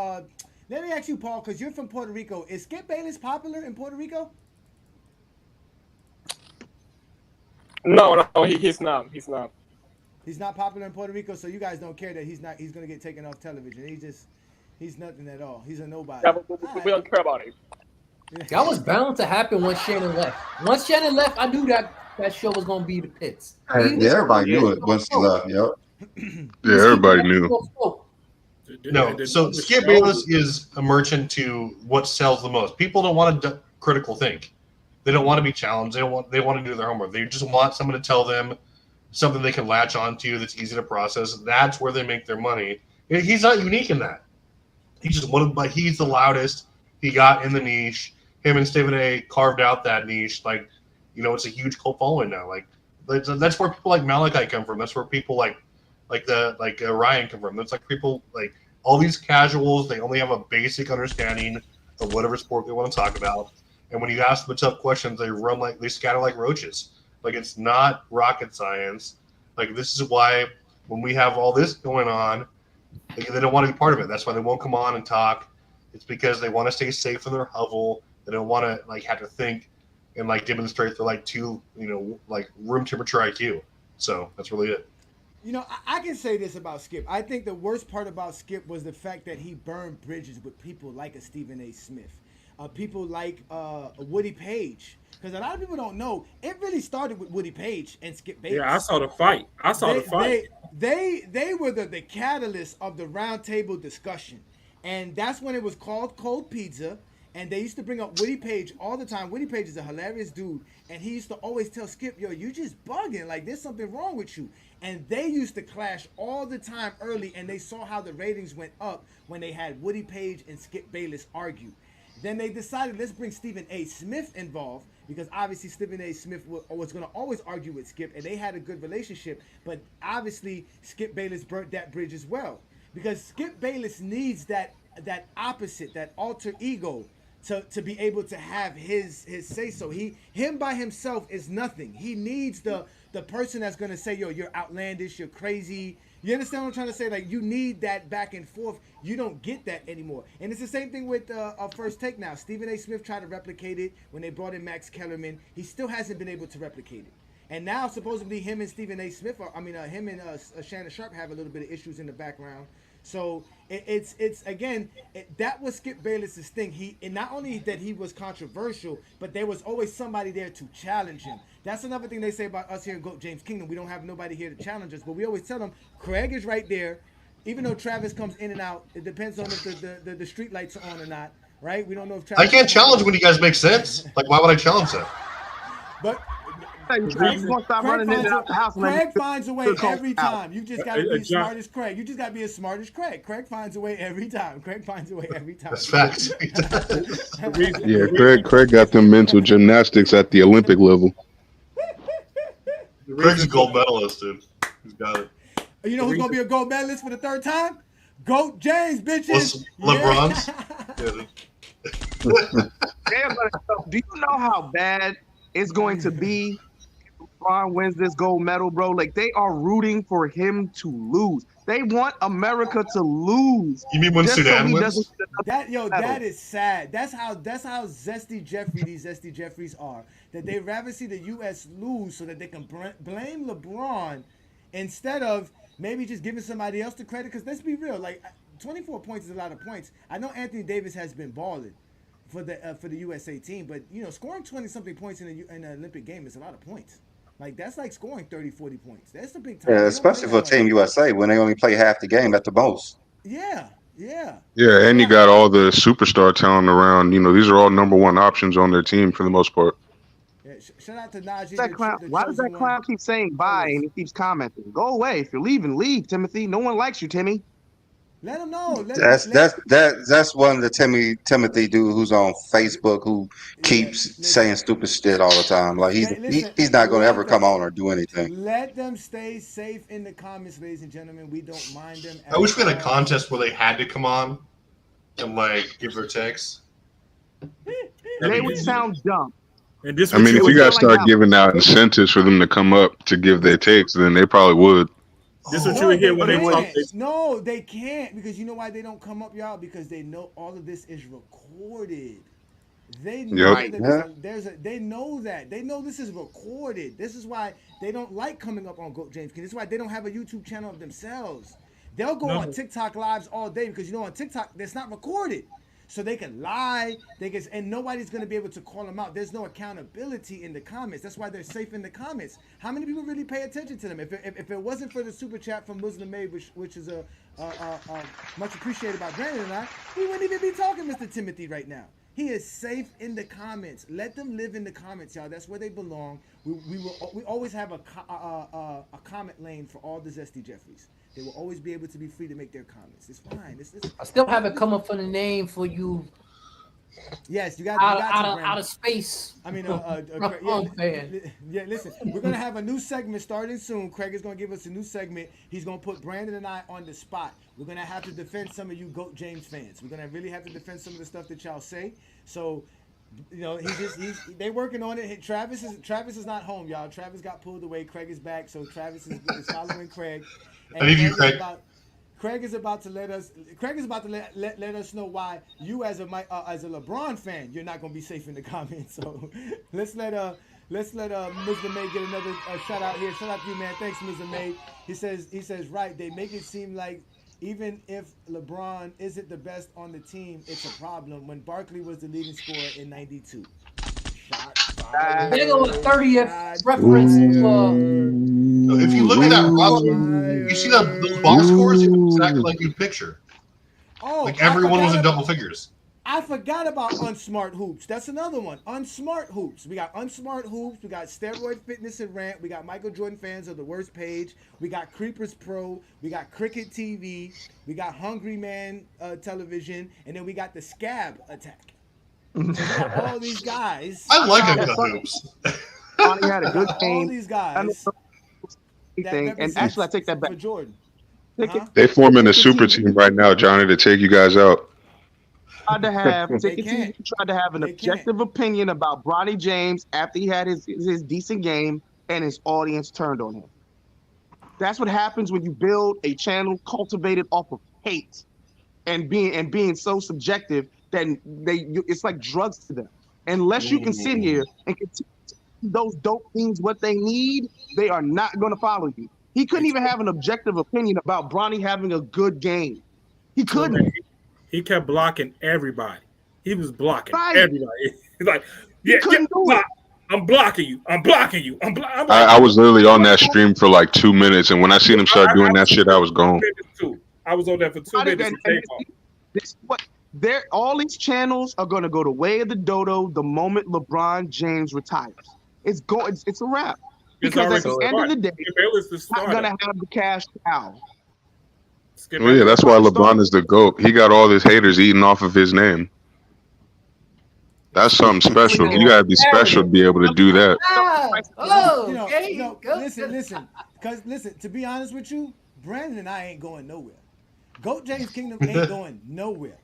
ask you, Paul, because you're from Puerto Rico. Is Skip Bayless popular in Puerto Rico? No, he's not. He's not. He's not popular in Puerto Rico, so you guys don't care that he's going to get taken off television. He's nothing at all. He's a nobody. Yeah, we don't care about him. That was bound to happen once Shannon left. Once Shannon left, I knew that show was going to be the pits. Yeah, everybody knew it once he left. Yep. Yeah, everybody knew. No, so Skip Bayless is a merchant to what sells the most. People don't want to critical think. They don't want to be challenged. They want to do their homework. They just want someone to tell them something they can latch onto that's easy to process. That's where they make their money. He's not unique in that. He's just but he's the loudest. He got in the niche. Him and Stephen A. carved out that niche. Like, it's a huge cult following now. Like, that's where people like Malachi come from. That's where people like Ryan come from. That's like people like all these casuals. They only have a basic understanding of whatever sport they want to talk about. And when you ask them tough questions, they scatter like roaches. Like, it's not rocket science. Like, this is why when we have all this going on, they don't want to be part of it. That's why they won't come on and talk. It's because they want to stay safe in their hovel. They don't want to have to think and demonstrate their room temperature IQ. So that's really it. I can say this about Skip. I think the worst part about Skip was the fact that he burned bridges with people like a Stephen A. Smith, people like Woody Page. Because a lot of people don't know, it really started with Woody Page and Skip Bayless. Yeah, I saw the fight. They were the catalyst of the roundtable discussion. And that's when it was called Cold Pizza. And they used to bring up Woody Page all the time. Woody Page is a hilarious dude. And he used to always tell Skip, yo, you just bugging. Like, there's something wrong with you. And they used to clash all the time early. And they saw how the ratings went up when they had Woody Page and Skip Bayless argue. Then they decided, let's bring Stephen A. Smith involved, because obviously Stephen A. Smith was going to always argue with Skip, and they had a good relationship. But obviously Skip Bayless burnt that bridge as well, because Skip Bayless needs that opposite, that alter ego, to be able to have his say so. Him by himself is nothing. He needs the person that's going to say, yo, you're outlandish, you're crazy. You understand what I'm trying to say? Like, you need that back and forth. You don't get that anymore. And it's the same thing with First Take now. Stephen A. Smith tried to replicate it when they brought in Max Kellerman. He still hasn't been able to replicate it. And now, supposedly, him and Stephen A. Smith, him and Shannon Sharp have a little bit of issues in the background. So that was Skip Bayless's thing. And not only that he was controversial, but there was always somebody there to challenge him. That's another thing they say about us here in GOAT James Kingdom. We don't have nobody here to challenge us, but we always tell them Craig is right there. Even though Travis comes in and out, it depends on if the street lights are on or not, right? We don't know if Travis. I can't challenge when you guys make sense. Like, why would I challenge that? But Craig finds a way every time. You just got to be as smart as Craig. You just got to be as smart as Craig. Craig finds a way every time. That's facts. Yeah, Craig got them mental gymnastics at the Olympic level. Craig's a gold medalist, dude. He's got it. You know who's going to be a gold medalist for the third time? GOAT James, bitches. LeBron's. Do you know how bad it's going to be if LeBron wins this gold medal, bro? Like, they are rooting for him to lose. They want America to lose. You mean when Sudan wins? That is sad. That's how these Zesty Jeffries are. That they'd rather see the U.S. lose so that they can blame LeBron instead of maybe just giving somebody else the credit. Because let's be real, like 24 points is a lot of points. I know Anthony Davis has been balling for the USA team, but scoring 20-something points in an Olympic game is a lot of points. Like, that's like scoring 30, 40 points. That's a big time. Yeah, especially for Team USA when they only play half the game at the most. Yeah. Yeah, and you got all the superstar talent around. These are all number one options on their team for the most part. Yeah, shout out to Najee. Why does that clown keep saying bye and he keeps commenting? Go away. If you're leaving, leave, Timothy. No one likes you, Timmy. Let him know. That's one of the Timothy dude who's on Facebook who keeps saying stupid shit all the time. Like, he's not going to ever come on or do anything. Let them stay safe in the comments, ladies and gentlemen. We don't mind them. I wish we had a contest where they had to come on and give their takes. They would sound dumb. And if you guys start giving out incentives for them to come up to give their takes, then they probably would. This is what you would hear when they talk. No, they can't, because you know why they don't come up, y'all? Because they know all of this is recorded. They know that they know that. They know this is recorded. This is why they don't like coming up on GOAT James. This is why they don't have a YouTube channel of themselves. They'll go on TikTok lives all day because on TikTok that's not recorded. so they can lie. And nobody's gonna be able to call them out. There's no accountability in the comments. That's why they're safe in the comments. How many people really pay attention to them? If it wasn't for the super chat from Muslim Made, which is much appreciated by Brandon and I, we wouldn't even be talking Mr. Timothy right now. He is safe in the comments. Let them live in the comments, y'all. That's where they belong. We always have a comment lane for all the Zesty Jeffries. They will always be able to be free to make their comments. It's fine. I still haven't come up with a name for you. Yes, you got out of space. I mean, listen, we're gonna have a new segment starting soon. Craig is gonna give us a new segment. He's gonna put Brandon and I on the spot. We're gonna have to defend some of you GOAT James fans. We're gonna really have to defend some of the stuff that y'all say. So, they working on it. Travis is not home, y'all. Travis got pulled away. Craig is back, so Travis is following Craig. And I need you, Craig. Craig is about to let us know why you as a LeBron fan, you're not gonna be safe in the comments. So let's let Muslim May get another shout out here. Shout out to you, man. Thanks, Muslim May. He says right. They make it seem like even if LeBron isn't the best on the team, it's a problem. When Barkley was the leading scorer in '92. They go a 30th reference to. If you look at that roster, you see those box scores, it was exactly like you picture. Oh, like everyone was in double figures. I forgot about Unsmart Hoops. That's another one. Unsmart Hoops. We got Unsmart Hoops. We got Steroid Fitness and Rant. We got Michael Jordan Fans of the Worst Page. We got Creepers Pro. We got Cricket TV. We got Hungry Man Television. And then we got the Scab Attack. So we got all these guys. I like Uncut Hoops. Bronny had a good game. All these guys. And actually, I take that back. For Jordan. They forming a super team right now, Johnny, to take you guys out. Tried to have an objective opinion about Bronny James after he had his decent game, and his audience turned on him. That's what happens when you build a channel cultivated off of hate and being so subjective that it's like drugs to them. Unless you can sit here and continue those dope things what they need, they are not going to follow you. He couldn't even have an objective opinion about Bronny having a good game. He couldn't. He kept blocking everybody. He was blocking everybody. He's like, I'm blocking you. I'm blocking you. I was literally on that stream for like 2 minutes, and when I seen him start doing that shit, I was gone. I was on there for 2 minutes. All these channels are going to go the way of the dodo the moment LeBron James retires. It's a wrap. Because at the end of the day, it's not going to have the cash cow. Well, yeah, that's why LeBron is the GOAT. He got all his haters eating off of his name. That's something special. You gotta be special to be able to do that. Listen. Because listen, to be honest with you, Brandon and I ain't going nowhere. GOAT James Kingdom ain't going nowhere.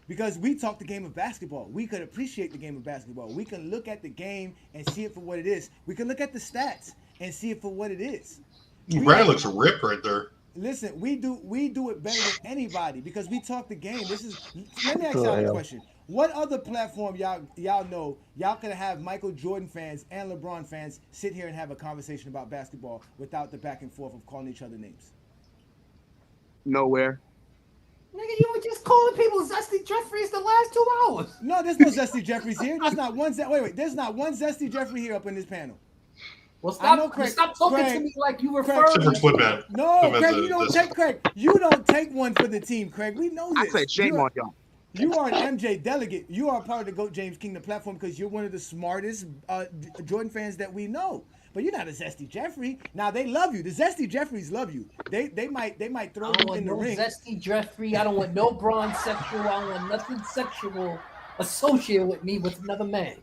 Because we talk the game of basketball. We could appreciate the game of basketball. We can look at the game and see it for what it is. We can look at the stats and see it for what it is. Brandon looks ripped right there. Listen, we do it better than anybody because we talk the game. Let me ask y'all a question. What other platform y'all know y'all could have Michael Jordan fans and LeBron fans sit here and have a conversation about basketball without the back and forth of calling each other names? Nowhere. Nigga, you were just calling people Zesty Jeffries the last 2 hours. No, there's no Zesty Jeffries here. There's not one. There's not one Zesty Jeffrey here up in this panel. Well, stop talking to me like you refer to me. No, Craig, you don't take Craig. You don't take one for the team, Craig. We know this. I said shame on y'all. You are an MJ delegate. You are a part of the GOAT James Kingdom platform because you're one of the smartest Jordan fans that we know. But you're not a Zesty Jeffrey. Now they love you. The Zesty Jeffries love you. They might throw you in the ring. Zesty Jeffrey. I don't want no bronze sexual. I don't want nothing sexual associated with me with another man.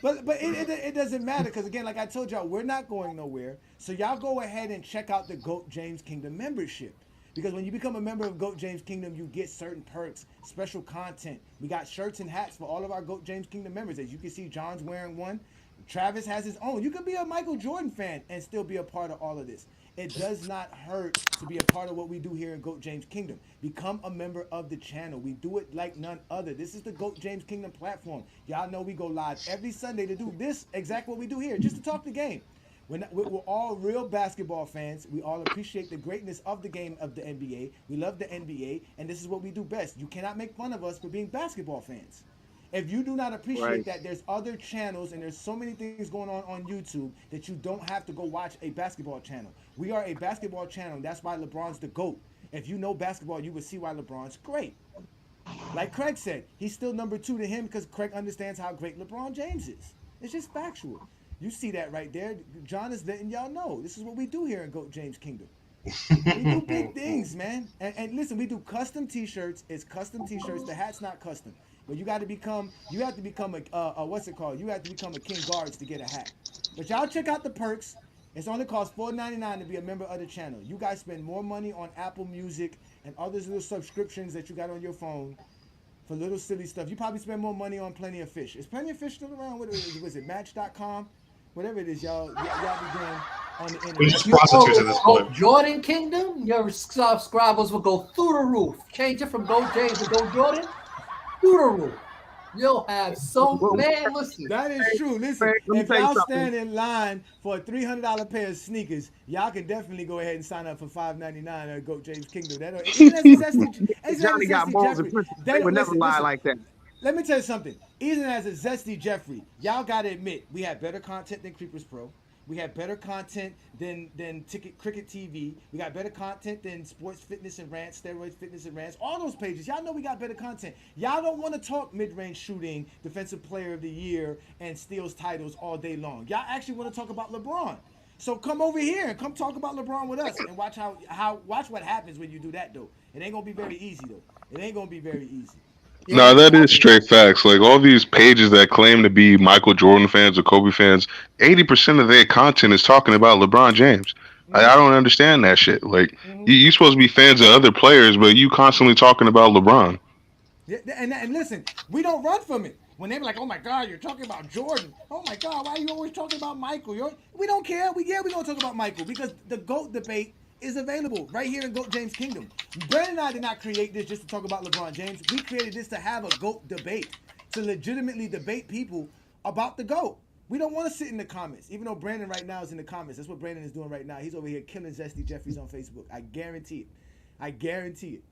but it doesn't matter because again, like I told y'all, we're not going nowhere. So y'all go ahead and check out the GOAT James Kingdom membership. Because when you become a member of GOAT James Kingdom, you get certain perks, special content. We got shirts and hats for all of our GOAT James Kingdom members. As you can see, John's wearing one. Travis has his own. You could be a Michael Jordan fan and still be a part of all of this. It does not hurt to be a part of what we do here in GOAT James Kingdom. Become a member of the channel. We do it like none other. This is the GOAT James Kingdom platform. Y'all know we go live every Sunday to do this, exact what we do here, just to talk the game. We're all real basketball fans. We all appreciate the greatness of the game of the NBA. We love the NBA, and this is what we do best. You cannot make fun of us for being basketball fans. If you do not appreciate that there's other channels and there's so many things going on YouTube that you don't have to go watch a basketball channel. We are a basketball channel, and that's why LeBron's the GOAT. If you know basketball, you would see why LeBron's great. Like Craig said, he's still number 2 to him because Craig understands how great LeBron James is. It's just factual. You see that right there. John is letting y'all know. This is what we do here in GOAT James Kingdom. We do big things, man. And listen, we do custom T-shirts. It's custom T-shirts. The hat's not custom. But you have to become a what's it called? You have to become a King Guards to get a hat. But y'all check out the perks. It's only cost $4.99 to be a member of the channel. You guys spend more money on Apple Music and other little subscriptions that you got on your phone for little silly stuff. You probably spend more money on Plenty of Fish. Is Plenty of Fish still around? What is it? Match.com? Whatever it is, y'all be doing on the internet. We're just prostitutes at this point. Jordan Kingdom, your subscribers will go through the roof. Change it from Go James to Go Jordan, through the roof. You'll have man, listen. That is true. Listen, if y'all stand in line for a $300 pair of sneakers, y'all can definitely go ahead and sign up for $5.99 at Goat James Kingdom. Johnny got balls and principles. They would never lie like that. Let me tell you something. Even as a Zesty Jeffrey, y'all gotta admit we have better content than Creepers Pro. We have better content than Cricket TV. We got better content than Sports Fitness and Rants, Steroids Fitness and Rants. All those pages, y'all know we got better content. Y'all don't want to talk mid-range shooting, Defensive Player of the Year, and steals titles all day long. Y'all actually want to talk about LeBron. So come over here and come talk about LeBron with us and watch watch what happens when you do that though. It ain't gonna be very easy though. It ain't gonna be very easy. No, that is straight facts. Like all these pages that claim to be Michael Jordan fans or Kobe fans, 80% of their content is talking about LeBron James. I don't understand that shit. Like you supposed to be fans of other players, but you constantly talking about LeBron. Yeah, and listen, we don't run from it. When they're like, "Oh my God, you're talking about Jordan. Oh my God, why are you always talking about Michael?" We don't care. We're gonna talk about Michael because the GOAT debate is available right here in GOAT James Kingdom. Brandon and I did not create this just to talk about LeBron James. We created this to have a GOAT debate, to legitimately debate people about the GOAT. We don't want to sit in the comments, even though Brandon right now is in the comments. That's what Brandon is doing right now. He's over here killing Zesty Jeffries on Facebook. I guarantee it. I guarantee it.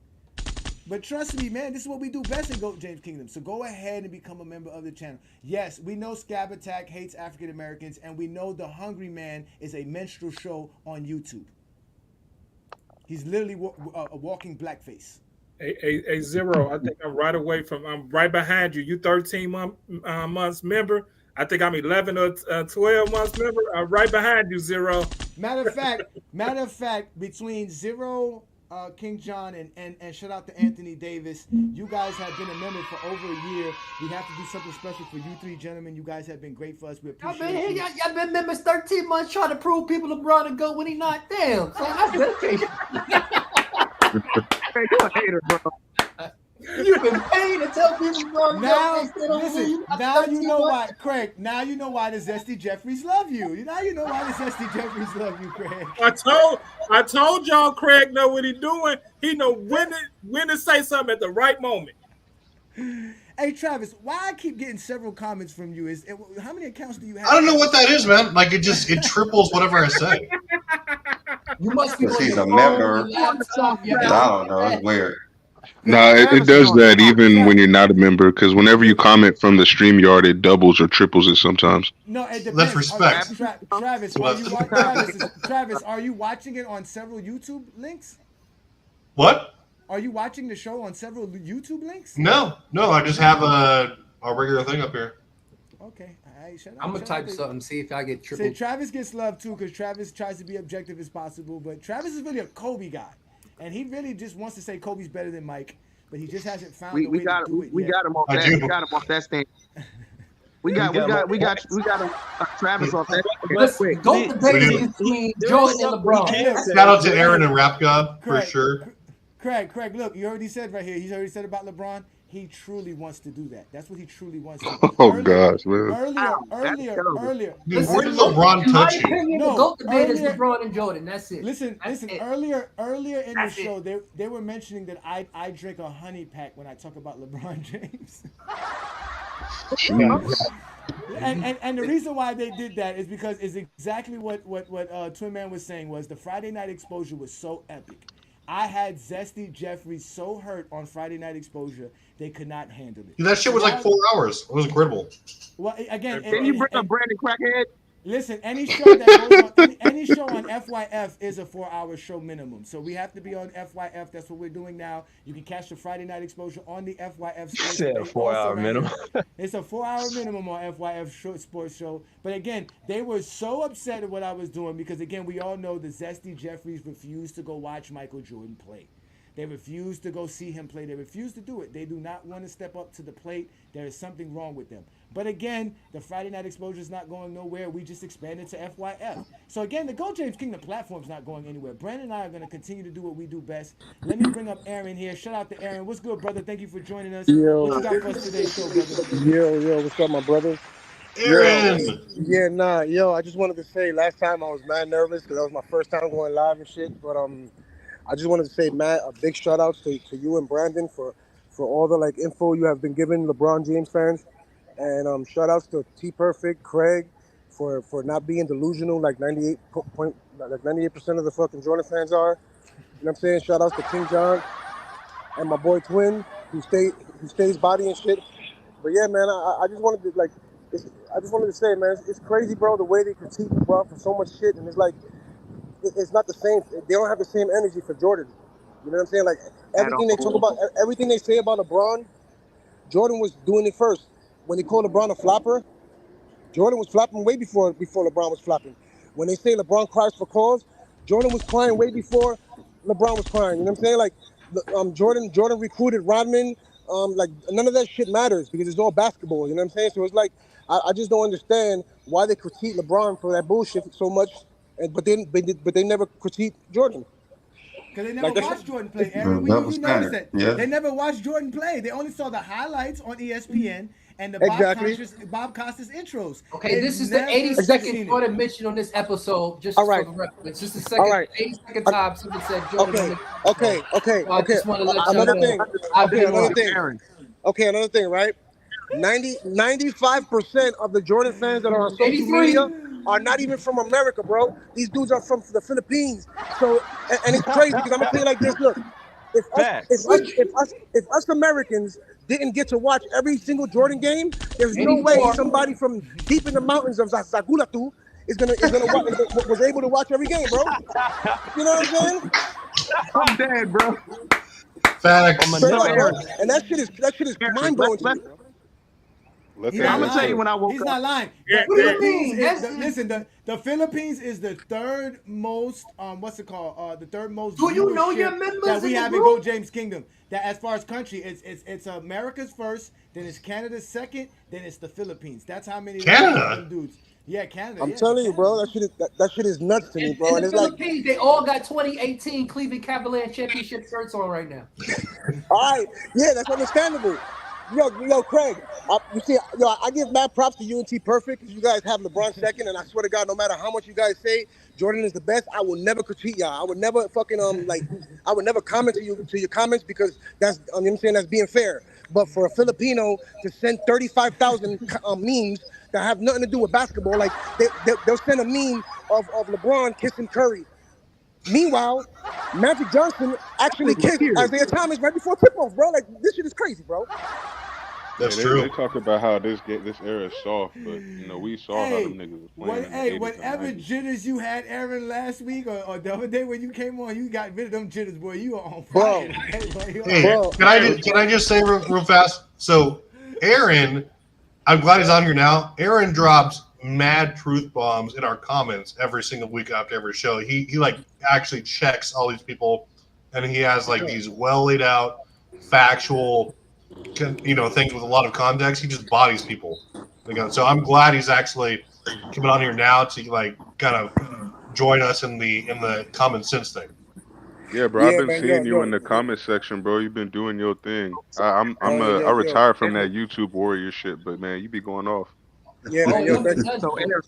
But trust me, man, this is what we do best in GOAT James Kingdom. So go ahead and become a member of the channel. Yes, we know Scab Attack hates African Americans, and we know The Hungry Man is a minstrel show on YouTube. He's literally a walking blackface. A Zero. I think I'm right behind you. You 13 months member. I think I'm 11 or 12 months member. I'm right behind you, Zero. Matter of fact, between Zero, King John, and shout out to Anthony Davis, you guys have been a member for over a year. We have to do something special for you three gentlemen. You guys have been great for us. We appreciate you. Y'all been members 13 months trying to prove people LeBron to go when he not damn. So that's dedication. Hey, you a hater, bro. You've been paying to tell people LeBron now, listen, now you know why, Craig. Now you know why the Zesty Jeffries love you. Now you know why the Zesty Jeffries love you, Craig. I told y'all Craig know what he doing. He know when to say something at the right moment. Hey Travis, why I keep getting several comments from you? How many accounts do you have? I don't know what that is, man. Like it triples whatever I say. You must be he's a member. I don't know. It's weird. No, it does that even when you're not a member, because whenever you comment from the StreamYard, it doubles or triples it sometimes. No, it depends. That's respect. Travis, are you watching it on several YouTube links? What? Are you watching the show on several YouTube links? No. I just have a regular thing up here. Okay. I'm gonna type something, see if I get triple. See, Travis gets love too, because Travis tries to be objective as possible, but Travis is really a Kobe guy. And he really just wants to say Kobe's better than Mike, but he just hasn't found a way to do it yet. We got him off that. We got him off that stand. We got him, Travis off that. Go debate between Jordan and LeBron. Shout out to Aaron and Rap God for sure. Craig, look, you already said right here. He's already said about LeBron. He truly wants to do that. That's what he truly wants to do. Gosh, man. Earlier. Dude, where did LeBron touch you? No, GOAT debate is LeBron and Jordan. That's it. Listen. Earlier in the show, they were mentioning that I drink a honey pack when I talk about LeBron James. And the reason why they did that is because it's exactly what Twin Man was saying was the Friday night exposure was so epic. I had Zesty Jeffries so hurt on Friday night exposure they could not handle it. That shit was like 4 hours. It was incredible. Well, again, Can you bring up Brandon Crackhead? Listen, any show that goes on any show on FYF is a 4-hour show minimum. So we have to be on FYF. That's what we're doing now. You can catch the Friday night exposure on the FYF Sports. Said a 4-hour minimum. It's a 4-hour minimum on FYF short sports show. But again, they were so upset at what I was doing because again, we all know the Zesty Jeffries refused to go watch Michael Jordan play. They refuse to go see him play. They refuse to do it. They do not want to step up to the plate. There is something wrong with them. But again, the Friday night exposure is not going nowhere. We just expanded to FYF. So again, the Go James Kingdom platform is not going anywhere. Brandon and I are going to continue to do what we do best. Let me bring up Aaron here. Shout out to Aaron. What's good, brother? Thank you for joining us. Yo. What you got for us today's show, brother? Yo, what's up, my brothers? Aaron! Yo, I just wanted to say last time I was mad nervous because that was my first time going live and shit. But I just wanted to say, Matt, a big shout out to you and Brandon for all the info you have been giving LeBron James fans. And shout outs to T Perfect, Craig, for not being delusional like 98% of the fucking Jordan fans are. You know what I'm saying? Shout outs to King John and my boy Twin, who stays body and shit. But yeah, man, I just wanted to say, man, it's crazy, bro, the way they critique LeBron for so much shit, and it's not the same. They don't have the same energy for Jordan. You know what I'm saying? Like everything they talk about, everything they say about LeBron, Jordan was doing it first. When they call LeBron a flopper, Jordan was flopping way before LeBron was flopping. When they say LeBron cries for calls, Jordan was crying way before LeBron was crying. You know what I'm saying? Like Jordan recruited Rodman. Like none of that shit matters because it's all basketball. You know what I'm saying? So it's like I just don't understand why they critique LeBron for that bullshit so much, but they never critique Jordan. Because they never watched Jordan play. Aaron, you noticed that. Yeah. They never watched Jordan play. They only saw the highlights on ESPN and the Bob Costas intros. Okay, this is the 82nd Jordan mention on this episode. Just for the reference. Just the second, 82nd time someone said Jordan. Okay. I just want to let another you know. Another thing, right? 95% of the Jordan fans that are on social media are not even from America, bro. These dudes are from the Philippines. So, and it's crazy because I'm gonna tell you like this. Look, if us Americans didn't get to watch every single Jordan game, there's no way somebody from deep in the mountains of Zagulatu was able to watch every game, bro. You know what I'm saying? I'm dead, bro. Facts. And that shit is mind blowing to me, bro. I'm gonna tell you when I woke up. He's not lying. The Philippines is the third most the third most. Do you know your members that we in have the in group? Go James Kingdom? That as far as country, it's America's first, then it's Canada's second, then it's the Philippines. That's how many Canada dudes. Yeah, Canada. I'm telling you, bro, that shit is nuts to me, bro. In And the it's like, Philippines, they all got 2018 Cleveland Cavaliers championship shirts on right now. all right, yeah, that's understandable. Yo, Craig, I give mad props to UNT Perfect because you guys have LeBron second, and I swear to God, no matter how much you guys say Jordan is the best, I will never critique y'all. I would never fucking I would never comment to your comments because that's you know what I'm saying, that's being fair. But for a Filipino to send 35,000 memes that have nothing to do with basketball, like they'll send a meme of LeBron kissing Curry. Meanwhile, Magic Johnson actually kissed Isaiah Thomas right before tip-off, bro. Like, this shit is crazy, bro. That's true. They talk about how this era is soft, but we saw how them niggas was playing. Whatever jitters you had, Aaron, last week or the other day when you came on, you got rid of them jitters, boy. You are on fire. Can I just say real fast? So, Aaron, I'm glad he's on here now. Aaron drops mad truth bombs in our comments every single week after every show. He actually checks all these people, and he has these well laid out, factual, things with a lot of context. He just bodies people. So I'm glad he's actually coming on here now to kind of join us in the common sense thing. Yeah, bro. I've been seeing you in the comment section, bro. You've been doing your thing. I retired from that YouTube warrior shit, but man, you be going off. Yeah, man, so Aaron,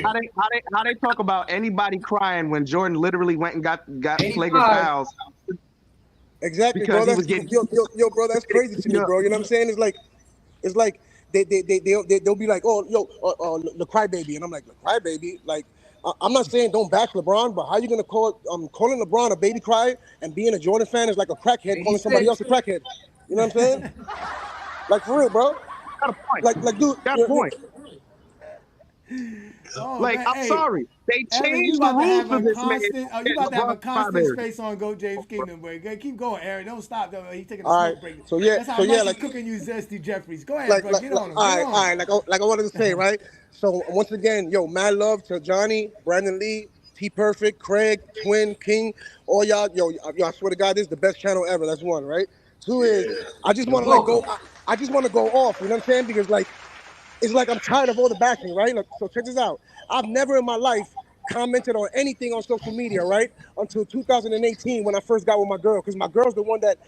how they talk about anybody crying when Jordan literally went and got flagrant fouls? Exactly, because bro. He was getting... Yo, bro, that's crazy to me, bro. You know what I'm saying? It's like they'll be like, oh, yo, the crybaby, and I'm like, the crybaby, like. I'm not saying don't bash LeBron, but how you gonna calling LeBron a baby cry and being a Jordan fan is like a crackhead calling somebody else a crackhead. You know what I'm saying? Like for real, bro. Got a point. Like dude, Got a point. Oh, Like, man. I'm Hey, sorry. They Aaron, you changed the about to rules have for a this man. constant. Oh, you and about to have a LeBron constant crybaby. space on Go James Kingdom, boy. Keep going, Aaron. Don't stop, though. He's taking a All smoke right. break. So yeah. That's how So much yeah. he's Like cooking you, Zesty Jeffries. Go ahead, bro. Get on him. all Get right. on All him. right. Like I wanted to say, right. So once again, yo, mad love to Johnny, Brandon Lee, T Perfect, Craig, Twin, King, all y'all. Yo, I swear to God, this is the best channel ever. That's one, right. Two is I just want to like go. I just want to go off. You know what I'm saying? Because like. It's like I'm tired of all the bashing, right? Like, so check this out. I've never in my life commented on anything on social media, right? Until 2018 when I first got with my girl, because my girl's the one that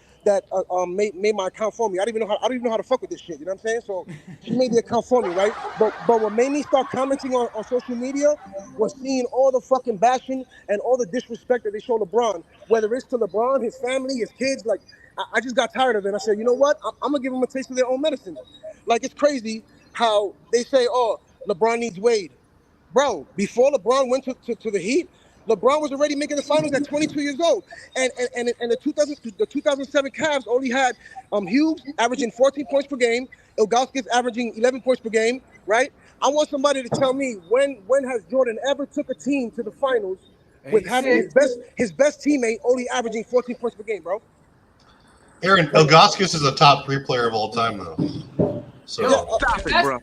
made my account for me. I don't even know how to fuck with this shit. You know what I'm saying? So she made the account for me, right? But what made me start commenting on social media was seeing all the fucking bashing and all the disrespect that they show LeBron, whether it's to LeBron, his family, his kids. Like I just got tired of it. And I said, you know what? I'm gonna give them a taste of their own medicine. Like it's crazy how they say, oh, LeBron needs Wade. Bro, before LeBron went to the Heat, LeBron was already making the finals at 22 years old. And the 2007 Cavs only had Hughes averaging 14 points per game, Ilgauskas averaging 11 points per game, right? I want somebody to tell me when has Jordan ever took a team to the finals with having his best teammate only averaging 14 points per game, bro? Aaron, Ilgauskas is a top 3 player of all time, though. So stop it, bro.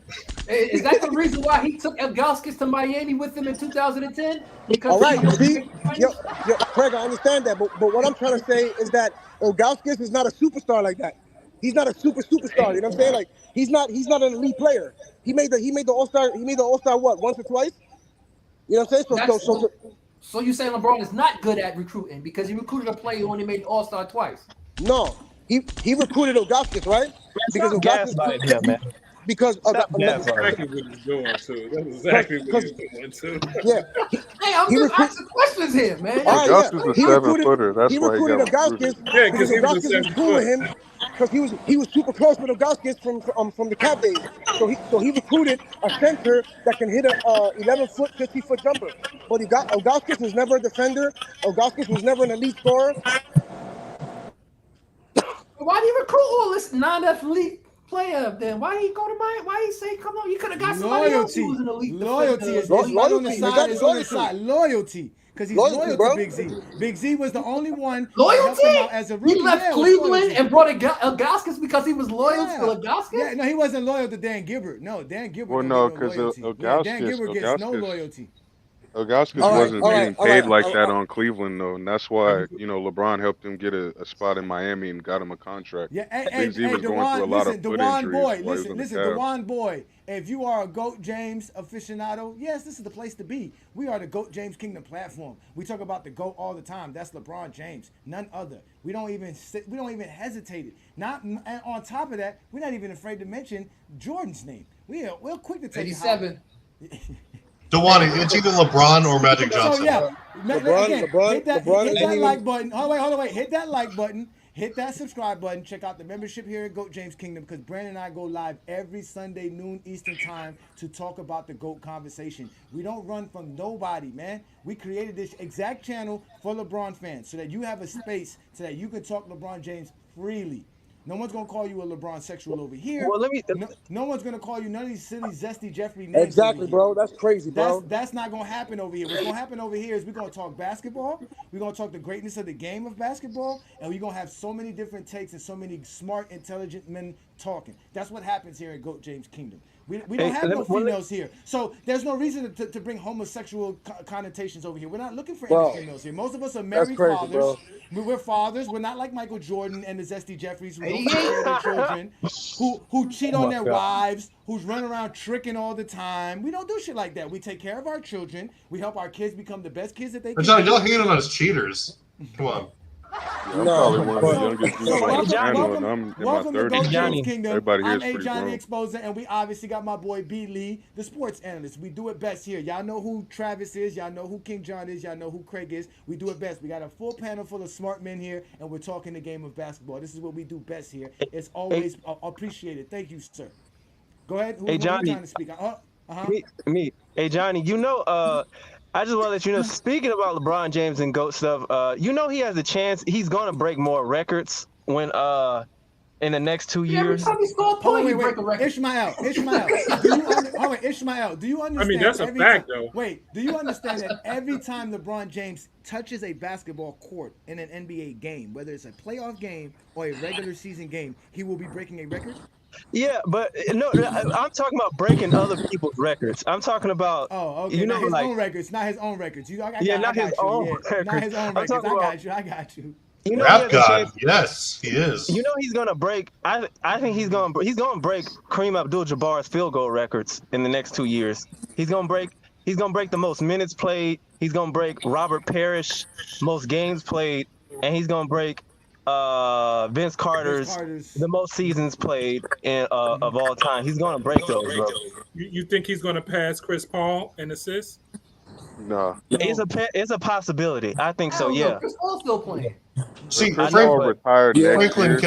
Is that the reason why he took Ilgauskas to Miami with him in 2010? Because all right, see, yo, Craig, I understand that, but what I'm trying to say is that Ilgauskas is not a superstar like that. He's not a superstar. You know what I'm saying? Like he's not an elite player. He made the All-Star what, once or twice? You know what I'm saying? So you saying LeBron is not good at recruiting because he recruited a player who only made All-Star twice? No, he recruited Ilgauskas, right? Because gaslighting him, man. Because That's exactly what he's doing too. That's exactly what he's doing too. Yeah. Hey, I'm just asking questions here, man. All right, Ilgauskas is a 7-footer. That's he why he got recruited recruited. Ilgauskas Yeah, because because he was a Ilgauskas was 7 cool with foot. him because he was super close with Ilgauskas from the Cap days. So he recruited a center that can hit a 11-foot, 50-foot jumper. But Ilgauskas was never a defender. Ilgauskas was never an elite scorer. Why do you recruit all this non-athlete player then? Why he go to Miami? Why he say, come on, you could have got somebody else who was an elite Loyalty defender. is right on the side. It's on the side. Loyalty. Because he's loyal to Big Z. Big Z was the only one that helped him out as a rookie. He left Cleveland and brought Ilgauskas because he was loyal to Ilgauskas? Yeah, no, he wasn't loyal to Dan Gilbert. No, Dan Gilbert Well, no, because Dan Gilbert gets no loyalty. Ilgauskas wasn't getting paid like that on Cleveland, though, and that's why LeBron helped him get a spot in Miami and got him a contract. Yeah, Big Z was going through a lot of foot injuries. Listen, Dewan Boy. If you are a GOAT James aficionado, yes, this is the place to be. We are the GOAT James Kingdom platform. We talk about the GOAT all the time. That's LeBron James, none other. We don't even hesitate it. And on top of that, we're not even afraid to mention Jordan's name. We're quick to tell 87. Dewani, it's either LeBron or Magic Johnson. So yeah, hit that like button. Hold on, wait. Hit that like button. Hit that subscribe button. Check out the membership here at GOAT James Kingdom because Brandon and I go live every Sunday noon Eastern time to talk about the GOAT conversation. We don't run from nobody, man. We created this exact channel for LeBron fans so that you have a space so that you can talk LeBron James freely. No one's gonna call you a LeBron sexual over here. Well, no one's gonna call you none of these silly, zesty Jeffrey names. Exactly, bro. That's crazy, bro. That's not gonna happen over here. What's gonna happen over here is we're gonna talk basketball. We're gonna talk the greatness of the game of basketball, and we're gonna have so many different takes and so many smart, intelligent men talking. That's what happens here at GOAT James Kingdom. We don't have no females here, so there's no reason to bring homosexual connotations over here. We're not looking for any females here. Most of us are married fathers. Bro. We're fathers. We're not like Michael Jordan and the Zesty Jeffries who don't take care of their children, who cheat on their wives, who's running around tricking all the time. We don't do shit like that. We take care of our children. We help our kids become the best kids that they can. Johnny, y'all hating on us cheaters. Come on. Yeah, I'm probably one of the youngest dudes on the channel, and I'm in my Welcome to 30s. GOAT James Kingdom. Everybody here I'm is A. pretty Johnny grown. Exposer, and we obviously got my boy B. Lee, the sports analyst. We do it best here. Y'all know who Travis is. Y'all know who King John is. Y'all know who Craig is. We do it best. We got a full panel full of smart men here, and we're talking the game of basketball. This is what we do best here. It's always appreciated. Thank you, sir. Go ahead. Hey Who Johnny, trying to speak? me. Hey Johnny, I just want to let you know. Speaking about LeBron James and GOAT stuff, he has a chance. He's gonna break more records when in the next 2 Every years. time he score a point, he break a record. Ishmael, Ishmael, do you understand? I mean, that's a fact, though. Wait, do you understand that every time LeBron James touches a basketball court in an NBA game, whether it's a playoff game or a regular season game, he will be breaking a record? Yeah, but no, I'm talking about breaking other people's records. I'm talking about not his own records, not his own records. Not his own records. Not his own records. I got you. Rap God, yes, he is. He's gonna break. I think he's gonna break Kareem Abdul-Jabbar's field goal records in the next 2 years. He's gonna break the most minutes played. He's gonna break Robert Parrish most games played, and he's gonna break Vince Carter's the most seasons played of all time. He's gonna break those, bro. You think he's gonna pass Chris Paul in assists? No. It's a possibility. I think so. Yeah. Chris Paul's still playing. See, Chris Paul retired next year.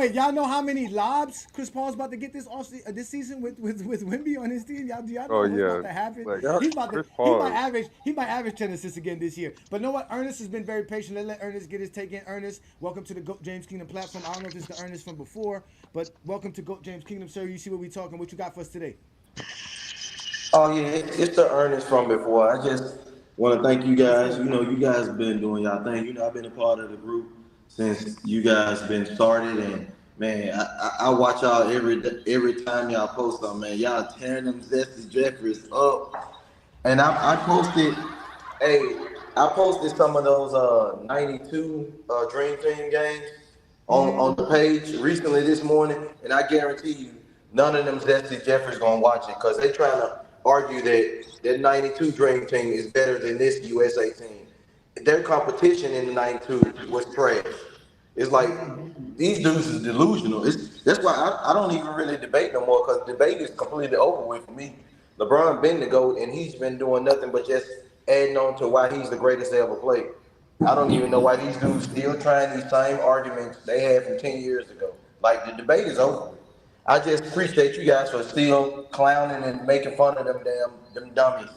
Y'all know how many lobs Chris Paul's about to get this season with Wemby on his team? Y'all know what's about to happen? He might average 10 assists again this year. But know what? Ernest has been very patient. Let Ernest get his take in. Ernest, welcome to the GOAT James Kingdom platform. I don't know if it's the Ernest from before, but welcome to GOAT James Kingdom, sir. You see what we talking? What you got for us today? Oh yeah, it's the Ernest from before. I just want to thank you guys. You guys have been doing y'all thing. I've been a part of the group since you guys been started, and man, I watch y'all every time y'all post something. Man, y'all tearing them Zesty Jeffries up, and I posted some of those 92 Dream Team games on the page recently this morning, and I guarantee you, none of them Zesty Jeffries gonna watch it because they trying to argue that 92 Dream Team is better than this USA team. Their competition in the 92 was trash. It's like these dudes is delusional. That's why I don't even really debate no more because debate is completely over with for me. LeBron been the GOAT and he's been doing nothing but just adding on to why he's the greatest they ever played. I don't even know why these dudes still trying these same arguments they had from 10 years ago. Like the debate is over. I just appreciate you guys for still clowning and making fun of them dummies.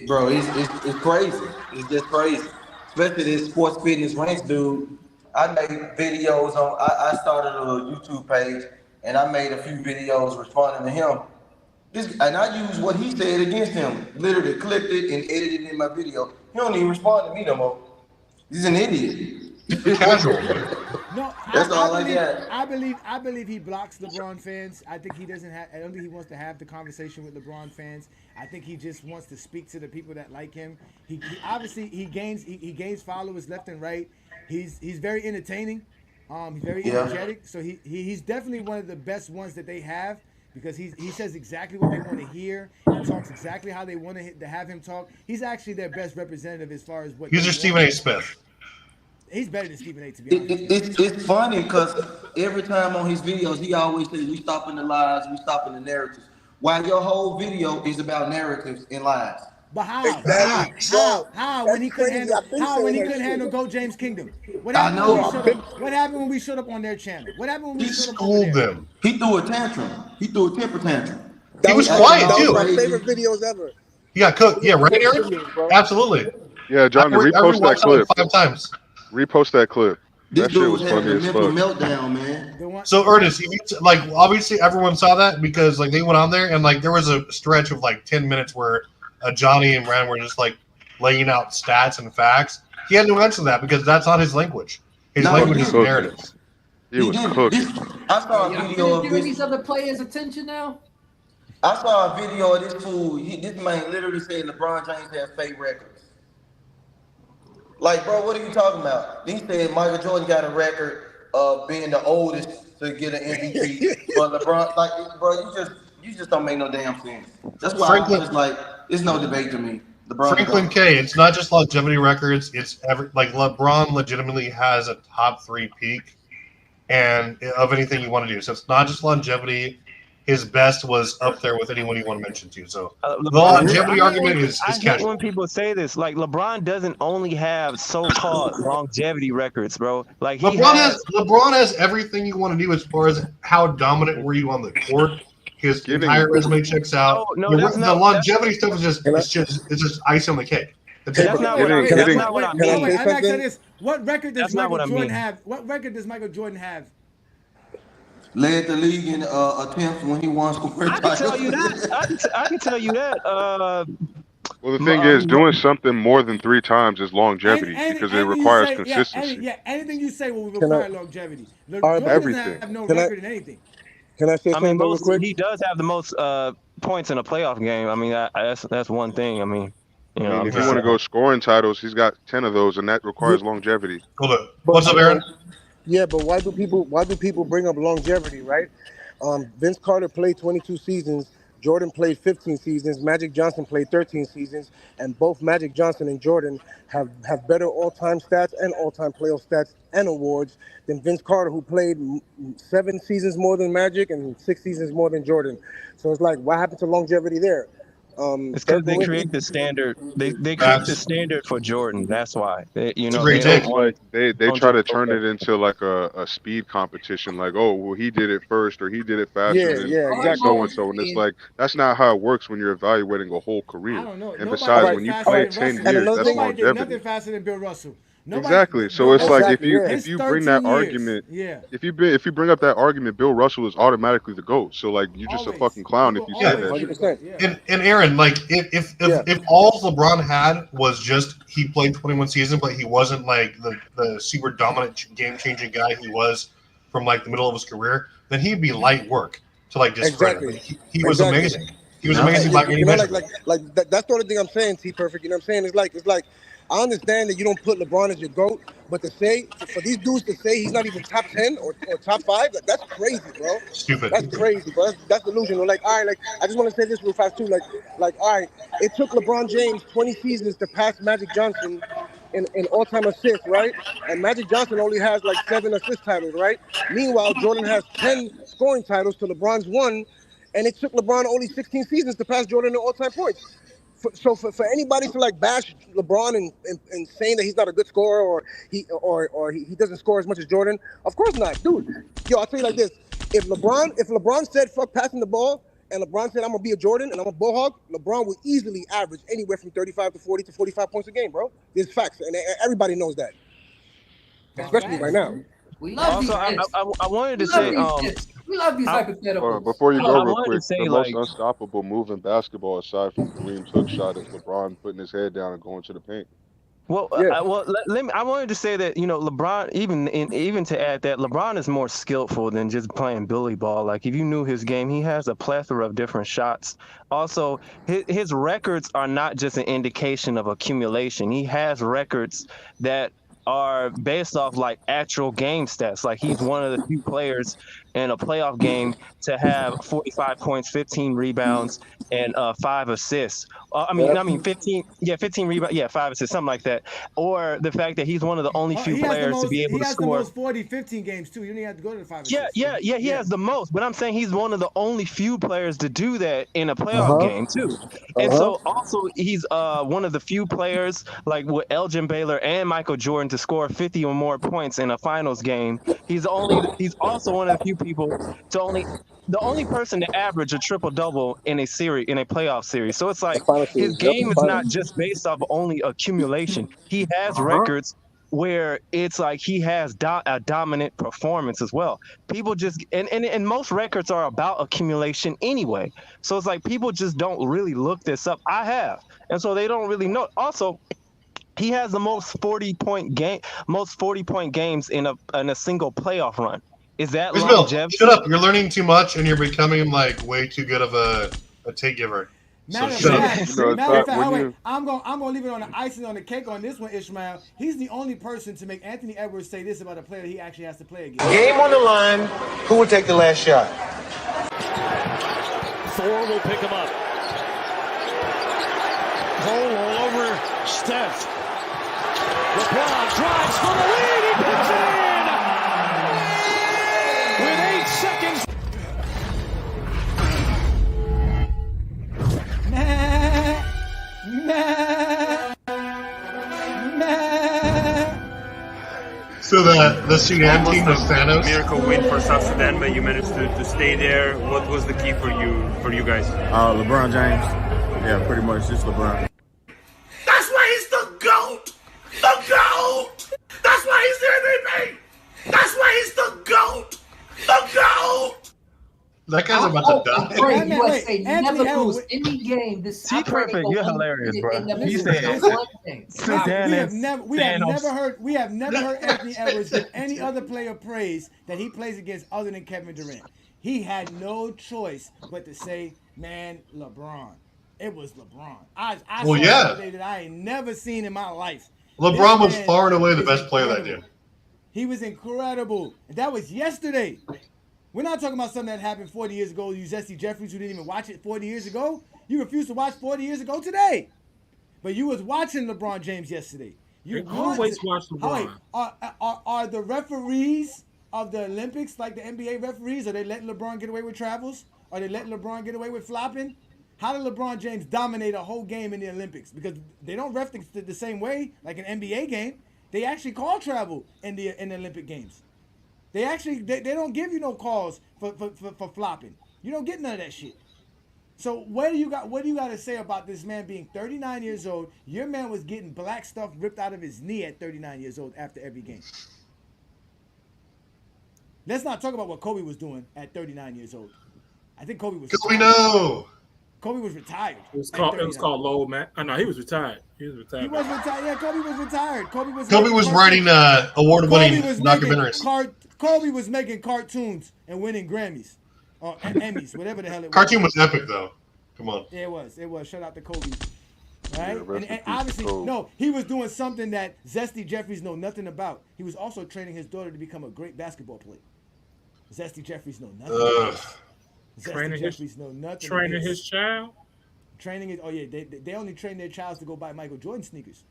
Bro, it's crazy. It's just crazy. Especially this sports fitness ranks dude. I made videos on. I started a YouTube page and I made a few videos responding to him. And I used what he said against him. Literally clipped it and edited it in my video. He don't even respond to me no more. He's an idiot. Casual. No, that's all I got. I believe he blocks LeBron fans. I think he doesn't have. I don't think he wants to have the conversation with LeBron fans. I think he just wants to speak to the people that like him. He obviously he gains followers left and right. He's very entertaining. He's very energetic. So he's definitely one of the best ones that they have because he says exactly what they want to hear. He talks exactly how they want to have him talk. He's actually their best representative as far as what. He's your Stephen A. Smith. He's better than Stephen A. To be honest. It's funny because every time on his videos, he always says, "We stopping the lies, we stopping the narratives." While your whole video is about narratives and lies. But how? Exactly. How when he couldn't handle GOAT James Kingdom? What happened when we showed up on their channel? What happened when we showed up on them? He threw a tantrum. He threw a temper tantrum. He was quiet too. That was my favorite videos ever. He got cooked. Yeah, right, Eric? Absolutely. Yeah, John, repost that clip. 5 times. Repost that clip. That shit was funny as fuck. Meltdown, man. So Ernest, obviously everyone saw that because they went on there and there was a stretch of 10 minutes where Johnny and Rand were just laying out stats and facts. He had to answer that because that's not his language. His language is narratives. He was cooked. I saw a video of giving these other players attention now. I saw a video of this fool. This man literally said LeBron James has fake records. Bro, what are you talking about? He said Michael Jordan got a record of being the oldest to get an MVP. But LeBron, bro, you just don't make no damn sense. That's why I'm just it's no debate to me. Franklin K. It's not just longevity records. It's LeBron legitimately has a top 3 peak, and of anything you want to do. So it's not just longevity. his best was up there with anyone you want to mention to. So the LeBron, longevity argument is I hate casual. when people say this. Like LeBron doesn't only have so-called longevity records, bro. Like LeBron has everything you want to do as far as how dominant were you on the court. His entire resume checks out. The longevity stuff is just icing on the cake. That's not what I mean. I'd like to say this. What record does That's not Michael what I Jordan mean. have? What record does Michael Jordan have? Led the league in attempts when he won scoring I can titles. tell you that. I can tell you that. Well, the thing is, doing something more than 3 times is longevity because it requires consistency. Anything you say will require longevity. Everything. Jordan have no record in anything. Can I say something real quick? He does have the most points in a playoff game. I mean, that's one thing. I mean, you know, if you want to go scoring titles, he's got 10 of those, and that requires longevity. Hold up. What's up, Aaron? Yeah, but why do people bring up longevity, right? Vince Carter played 22 seasons. Jordan played 15 seasons. Magic Johnson played 13 seasons, and both Magic Johnson and Jordan have better all-time stats and all-time playoff stats and awards than Vince Carter, who played 7 seasons more than Magic and 6 seasons more than Jordan. So it's like, what happened to longevity there? It's because they create the standard. They create the standard for Jordan. That's why. They try to turn it into like a speed competition. Like, oh, well, he did it first, or he did it faster than exactly. so and so. And it's like that's not how it works when you're evaluating a whole career. I don't know. And besides, when you play 10 years, that's longevity. Nothing faster than Bill Russell. Exactly. So it's like if you bring that argument, if you bring up that argument, Bill Russell is automatically the GOAT. So like you're just a fucking clown if you say that shit. And Aaron, like if all LeBron had was just he played 21 seasons, but he wasn't like the super dominant game changing guy he was from like the middle of his career, then he'd be light work to like discredit. Exactly. He was amazing. He was amazing by any measure. That's the only thing I'm saying, T Perfect. You know what I'm saying? It's like I understand that you don't put LeBron as your GOAT, but to say for these dudes to say he's not even top 10 or top 5, that's crazy, bro. Stupid. That's crazy, bro. That's delusional. Like, all right, like I just want to say this real fast too. Like, all right, it took LeBron James 20 seasons to pass Magic Johnson in all-time assists, right? And Magic Johnson only has like 7 assist titles, right? Meanwhile, Jordan has 10 scoring titles to LeBron's 1, and it took LeBron only 16 seasons to pass Jordan in all-time points. So for anybody to like bash LeBron and saying that he's not a good scorer or he doesn't score as much as Jordan, of course not, dude. Yo, I'll tell you like this: if LeBron said fuck passing the ball and LeBron said I'm gonna be a Jordan and I'm a ball hog, LeBron would easily average anywhere from 35 to 40 to 45 points a game, bro. There's facts, and everybody knows that, especially right now. We love also, I wanted to say, we love these hypotheticals. Before you go, real quick, the most unstoppable move in basketball, aside from Kareem's hook shot, is LeBron putting his head down and going to the paint. Well, I wanted to say that LeBron, even to add that LeBron is more skillful than just playing bully ball. Like if you knew his game, he has a plethora of different shots. Also, his records are not just an indication of accumulation. He has records that are based off like actual game stats. Like he's one of the few players in a playoff game to have 45 points, 15 rebounds, and 5 assists. 15 rebounds, 5 assists, something like that. Or the fact that he's one of the only few players to be able to score. He has the most 40, 15 games too. You don't have to go to the 5 assists. He has the most. But I'm saying he's one of the only few players to do that in a playoff game too. And so also he's one of the few players like with Elgin Baylor and Michael Jordan to score 50 or more points in a finals game. He's also one of the few people the only person to average a triple-double in a playoff series. So it's like his game is not just based off only accumulation. He has records where it's like he has a dominant performance as well. People just and most records are about accumulation anyway. So it's like people just don't really look this up. I have, and so they don't really know. Also, he has the most 40-point games in a single playoff run. Is that longevity? Shut up! You're learning too much, and you're becoming like way too good of a take giver. Matter of fact, I'm gonna leave it on the icing on the cake on this one, Ishmael. He's the only person to make Anthony Edwards say this about a player he actually has to play against. Game on the line. Who would take the last shot? Thor will pick him up. Cole all over Steph. LeBron drives for the lead. He puts it in with 8 seconds. So the Sudan team was Thanos. Miracle win for South Sudan, but you managed to stay there. What was the key for you guys? LeBron James. Yeah, pretty much just LeBron. That's why he's the GOAT. The GOAT. That's why he's the MVP. That's why he's the GOAT. The GOAT. That guy's about to die. Great USA Anthony never lose Edwards. any game. This T-Perfect, you're hilarious, bro. He said we have never heard Anthony Edwards give any other player praise that he plays against other than Kevin Durant. He had no choice but to say, "Man, LeBron." It was LeBron. I saw something that I ain't never seen in my life. LeBron was far and away the best player that day. He was incredible. And that was yesterday. We're not talking about something that happened 40 years ago. You Zesty Jeffries, who didn't even watch it 40 years ago. You refused to watch 40 years ago today. But you was watching LeBron James yesterday. You always watch LeBron. Are the referees of the Olympics like the NBA referees? Are they letting LeBron get away with travels? Are they letting LeBron get away with flopping? How did LeBron James dominate a whole game in the Olympics? Because they don't ref the same way like an NBA game. They actually call travel in the Olympic Games. They don't give you no calls for flopping. You don't get none of that shit. So what do you got to say about this man being 39 years old? Your man was getting black stuff ripped out of his knee at 39 years old after every game. Let's not talk about what Kobe was doing at 39 years old. I think Kobe was. Kobe was retired. It was called low, man. Oh, no, he was retired. He was retired. Yeah, Kobe was retired. Kobe was writing award-winning documentaries. Kobe was making cartoons and winning Grammys or Emmys, whatever the hell it was. Cartoon was epic, though. Come on. Yeah, it was. Shout out to Kobe. Right? Yeah, and obviously, no, he was doing something that Zesty Jeffries know nothing about. He was also training his daughter to become a great basketball player. Zesty Jeffries know nothing about Training his child? Training it. Oh, yeah. They only train their child to go buy Michael Jordan sneakers.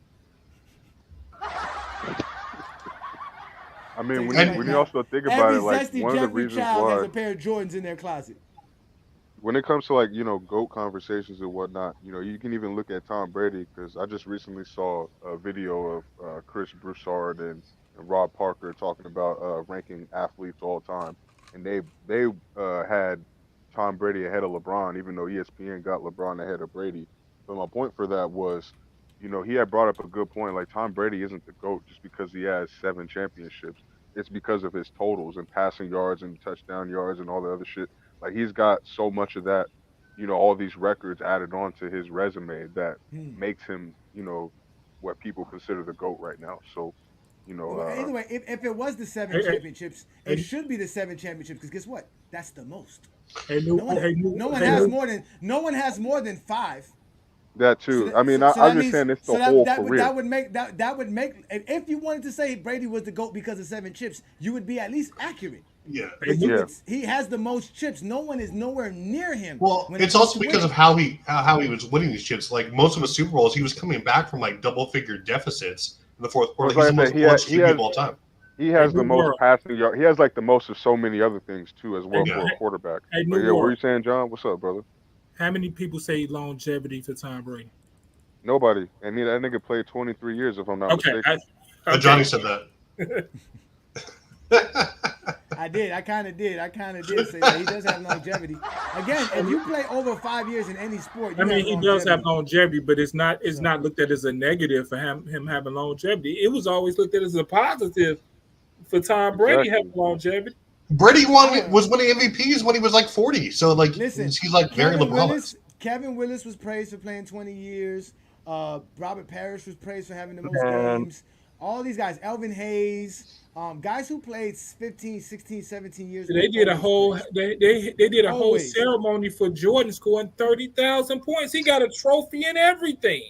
I mean, when you also think about it, like one of the reasons child why has a pair of Jordans in their closet. When it comes to like GOAT conversations and whatnot, you can even look at Tom Brady, because I just recently saw a video of Chris Broussard and Rob Parker talking about ranking athletes all time, and they had Tom Brady ahead of LeBron, even though ESPN got LeBron ahead of Brady. But my point for that was, he had brought up a good point. Like, Tom Brady isn't the GOAT just because he has 7 championships. It's because of his totals and passing yards and touchdown yards and all the other shit. Like, he's got so much of that, all these records added on to his resume that makes him, what people consider the GOAT right now. So, anyway, if it was the 7 championships, it should be the 7 championships, because guess what? That's the most. No one has more than 5. That too. I understand it's the whole career. That would make if you wanted to say Brady was the GOAT because of 7 chips, you would be at least accurate. Yeah. He has the most chips. No one is nowhere near him. Well, it's also because of how he was winning these chips. Like, most of his Super Bowls, he was coming back from like double-figure deficits in the fourth quarter. He's the most clutch of all time. He has the most passing yards. He has like the most of so many other things too as well for a quarterback. But yeah, what were you saying, John? What's up, brother? How many people say longevity for Tom Brady? Nobody. I mean, that nigga played 23 years, if I'm not mistaken. Johnny said that. I did. I kind of did say that. He does have longevity. Again, if you play over 5 years in any sport, he does have longevity, but it's not looked at as a negative for him having longevity. It was always looked at as a positive for Tom Brady having longevity. Brady was winning MVPs when he was like 40. So like, he's like very LeBron. Kevin Willis was praised for playing 20 years. Robert Parrish was praised for having the most games. All these guys, Elvin Hayes, guys who played 15, 16, 17 years. They did a whole whole ceremony for Jordan scoring 30,000 points. He got a trophy and everything.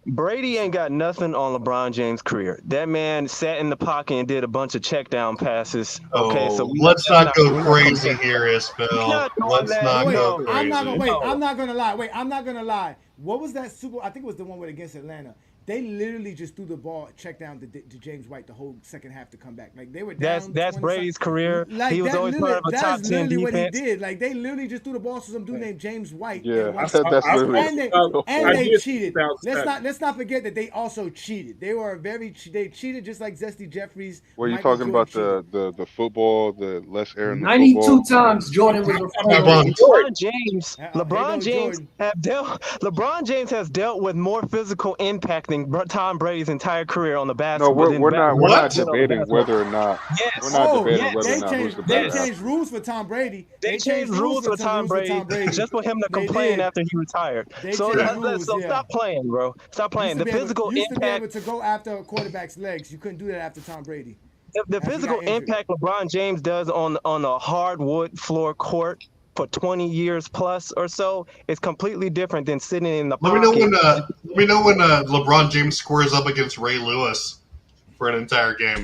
Brady ain't got nothing on LeBron James' career. That man sat in the pocket and did a bunch of check down passes. Okay, so let's not go crazy here, Isbell. Let's not go crazy. I'm not gonna lie. What was that Super? I think it was the one with against Atlanta. They literally just threw the ball, check down to James White the whole second half to come back. Like they were That's down that's 20 something. Brady's career. Like He was that always part literally, of a that top is 10 literally what he defense. did. Like they literally just threw the ball to some dude named James White Yeah, and watched that's literally. and I they did cheated. 2007. Let's not forget that they also cheated. They cheated just like Zesty Jeffries, Were you Michael talking Jordan about cheated. the football, the less air in the 92 football? times Jordan was My referring bun. to. Here LeBron goes James Jordan. LeBron James has dealt with more physical impact than Tom Brady's entire career on the No, basketball we're not What? debating whether or not we're Yes. not Oh, debating Yes. whether or not who's the they better Yes. changed athlete. rules for Tom Brady. They changed rules for Tom Brady Brady. just for him to They complain did. after he retired. They So changed rules. so Yeah. stop playing, bro. Stop playing. The physical Used to be able impact to go after a quarterback's legs. You couldn't do that after Tom Brady. the After he physical got injured. impact LeBron James does on a hardwood floor court for 20 years plus or so is completely different than sitting in the Let me know pocket. when LeBron James squares up against Ray Lewis for an entire game.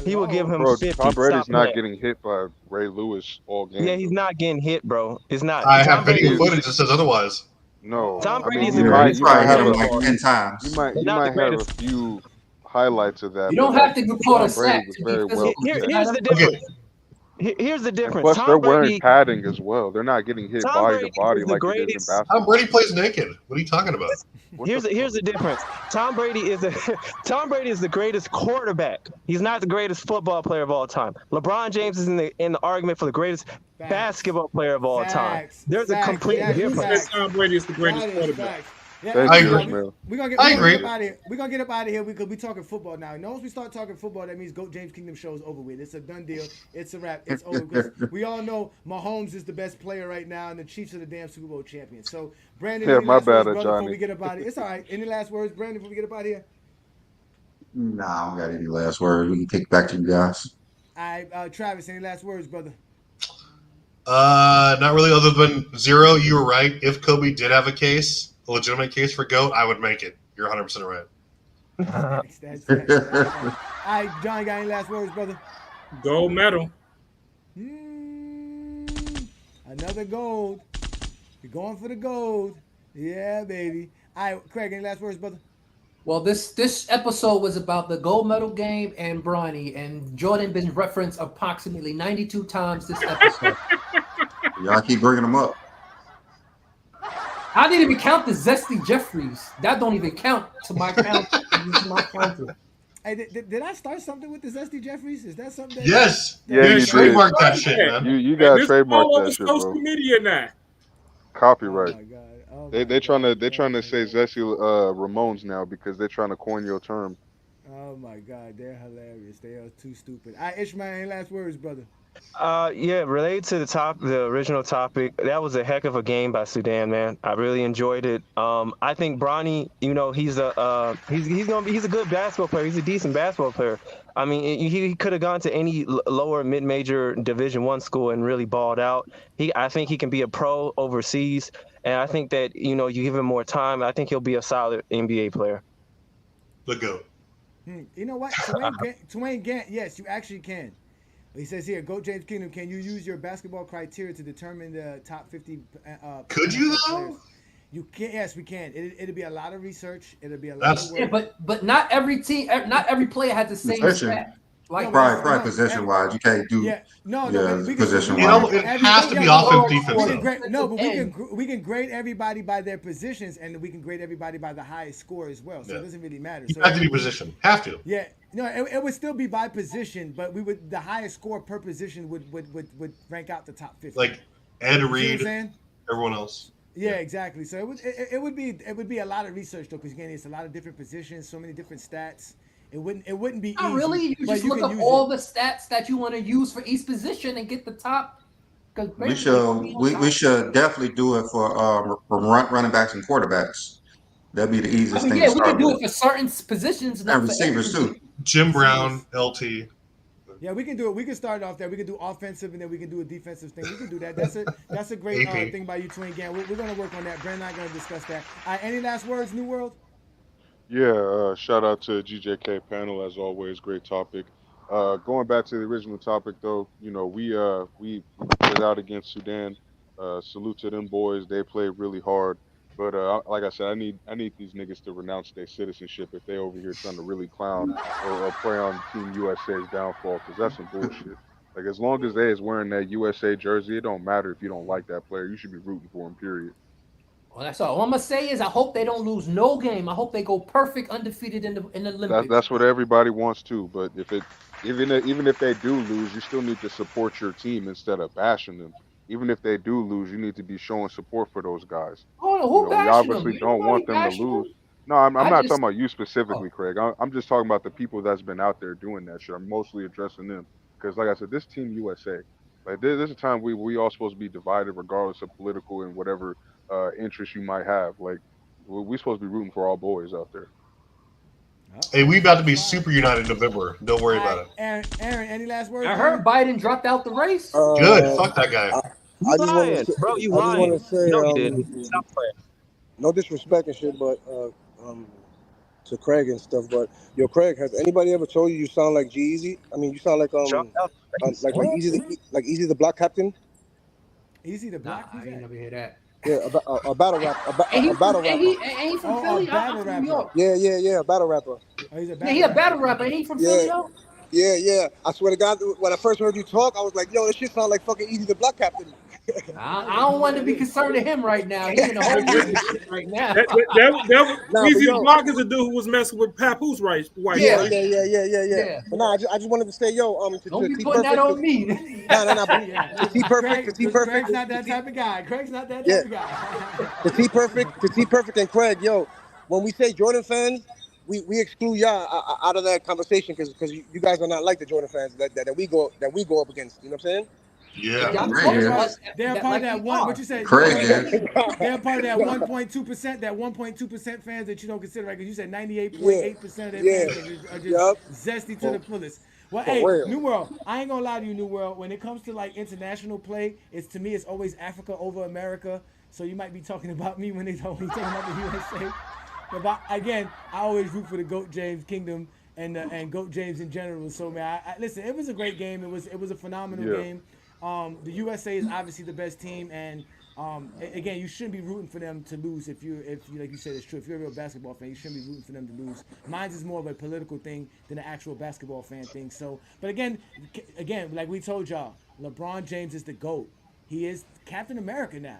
He will give him Bro, 50. Tom Brady's Stop not playing. getting hit by Ray Lewis all game. Yeah, he's not getting hit, bro. It's not. I Tom have video Brady. footage that says otherwise. No, Tom I Brady mean is the Yeah, he greatest you might probably hit have him quarterback a of like all 10 time. you times. might But you not the might have a greatest. few highlights of that, You but don't have like to record a Tom Brady sack was to be very well physical. protected. Here's the Okay, difference. Here's the And difference. plus, they're wearing padding as well. They're not getting hit Tom body to Brady body is the like it is in greatest. Tom basketball. Brady plays naked. What are you talking about? Here's the difference. Tom Brady is Tom Brady is the greatest quarterback. He's not the greatest football player of all time. LeBron James is in the argument for the greatest Facts. basketball player of all time. Facts. There's a Facts. complete That is Who difference. said facts. Tom Brady is the greatest That is quarterback? facts. Yeah, Thank I you, agree. Ishmael. We're gonna I get agree. up out of here. We're gonna get up out of here because we talking football now. And once we start talking football, that means Goat James Kingdom show is over with. It's a done deal. It's a wrap. It's over because we all know Mahomes is the best player right now, and the Chiefs are the damn Super Bowl champions. So, Brandon, Yeah, any my last words, bad, brother, before Johnny. we get up out of here? It's all right. Any last words, Brandon, before we get up out of here? Nah, I don't got any last words. We can kick back to you guys. All right, Travis, any last words, brother? Not really. Other than zero, you were right. If Kobe did have a legitimate case for GOAT, I would make it. You're 100% right. That's all right, John, got any last words, brother? Gold medal. Another gold. You're going for the gold. Yeah, baby. All right, Craig, any last words, brother? Well, this episode was about the gold medal game and Bronny, and Jordan been referenced approximately 92 times this episode. Y'all keep bringing them up. I didn't even count the Zesty Jeffries. That don't even count to my count. To my counter. Hey, did I start something with the Zesty Jeffries? Is that something? Yes. Yeah, you trademarked did. that shit, man. You got This trademarked all that over shit, social bro. media now. Copyright. Oh my god. Oh They trying to say Zesty Ramones now because they're trying to coin your term. Oh my god, they're hilarious. They are too stupid. All right, Ishmael, any last words, brother? Yeah, related to the original topic, that was a heck of a game by Sudan, man. I really enjoyed it. I think Bronny, he's a good basketball player. He's a decent basketball player. I mean, he could have gone to any lower mid-major Division I school and really balled out. I think he can be a pro overseas, and I think that you give him more time, I think he'll be a solid NBA player. The GOAT. You know what? Twain Gant, yes, you actually can. He says here, Goat James Kingdom, can you use your basketball criteria to determine the top 50 Could you, though? players? You can. Yes, we can. It'll be a lot of research. It'll be a lot of work. Yeah, but not every team, not every player has the same Position. stat. Like Probably position wise, you can't do. Yeah, no, position wise. wise. It has to be offense, defense. No, but we can grade everybody by their positions, and we can grade everybody by the highest score as well. So it doesn't really matter. You have to be position. Have to. Yeah, no, it would still be by position, but the highest score per position would rank out the top 50. Like Ed Reed, everyone else. Yeah, exactly. So it would be a lot of research though, because again, it's a lot of different positions, so many different stats. It wouldn't be not easy. really. You just look up all the stats that you want to use for each position and get the top. We should definitely do it for running backs and quarterbacks. That'd be the easiest thing to we start can do with. it for certain positions, not And for receivers everything. too. Jim Brown, LT. Yeah, we can do it. We can start off there. We can do offensive, and then we can do a defensive thing. We can do that. That's a great thing by you, Twin Gang. We're going to work on that. Brandon and I are going to discuss that. Any last words, New World? Yeah, shout out to GJK panel as always. Great topic. Going back to the original topic though, we played out against Sudan. Salute to them boys. They played really hard. But like I said, I need these niggas to renounce their citizenship if they over here trying to really clown or play on Team USA's downfall, because that's some bullshit. Like, as long as they is wearing that USA jersey, it don't matter if you don't like that player. You should be rooting for him, period. Well, that's all I'm gonna say is I hope they don't lose no game. I hope they go perfect, undefeated in the Olympics. That's what everybody wants too. But even if they do lose, you still need to support your team instead of bashing them. Even if they do lose, you need to be showing support for those guys. Hold on, who We bashing them? obviously Ain't don't nobody want them to bashing lose. them. No, I'm I not just- talking about you specifically, Craig. I'm just talking about the people that's been out there doing that shit. I'm mostly addressing them because, like I said, this Team USA, like there's a time we all supposed to be divided regardless of political and whatever interests you might have. Like we supposed to be rooting for all boys out there. Hey, we about to be super united in November. Don't worry about it. Aaron, any last words? I heard Biden dropped out the race. Good. Fuck that guy. I just want to say, bro. You I just lying? want to say, No, you didn't. Stop playing. no disrespect and shit, but to Craig and stuff. But yo, Craig, has anybody ever told you sound like G-Eazy? I mean, you sound like like Easy the Black Captain. Easy the Black. I ain't never hear that. Yeah, a battle rap, a battle rapper. Ain't he from Philly? I'm from New York. Yeah, a battle rapper. Oh, he's a Yeah, he a battle rapper. Ain't he from Philly though? Yeah. I swear to God, when I first heard you talk, I was like, yo, this shit sound like fucking Easy the Black Captain. I don't want to be concerned with him right now. He's in the whole shit right now. Weezy's Block is a dude who was messing with Papoose wife. Yeah. But nah, I just wanted to say, yo, don't be putting that on me. No. To T Perfect. Craig's not that type of guy. Craig's not that type of guy. To T Perfect and Craig, yo, when we say Jordan fans, we exclude y'all out of that conversation because you guys are not like the Jordan fans that we go up against. You know what I'm saying? Yeah. They're part of that one. What you said? They're part of that 1.2%. That 1.2% fans that you don't consider, right? Because you said 98.8% of their fans are just zesty to the fullest. Well, hey, New World. I ain't gonna lie to you, New World. When it comes to like international play, to me it's always Africa over America. So you might be talking about me when they talking about the USA. But again, I always root for the GOAT James Kingdom and GOAT James in general. So man, listen, it was a great game. It was a phenomenal game. The USA is obviously the best team, and again, you shouldn't be rooting for them to lose if you like you said, it's true. If you're a real basketball fan, you shouldn't be rooting for them to lose. Mine is more of a political thing than an actual basketball fan thing. So, but again, like we told y'all, LeBron James is the GOAT. He is Captain America now.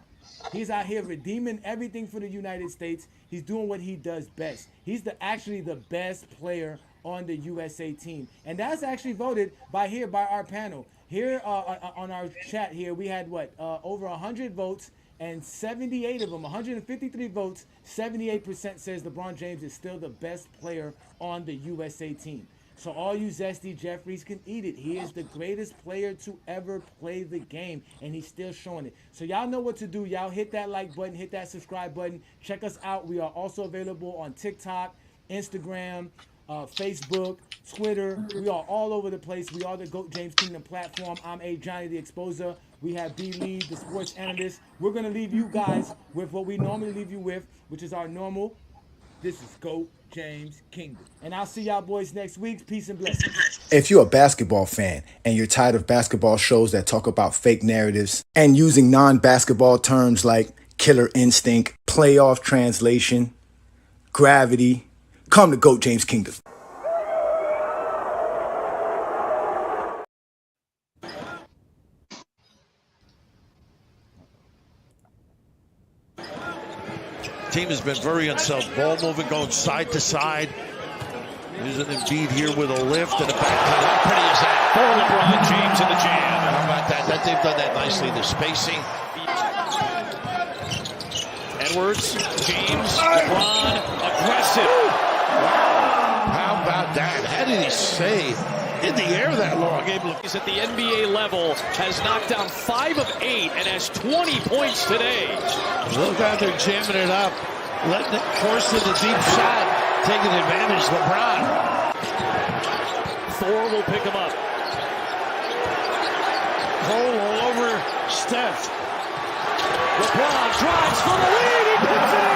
He's out here redeeming everything for the United States. He's doing what he does best. He's actually the best player on the USA team, and that's actually voted by our panel. Here on our chat here, we had over 100 votes, and 78 of them, 153 votes, 78% says LeBron James is still the best player on the USA team. So all you zesty Jeffries can eat it. He is the greatest player to ever play the game, and he's still showing it. So y'all know what to do. Y'all hit that like button, hit that subscribe button. Check us out. We are also available on TikTok, Instagram, Facebook, Twitter. We are all over the place. We are the GOAT James Kingdom platform. I'm A. Johnny the Exposer. We have B. Lee, the sports analyst. We're going to leave you guys with what we normally leave you with, which is our normal. This is GOAT James Kingdom. And I'll see y'all boys next week. Peace and blessings. If you're a basketball fan and you're tired of basketball shows that talk about fake narratives and using non-basketball terms like killer instinct, playoff translation, gravity, come to GOAT James Kingdom. Team has been very unsettled. Ball moving, going side to side. There's an Embiid here with a lift and a back cut. How pretty is that? For LeBron James in the jam. How about that? They've done that nicely. The spacing. Edwards, James, LeBron, aggressive. How about that? How did he stay in the air that long? He's at the NBA level, has knocked down 5 of 8 and has 20 points today. Look out there jamming it up, letting it force to the deep shot, taking advantage. LeBron. Thor will pick him up. Cole all over Steph. LeBron drives for the lead. He puts it